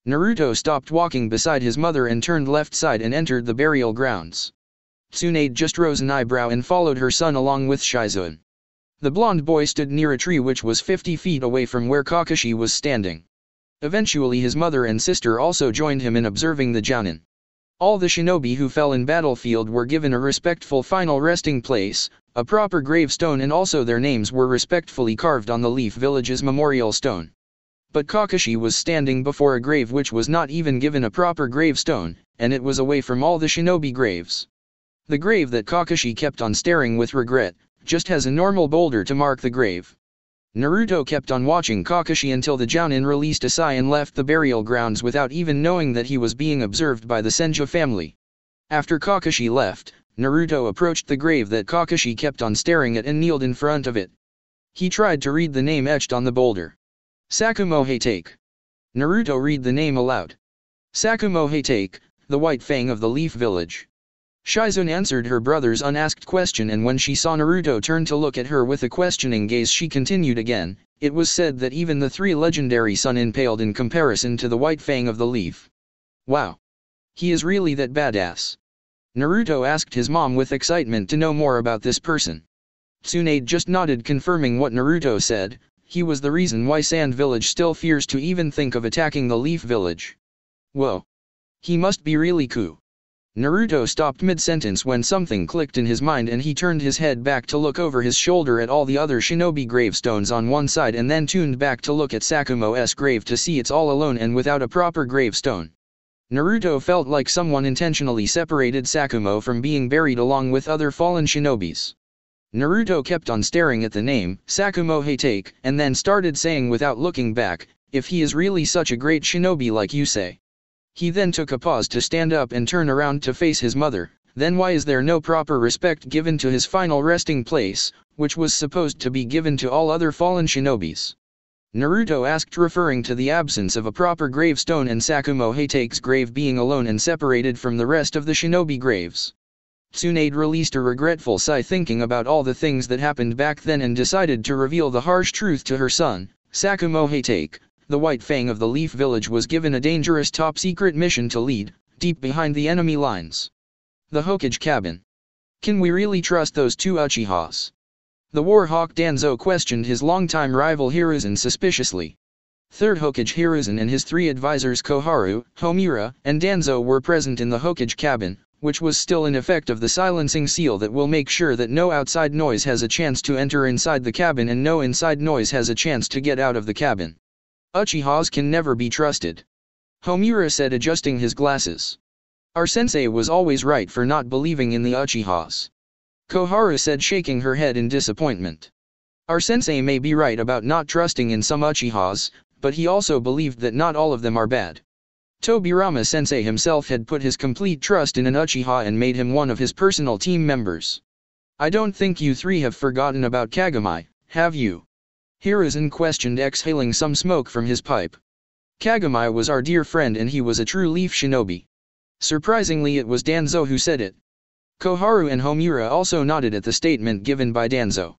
Naruto stopped walking beside his mother and turned left side and entered the burial grounds. Tsunade just rose an eyebrow and followed her son along with Shizune. The blonde boy stood near a tree which was 50 feet away from where Kakashi was standing. Eventually his mother and sister also joined him in observing the Jounin. All the shinobi who fell in battlefield were given a respectful final resting place, a proper gravestone, and also their names were respectfully carved on the Leaf Village's memorial stone. But Kakashi was standing before a grave which was not even given a proper gravestone, and it was away from all the shinobi graves. The grave that Kakashi kept on staring with regret just has a normal boulder to mark the grave. Naruto kept on watching Kakashi until the Jounin released a sigh and left the burial grounds without even knowing that he was being observed by the Senju family. After Kakashi left, Naruto approached the grave that Kakashi kept on staring at and kneeled in front of it. He tried to read the name etched on the boulder. Sakumo Hatake. Naruto read the name aloud. Sakumo Hatake, the White Fang of the Leaf Village. Shizune answered her brother's unasked question, and when she saw Naruto turn to look at her with a questioning gaze, she continued again. It was said that even the three legendary Sunin paled in comparison to the White Fang of the Leaf. Wow. He is really that badass. Naruto asked his mom with excitement to know more about this person. Tsunade just nodded, confirming what Naruto said. He was the reason why Sand Village still fears to even think of attacking the Leaf Village. Whoa. He must be really cool. Naruto stopped mid-sentence when something clicked in his mind, and he turned his head back to look over his shoulder at all the other shinobi gravestones on one side, and then tuned back to look at Sakumo's grave to see it's all alone and without a proper gravestone. Naruto felt like someone intentionally separated Sakumo from being buried along with other fallen shinobis. Naruto kept on staring at the name, Sakumo Hatake, and then started saying without looking back, if he is really such a great shinobi like you say. He then took a pause to stand up and turn around to face his mother. Then why is there no proper respect given to his final resting place, which was supposed to be given to all other fallen shinobis? Naruto asked, referring to the absence of a proper gravestone and Sakumo Hatake's grave being alone and separated from the rest of the shinobi graves. Tsunade released a regretful sigh, thinking about all the things that happened back then, and decided to reveal the harsh truth to her son. Sakumo Hatake, the White Fang of the Leaf Village, was given a dangerous top-secret mission to lead, deep behind the enemy lines. The Hokage cabin. Can we really trust those two Uchihas? The Warhawk Danzo questioned his longtime rival Hiruzen suspiciously. Third Hokage Hiruzen and his three advisors Koharu, Homura, and Danzo were present in the Hokage cabin, which was still in effect of the silencing seal that will make sure that no outside noise has a chance to enter inside the cabin and no inside noise has a chance to get out of the cabin. Uchihas can never be trusted. Homura said, adjusting his glasses. Our sensei was always right for not believing in the Uchihas. Koharu said, shaking her head in disappointment. Our sensei may be right about not trusting in some Uchihas, but he also believed that not all of them are bad. Tobirama sensei himself had put his complete trust in an Uchiha and made him one of his personal team members. I don't think you three have forgotten about Kagami, have you? Hiruzen questioned, exhaling some smoke from his pipe. Kagami was our dear friend and he was a true leaf shinobi. Surprisingly, it was Danzo who said it. Koharu and Homura also nodded at the statement given by Danzo.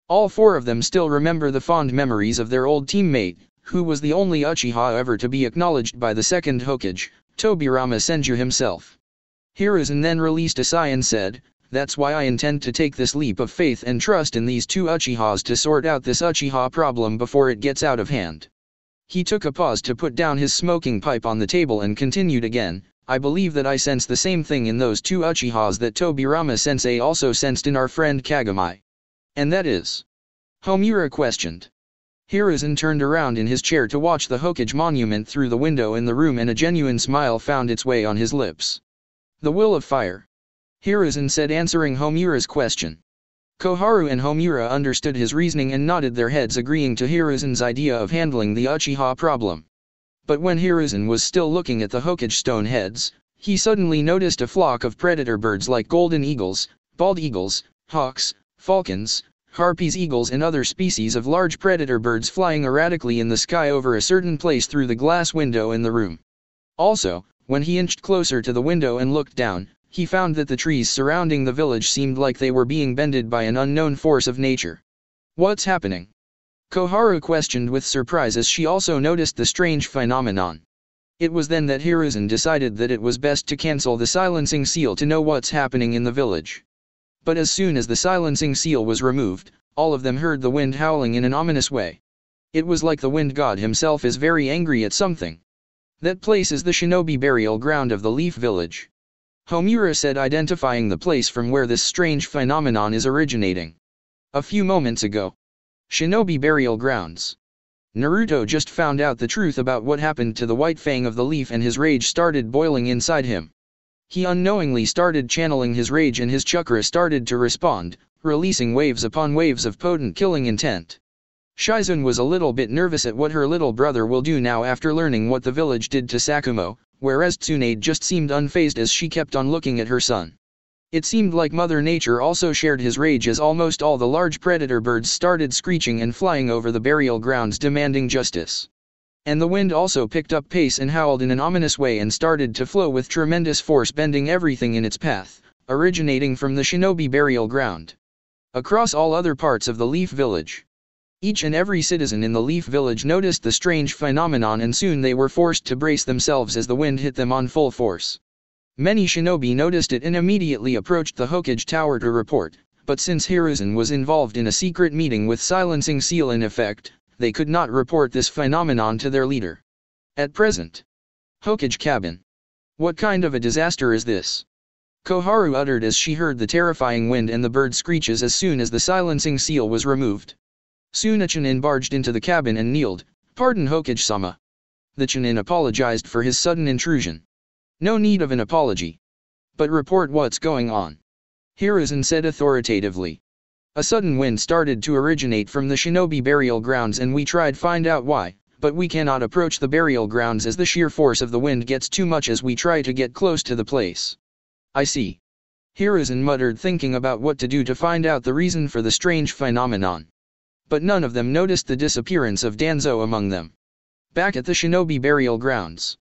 All four of them still remember the fond memories of their old teammate, who was the only Uchiha ever to be acknowledged by the second Hokage, Tobirama Senju himself. Hiruzen then released a sigh and said, "That's why I intend to take this leap of faith and trust in these two Uchihas to sort out this Uchiha problem before it gets out of hand." He took a pause to put down his smoking pipe on the table and continued again, "I believe that I sense the same thing in those two Uchihas that Tobirama-sensei also sensed in our friend Kagami." "And that is?" Homura questioned. Hiruzen turned around in his chair to watch the Hokage monument through the window in the room, and a genuine smile found its way on his lips. "The will of fire," Hiruzen said, answering Homura's question. Koharu and Homura understood his reasoning and nodded their heads, agreeing to Hiruzen's idea of handling the Uchiha problem. But when Hiruzen was still looking at the Hokage stone heads, he suddenly noticed a flock of predator birds like golden eagles, bald eagles, hawks, falcons, harpies, eagles and other species of large predator birds flying erratically in the sky over a certain place through the glass window in the room. Also, when he inched closer to the window and looked down, he found that the trees surrounding the village seemed like they were being bended by an unknown force of nature. "What's happening?" Koharu questioned with surprise as she also noticed the strange phenomenon. It was then that Hiruzen decided that it was best to cancel the silencing seal to know what's happening in the village. But as soon as the silencing seal was removed, all of them heard the wind howling in an ominous way. It was like the wind god himself is very angry at something. "That place is the shinobi burial ground of the Leaf Village," Homura said, identifying the place from where this strange phenomenon is originating. "A few moments ago." Shinobi burial grounds. Naruto just found out the truth about what happened to the White Fang of the Leaf, and his rage started boiling inside him. He unknowingly started channeling his rage, and his chakra started to respond, releasing waves upon waves of potent killing intent. Shizune was a little bit nervous at what her little brother will do now after learning what the village did to Sakumo, whereas Tsunade just seemed unfazed as she kept on looking at her son. It seemed like Mother Nature also shared his rage, as almost all the large predator birds started screeching and flying over the burial grounds demanding justice. And the wind also picked up pace and howled in an ominous way and started to flow with tremendous force, bending everything in its path, originating from the shinobi burial ground. Across all other parts of the Leaf Village, each and every citizen in the Leaf Village noticed the strange phenomenon, and soon they were forced to brace themselves as the wind hit them on full force. Many shinobi noticed it and immediately approached the Hokage Tower to report, but since Hiruzen was involved in a secret meeting with silencing seal in effect, they could not report this phenomenon to their leader. At present. Hokage cabin. "What kind of a disaster is this?" Koharu uttered as she heard the terrifying wind and the bird screeches as soon as the silencing seal was removed. Soon a Chunin barged into the cabin and kneeled. "Pardon, Hokage-sama." The Chunin apologized for his sudden intrusion. "No need of an apology. But report what's going on," Hiruzen said authoritatively. "A sudden wind started to originate from the shinobi burial grounds, and we tried find out why, but we cannot approach the burial grounds as the sheer force of the wind gets too much as we try to get close to the place." "I see," Hiruzen muttered, thinking about what to do to find out the reason for the strange phenomenon. But none of them noticed the disappearance of Danzo among them. Back at the shinobi burial grounds,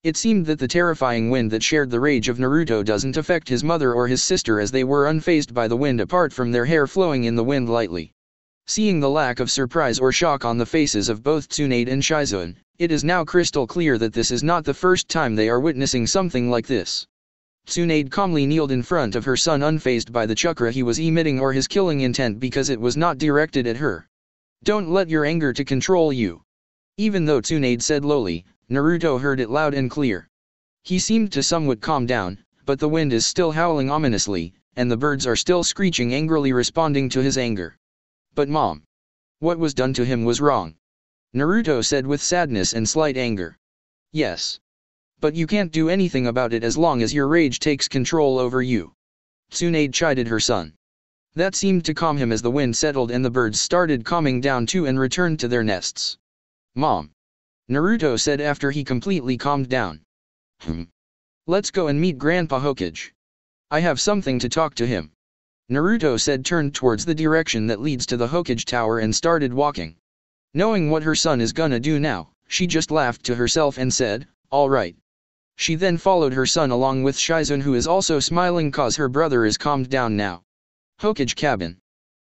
it seemed that the terrifying wind that shared the rage of Naruto doesn't affect his mother or his sister, as they were unfazed by the wind apart from their hair flowing in the wind lightly. Seeing the lack of surprise or shock on the faces of both Tsunade and Shizune, it is now crystal clear that this is not the first time they are witnessing something like this. Tsunade calmly kneeled in front of her son, unfazed by the chakra he was emitting or his killing intent, because it was not directed at her. "Don't let your anger to control you." Even though Tsunade said lowly, Naruto heard it loud and clear. He seemed to somewhat calm down, but the wind is still howling ominously, and the birds are still screeching angrily, responding to his anger. "But Mom, what was done to him was wrong," Naruto said with sadness and slight anger. "Yes. But you can't do anything about it as long as your rage takes control over you," Tsunade chided her son. That seemed to calm him as the wind settled and the birds started calming down too and returned to their nests. "Mom," Naruto said after he completely calmed down. "Let's go and meet Grandpa Hokage. I have something to talk to him," Naruto said, turned towards the direction that leads to the Hokage Tower and started walking. Knowing what her son is gonna do now, she just laughed to herself and said, "All right." She then followed her son along with Shizun, who is also smiling cause her brother is calmed down now. Hokage cabin.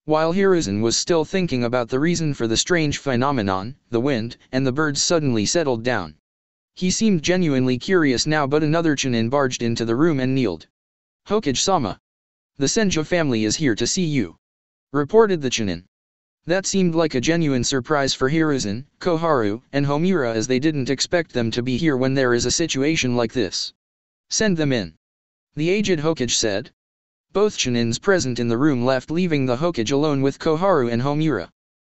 While Hiruzen was still thinking about the reason for the strange phenomenon, the wind and the birds suddenly settled down. He seemed genuinely curious now, but another Chunin barged into the room and kneeled. Hokage-sama. The Senju family is here to see you, reported the Chunin. That seemed like a genuine surprise for Hiruzen, Koharu, and Homura, as they didn't expect them to be here when there is a situation like this. Send them in, the aged Hokage said. Both Chunins present in the room left, leaving the Hokage alone with Koharu and Homura.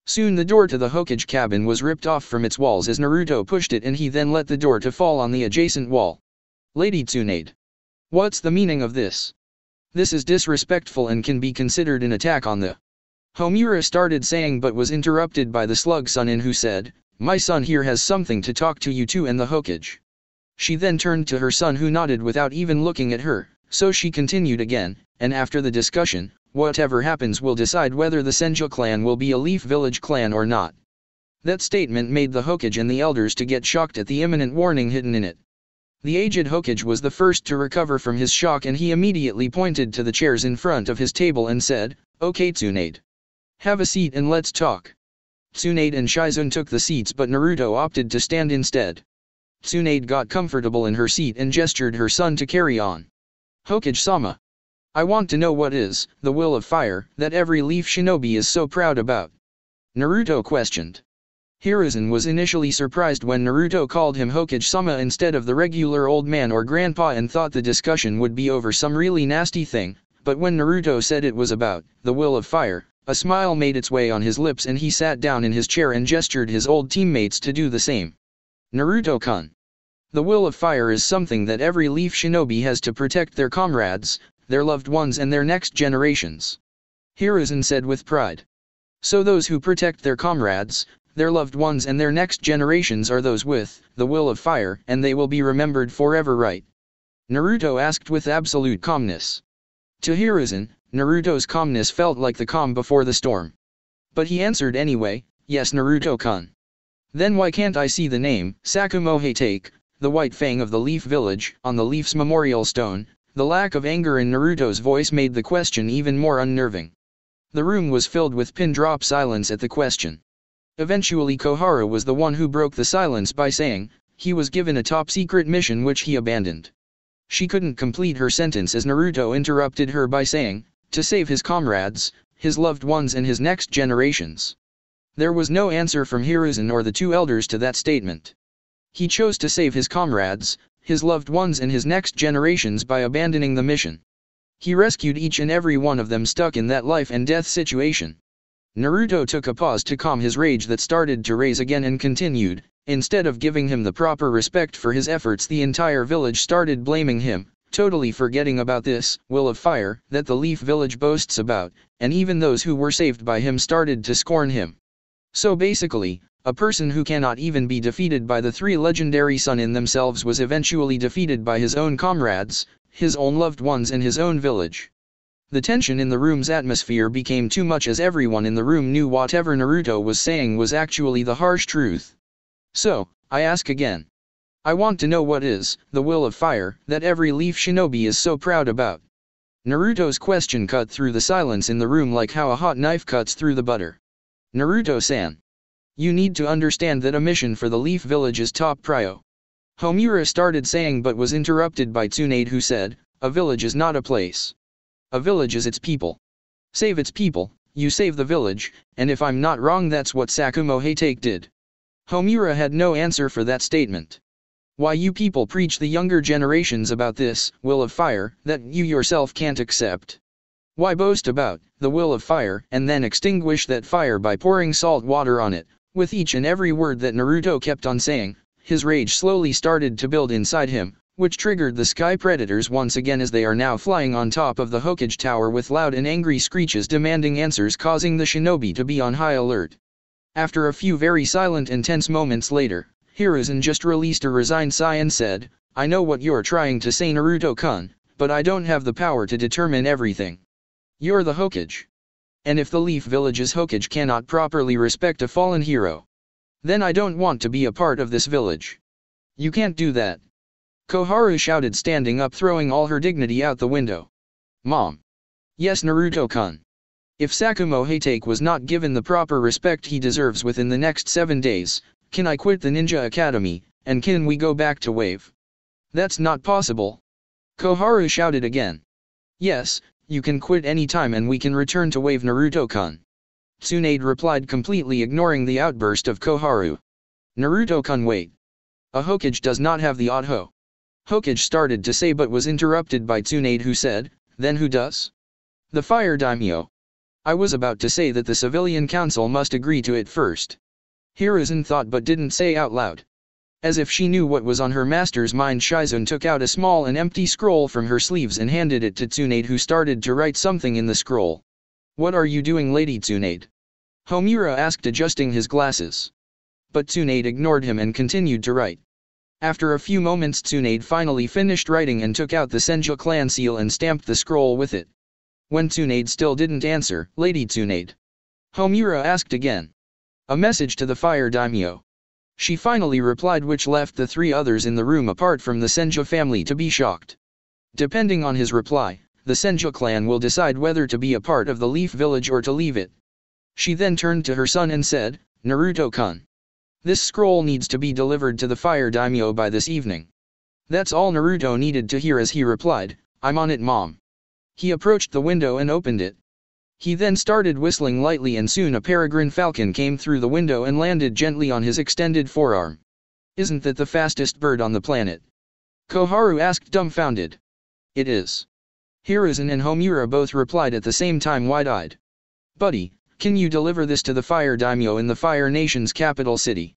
Soon the door to the Hokage cabin was ripped off from its walls as Naruto pushed it, and he then let the door to fall on the adjacent wall. Lady Tsunade. What's the meaning of this? This is disrespectful and can be considered an attack on the... Homura started saying, but was interrupted by the slug Sunin, who said, My son here has something to talk to you two and the Hokage. She then turned to her son, who nodded without even looking at her, so she continued again, and after the discussion, whatever happens will decide whether the Senju clan will be a Leaf Village clan or not. That statement made the Hokage and the elders to get shocked at the imminent warning hidden in it. The aged Hokage was the first to recover from his shock, and he immediately pointed to the chairs in front of his table and said, Okay Tsunade. Have a seat and let's talk. Tsunade and Shizun took the seats, but Naruto opted to stand instead. Tsunade got comfortable in her seat and gestured her son to carry on. Hokage-sama. I want to know what is the will of fire that every Leaf Shinobi is so proud about? Naruto questioned. Hiruzen was initially surprised when Naruto called him Hokage-sama instead of the regular old man or grandpa, and thought the discussion would be over some really nasty thing, but when Naruto said it was about the will of fire, a smile made its way on his lips and he sat down in his chair and gestured his old teammates to do the same. Naruto-kun. The will of fire is something that every Leaf Shinobi has to protect their comrades, their loved ones and their next generations. Hiruzen said with pride. So those who protect their comrades, their loved ones and their next generations are those with the will of fire, and they will be remembered forever, right? Naruto asked with absolute calmness. To Hiruzen, Naruto's calmness felt like the calm before the storm. But he answered anyway, yes Naruto-kun. Then why can't I see the name, Sakumohe Take, the White Fang of the Leaf Village, on the Leaf's memorial stone? The lack of anger in Naruto's voice made the question even more unnerving. The room was filled with pin-drop silence at the question. Eventually Koharu was the one who broke the silence by saying, he was given a top-secret mission which he abandoned. She couldn't complete her sentence as Naruto interrupted her by saying, to save his comrades, his loved ones and his next generations. There was no answer from Hiruzen or the two elders to that statement. He chose to save his comrades, his loved ones and his next generations by abandoning the mission. He rescued each and every one of them stuck in that life and death situation. Naruto took a pause to calm his rage that started to raise again and continued, instead of giving him the proper respect for his efforts, the entire village started blaming him, totally forgetting about this will of fire that the Leaf Village boasts about, and even those who were saved by him started to scorn him. So basically, a person who cannot even be defeated by the three legendary Sunin themselves was eventually defeated by his own comrades, his own loved ones and his own village. The tension in the room's atmosphere became too much as everyone in the room knew whatever Naruto was saying was actually the harsh truth. So, I ask again. I want to know what is the will of fire that every Leaf Shinobi is so proud about. Naruto's question cut through the silence in the room like how a hot knife cuts through the butter. Naruto-san. You need to understand that a mission for the Leaf Village is top prio. Homura started saying but was interrupted by Tsunade, who said, a village is not a place. A village is its people. Save its people, you save the village, and if I'm not wrong that's what Sakumohe Take did. Homura had no answer for that statement. Why you people preach the younger generations about this will of fire that you yourself can't accept? Why boast about the will of fire and then extinguish that fire by pouring salt water on it? With each and every word that Naruto kept on saying, his rage slowly started to build inside him, which triggered the sky predators once again as they are now flying on top of the Hokage tower with loud and angry screeches demanding answers, causing the shinobi to be on high alert. After a few very silent and tense moments later, Hiruzen just released a resigned sigh and said, I know what you're trying to say Naruto-kun, but I don't have the power to determine everything. You're the Hokage. And if the Leaf Village's Hokage cannot properly respect a fallen hero, then I don't want to be a part of this village. You can't do that. Koharu shouted, standing up, throwing all her dignity out the window. Mom. Yes, Naruto-kun. If Sakumo Hatake was not given the proper respect he deserves within the next 7 days, can I quit the Ninja Academy, and can we go back to Wave? That's not possible. Koharu shouted again. Yes, you can quit any time and we can return to Wave, Naruto-kun. Tsunade replied, completely ignoring the outburst of Koharu. Naruto-kun, wait. A Hokage does not have the odd ho. Hokage started to say but was interrupted by Tsunade, who said, then who does? The Fire Daimyo. I was about to say that the civilian council must agree to it first. Hiruzen thought but didn't say out loud. As if she knew what was on her master's mind, Shizune took out a small and empty scroll from her sleeves and handed it to Tsunade, who started to write something in the scroll. What are you doing, Lady Tsunade? Homura asked, adjusting his glasses. But Tsunade ignored him and continued to write. After a few moments, Tsunade finally finished writing and took out the Senju clan seal and stamped the scroll with it. When Tsunade still didn't answer, Lady Tsunade. Homura asked again. A message to the Fire Daimyo. She finally replied, which left the 3 others in the room apart from the Senju family to be shocked. Depending on his reply, the Senju clan will decide whether to be a part of the Leaf Village or to leave it. She then turned to her son and said, Naruto-kun. This scroll needs to be delivered to the Fire Daimyo by this evening. That's all Naruto needed to hear as he replied, I'm on it, Mom. He approached the window and opened it. He then started whistling lightly and soon a peregrine falcon came through the window and landed gently on his extended forearm. Isn't that the fastest bird on the planet? Koharu asked, dumbfounded. It is. Hiruzen and Homura both replied at the same time, wide-eyed. Buddy, can you deliver this to the Fire Daimyo in the Fire Nation's capital city?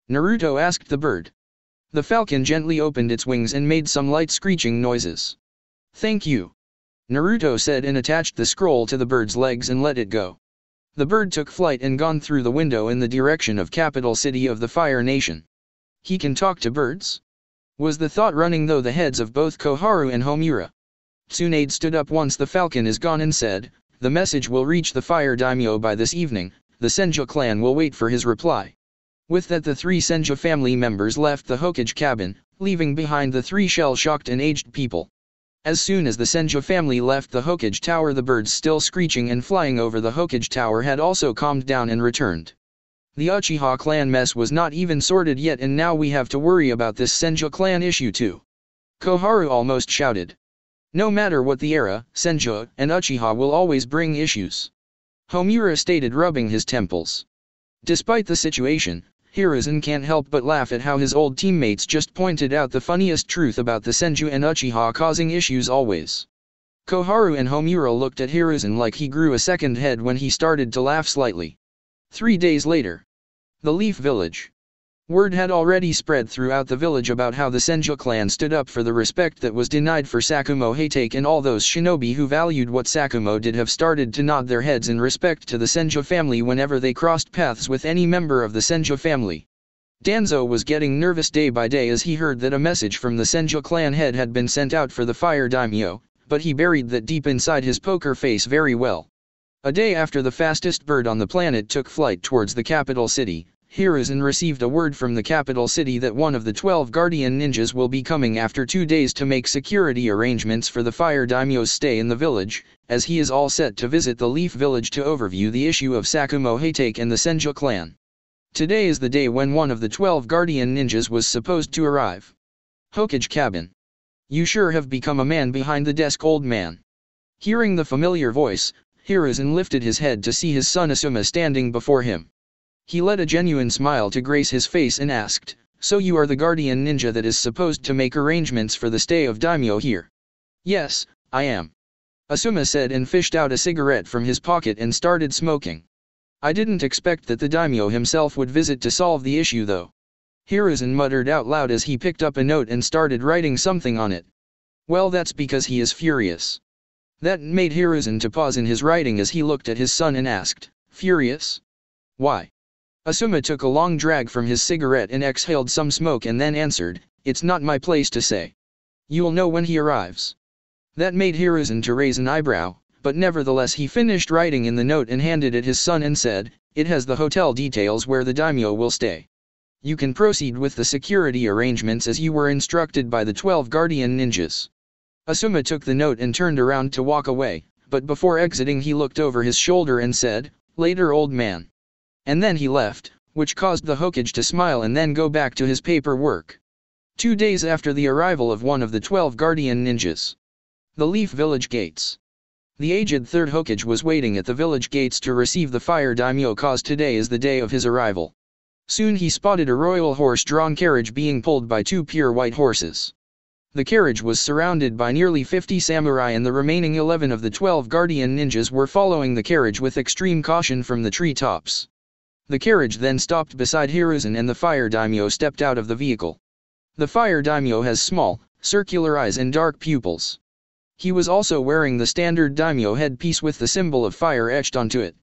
Naruto asked the bird. The falcon gently opened its wings and made some light screeching noises. Thank you. Naruto said and attached the scroll to the bird's legs and let it go. The bird took flight and gone through the window in the direction of capital city of the Fire Nation. He can talk to birds? Was the thought running through the heads of both Koharu and Homura. Tsunade stood up once the falcon is gone and said, the message will reach the Fire Daimyo by this evening, the Senju clan will wait for his reply. With that, the 3 Senju family members left the Hokage cabin, leaving behind the 3 shell-shocked and aged people. As soon as the Senju family left the Hokage tower, the birds still screeching and flying over the Hokage tower had also calmed down and returned. The Uchiha clan mess was not even sorted yet, and now we have to worry about this Senju clan issue too. Koharu almost shouted. No matter what the era, Senju and Uchiha will always bring issues. Homura stated, rubbing his temples. Despite the situation, Hiruzen can't help but laugh at how his old teammates just pointed out the funniest truth about the Senju and Uchiha causing issues always. Koharu and Homura looked at Hiruzen like he grew a second head when he started to laugh slightly. 3 days later. The Leaf Village. Word had already spread throughout the village about how the Senju clan stood up for the respect that was denied for Sakumo Hatake, and all those shinobi who valued what Sakumo did have started to nod their heads in respect to the Senju family whenever they crossed paths with any member of the Senju family. Danzo was getting nervous day by day as he heard that a message from the Senju clan head had been sent out for the Fire Daimyo, but he buried that deep inside his poker face very well. A day after the fastest bird on the planet took flight towards the capital city, Hiruzen received a word from the capital city that one of the 12 guardian ninjas will be coming after 2 days to make security arrangements for the Fire Daimyo's stay in the village, as he is all set to visit the Leaf Village to overview the issue of Sakumo Hatake and the Senju clan. Today is the day when one of the 12 guardian ninjas was supposed to arrive. Hokage cabin. You sure have become a man behind the desk, old man. Hearing the familiar voice, Hiruzen lifted his head to see his son Asuma standing before him. He let a genuine smile to grace his face and asked, so you are the guardian ninja that is supposed to make arrangements for the stay of Daimyo here? Yes, I am. Asuma said and fished out a cigarette from his pocket and started smoking. I didn't expect that the Daimyo himself would visit to solve the issue though. Hiruzen muttered out loud as he picked up a note and started writing something on it. Well, that's because he is furious. That made Hiruzen to pause in his writing as he looked at his son and asked, furious? Why? Asuma took a long drag from his cigarette and exhaled some smoke and then answered, it's not my place to say. You'll know when he arrives. That made Hiruzen to raise an eyebrow, but nevertheless he finished writing in the note and handed it his son and said, it has the hotel details where the daimyo will stay. You can proceed with the security arrangements as you were instructed by the 12 guardian ninjas. Asuma took the note and turned around to walk away, but before exiting he looked over his shoulder and said, "Later, old man." And then he left, which caused the Hokage to smile and then go back to his paperwork. 2 days after the arrival of one of the 12 guardian ninjas. The Leaf Village Gates. The aged third Hokage was waiting at the village gates to receive the fire daimyo cause today is the day of his arrival. Soon he spotted a royal horse-drawn carriage being pulled by 2 pure white horses. The carriage was surrounded by nearly 50 samurai and the remaining 11 of the 12 guardian ninjas were following the carriage with extreme caution from the treetops. The carriage then stopped beside Hiruzen and the fire daimyo stepped out of the vehicle. The fire daimyo has small, circular eyes and dark pupils. He was also wearing the standard daimyo headpiece with the symbol of fire etched onto it.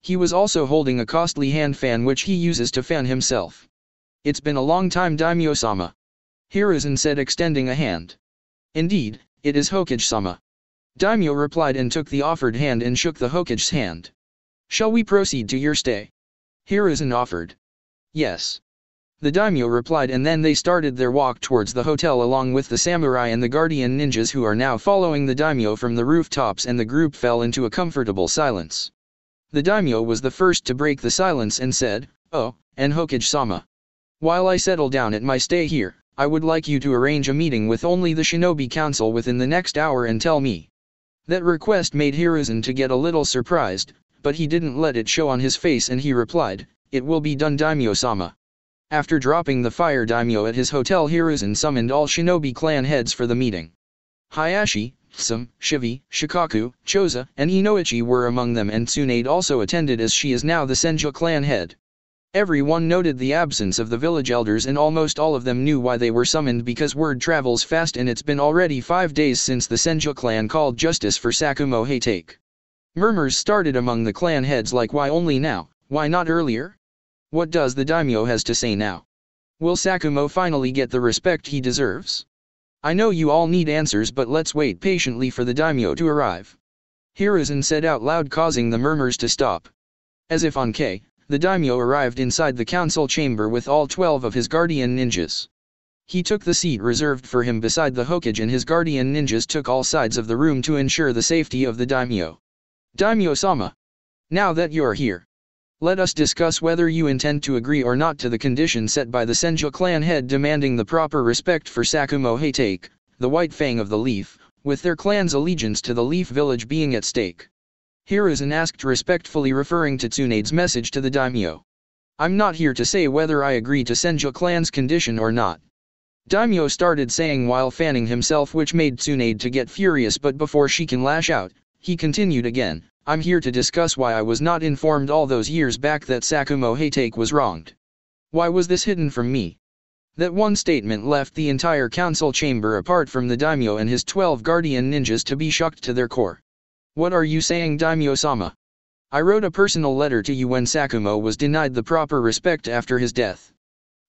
He was also holding a costly hand fan which he uses to fan himself. "It's been a long time, daimyo-sama," Hiruzen said, extending a hand. "Indeed, it is Hokage-sama." Daimyo replied and took the offered hand and shook the Hokage's hand. "Shall we proceed to your stay?" Hiruzen offered. "Yes." The daimyo replied and then they started their walk towards the hotel along with the samurai and the guardian ninjas who are now following the daimyo from the rooftops, and the group fell into a comfortable silence. The daimyo was the first to break the silence and said, "Oh, and Hokage-sama. While I settle down at my stay here, I would like you to arrange a meeting with only the Shinobi Council within the next hour and tell me." That request made Hiruzen to get a little surprised, but he didn't let it show on his face and he replied, "It will be done, daimyo-sama." After dropping the fire daimyo at his hotel, Hiruzen summoned all shinobi clan heads for the meeting. Hayashi, Tsum, Shivi, Shikaku, Choza, and Inoichi were among them, and Tsunade also attended as she is now the Senju clan head. Everyone noted the absence of the village elders and almost all of them knew why they were summoned because word travels fast and it's been already 5 days since the Senju clan called justice for Sakumo Heitake. Murmurs started among the clan heads like, why only now, why not earlier? What does the daimyo has to say now? Will Sakumo finally get the respect he deserves? I know you all need answers, but let's wait patiently for the daimyo to arrive. Hiruzen said out loud, causing the murmurs to stop. As if on K, the daimyo arrived inside the council chamber with all 12 of his guardian ninjas. He took the seat reserved for him beside the Hokage and his guardian ninjas took all sides of the room to ensure the safety of the daimyo. "Daimyo-sama. Now that you're here, let us discuss whether you intend to agree or not to the condition set by the Senju clan head demanding the proper respect for Sakumo Heitake, the White Fang of the Leaf, with their clan's allegiance to the Leaf Village being at stake." Hiruzen asked respectfully, referring to Tsunade's message to the daimyo. "I'm not here to say whether I agree to Senju clan's condition or not." Daimyo started saying while fanning himself, which made Tsunade to get furious, but before she can lash out, he continued again, "I'm here to discuss why I was not informed all those years back that Sakumo Heitake was wronged. Why was this hidden from me?" That one statement left the entire council chamber apart from the daimyo and his 12 guardian ninjas to be shocked to their core. "What are you saying, daimyo-sama? I wrote a personal letter to you when Sakumo was denied the proper respect after his death.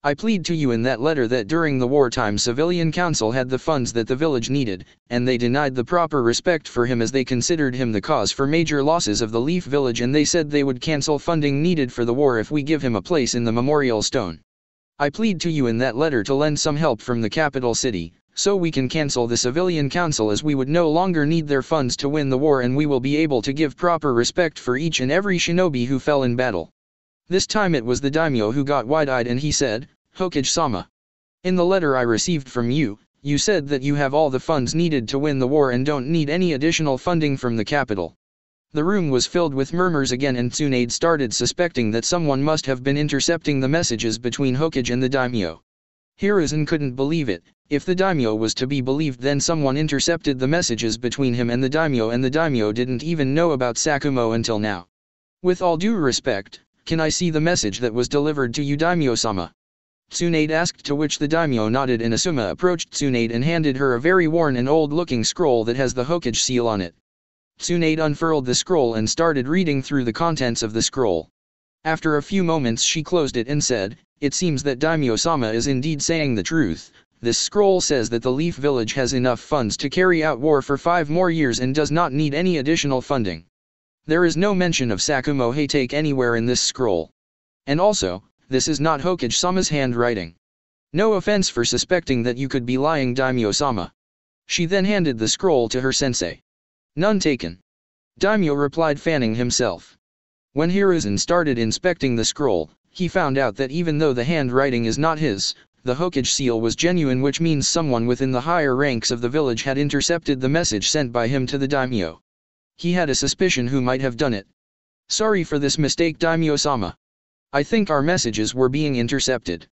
I plead to you in that letter that during the wartime civilian council had the funds that the village needed, and they denied the proper respect for him as they considered him the cause for major losses of the Leaf Village, and they said they would cancel funding needed for the war if we give him a place in the memorial stone. I plead to you in that letter to lend some help from the capital city, so we can cancel the civilian council as we would no longer need their funds to win the war and we will be able to give proper respect for each and every shinobi who fell in battle." This time it was the daimyo who got wide-eyed and he said, "Hokage-sama. In the letter I received from you, you said that you have all the funds needed to win the war and don't need any additional funding from the capital." The room was filled with murmurs again and Tsunade started suspecting that someone must have been intercepting the messages between Hokage and the daimyo. Hiruzen couldn't believe it. If the daimyo was to be believed, then someone intercepted the messages between him and the daimyo didn't even know about Sakumo until now. "With all due respect, can I see the message that was delivered to you, daimyo-sama?" Tsunade asked, to which the daimyo nodded and Asuma approached Tsunade and handed her a very worn and old-looking scroll that has the Hokage seal on it. Tsunade unfurled the scroll and started reading through the contents of the scroll. After a few moments she closed it and said, "It seems that daimyo-sama is indeed saying the truth. This scroll says that the Leaf Village has enough funds to carry out war for 5 more years and does not need any additional funding. There is no mention of Sakumo Heitake anywhere in this scroll. And also, this is not Hokage-sama's handwriting. No offense for suspecting that you could be lying, Daimyo-sama. She then handed the scroll to her sensei. None taken. Daimyo replied, fanning himself. When Hiruzen started inspecting the scroll, he found out that even though the handwriting is not his, the Hokage seal was genuine, which means someone within the higher ranks of the village had intercepted the message sent by him to the daimyo. He had a suspicion who might have done it. Sorry for this mistake, Daimyo-sama. I think our messages were being intercepted.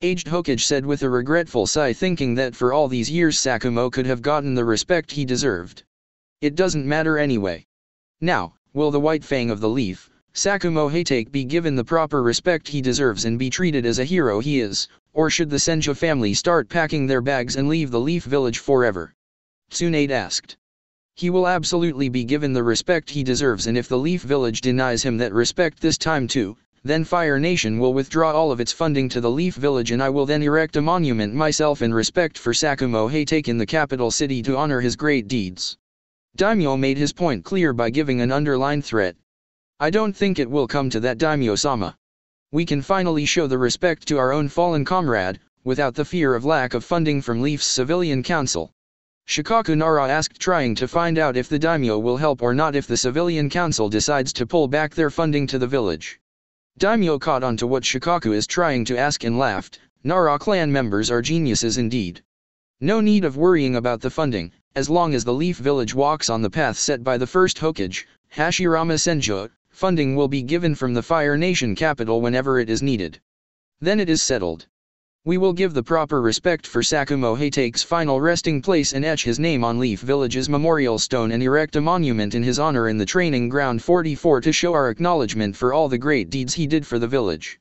Aged Hokage said with a regretful sigh, thinking that for all these years Sakumo could have gotten the respect he deserved. It doesn't matter anyway. Now, will the White Fang of the Leaf, Sakumo Hatake, be given the proper respect he deserves and be treated as a hero he is, or should the Senju family start packing their bags and leave the Leaf Village forever? Tsunade asked. He will absolutely be given the respect he deserves, and if the Leaf Village denies him that respect this time too, then Fire Nation will withdraw all of its funding to the Leaf Village, and I will then erect a monument myself in respect for Sakumo Hatake in the capital city to honor his great deeds. Daimyo made his point clear by giving an underlined threat. I don't think it will come to that, Daimyo-sama. We can finally show the respect to our own fallen comrade, without the fear of lack of funding from Leaf's civilian council. Shikaku Nara asked, trying to find out if the daimyo will help or not if the civilian council decides to pull back their funding to the village. Daimyo caught on to what Shikaku is trying to ask and laughed. Nara clan members are geniuses indeed. No need of worrying about the funding, as long as the Leaf Village walks on the path set by the first Hokage, Hashirama Senju. Funding will be given from the Fire Nation capital whenever it is needed. Then it is settled. We will give the proper respect for Sakumo Hatake's final resting place and etch his name on Leaf Village's memorial stone and erect a monument in his honor in the training ground 44 to show our acknowledgement for all the great deeds he did for the village.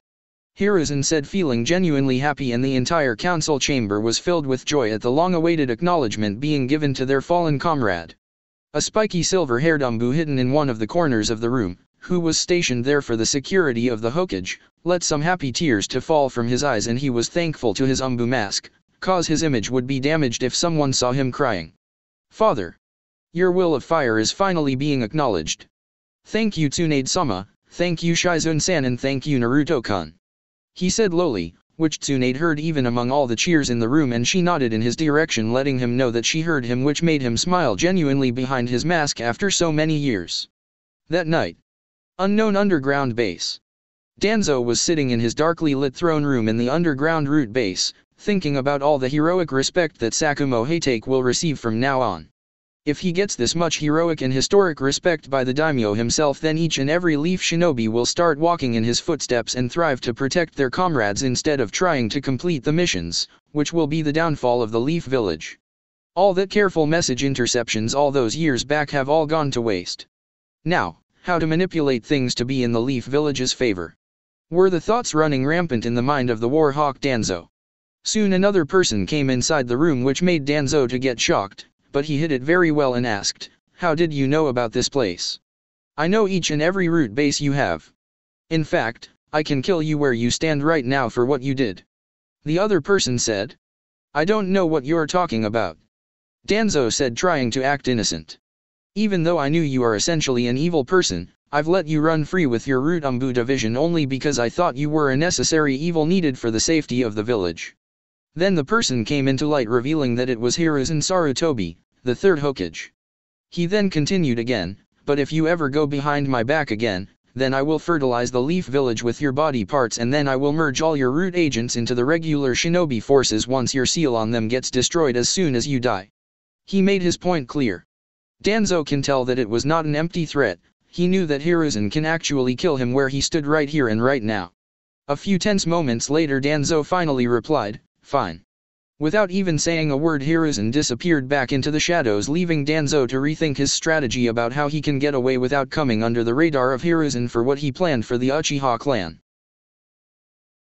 Hiruzen said, feeling genuinely happy, and the entire council chamber was filled with joy at the long-awaited acknowledgement being given to their fallen comrade. A spiky silver-haired Umbu hidden in one of the corners of the room, who was stationed there for the security of the Hokage, let some happy tears to fall from his eyes, and he was thankful to his Umbu mask, cause his image would be damaged if someone saw him crying. Father! Your will of fire is finally being acknowledged. Thank you, Tsunade-sama, thank you, Shizune-san, and thank you, Naruto-kun. He said lowly, which Tsunade heard even among all the cheers in the room, and she nodded in his direction, letting him know that she heard him, which made him smile genuinely behind his mask after so many years. That night. Unknown underground base. Danzo was sitting in his darkly lit throne room in the underground root base, thinking about all the heroic respect that Sakumo Hatake will receive from now on. If he gets this much heroic and historic respect by the daimyo himself, then each and every Leaf shinobi will start walking in his footsteps and thrive to protect their comrades instead of trying to complete the missions, which will be the downfall of the Leaf Village. All that careful message interceptions all those years back have all gone to waste. Now, how to manipulate things to be in the Leaf Village's favor, were the thoughts running rampant in the mind of the Warhawk Danzo. Soon another person came inside the room, which made Danzo to get shocked, but he hid it very well and asked, "How did you know about this place? I know each and every root base you have. In fact, I can kill you where you stand right now for what you did." The other person said, "I don't know what you're talking about," Danzo said, trying to act innocent. "Even though I knew you are essentially an evil person, I've let you run free with your Root Umbu division only because I thought you were a necessary evil needed for the safety of the village." Then the person came into light, revealing that it was Hiruzen Sarutobi, the third Hokage. He then continued again, "But if you ever go behind my back again, then I will fertilize the Leaf Village with your body parts, and then I will merge all your root agents into the regular shinobi forces once your seal on them gets destroyed as soon as you die." He made his point clear. Danzo can tell that it was not an empty threat. He knew that Hiruzen can actually kill him where he stood right here and right now. A few tense moments later, Danzo finally replied, "Fine." Without even saying a word, Hiruzen disappeared back into the shadows, leaving Danzo to rethink his strategy about how he can get away without coming under the radar of Hiruzen for what he planned for the Uchiha clan.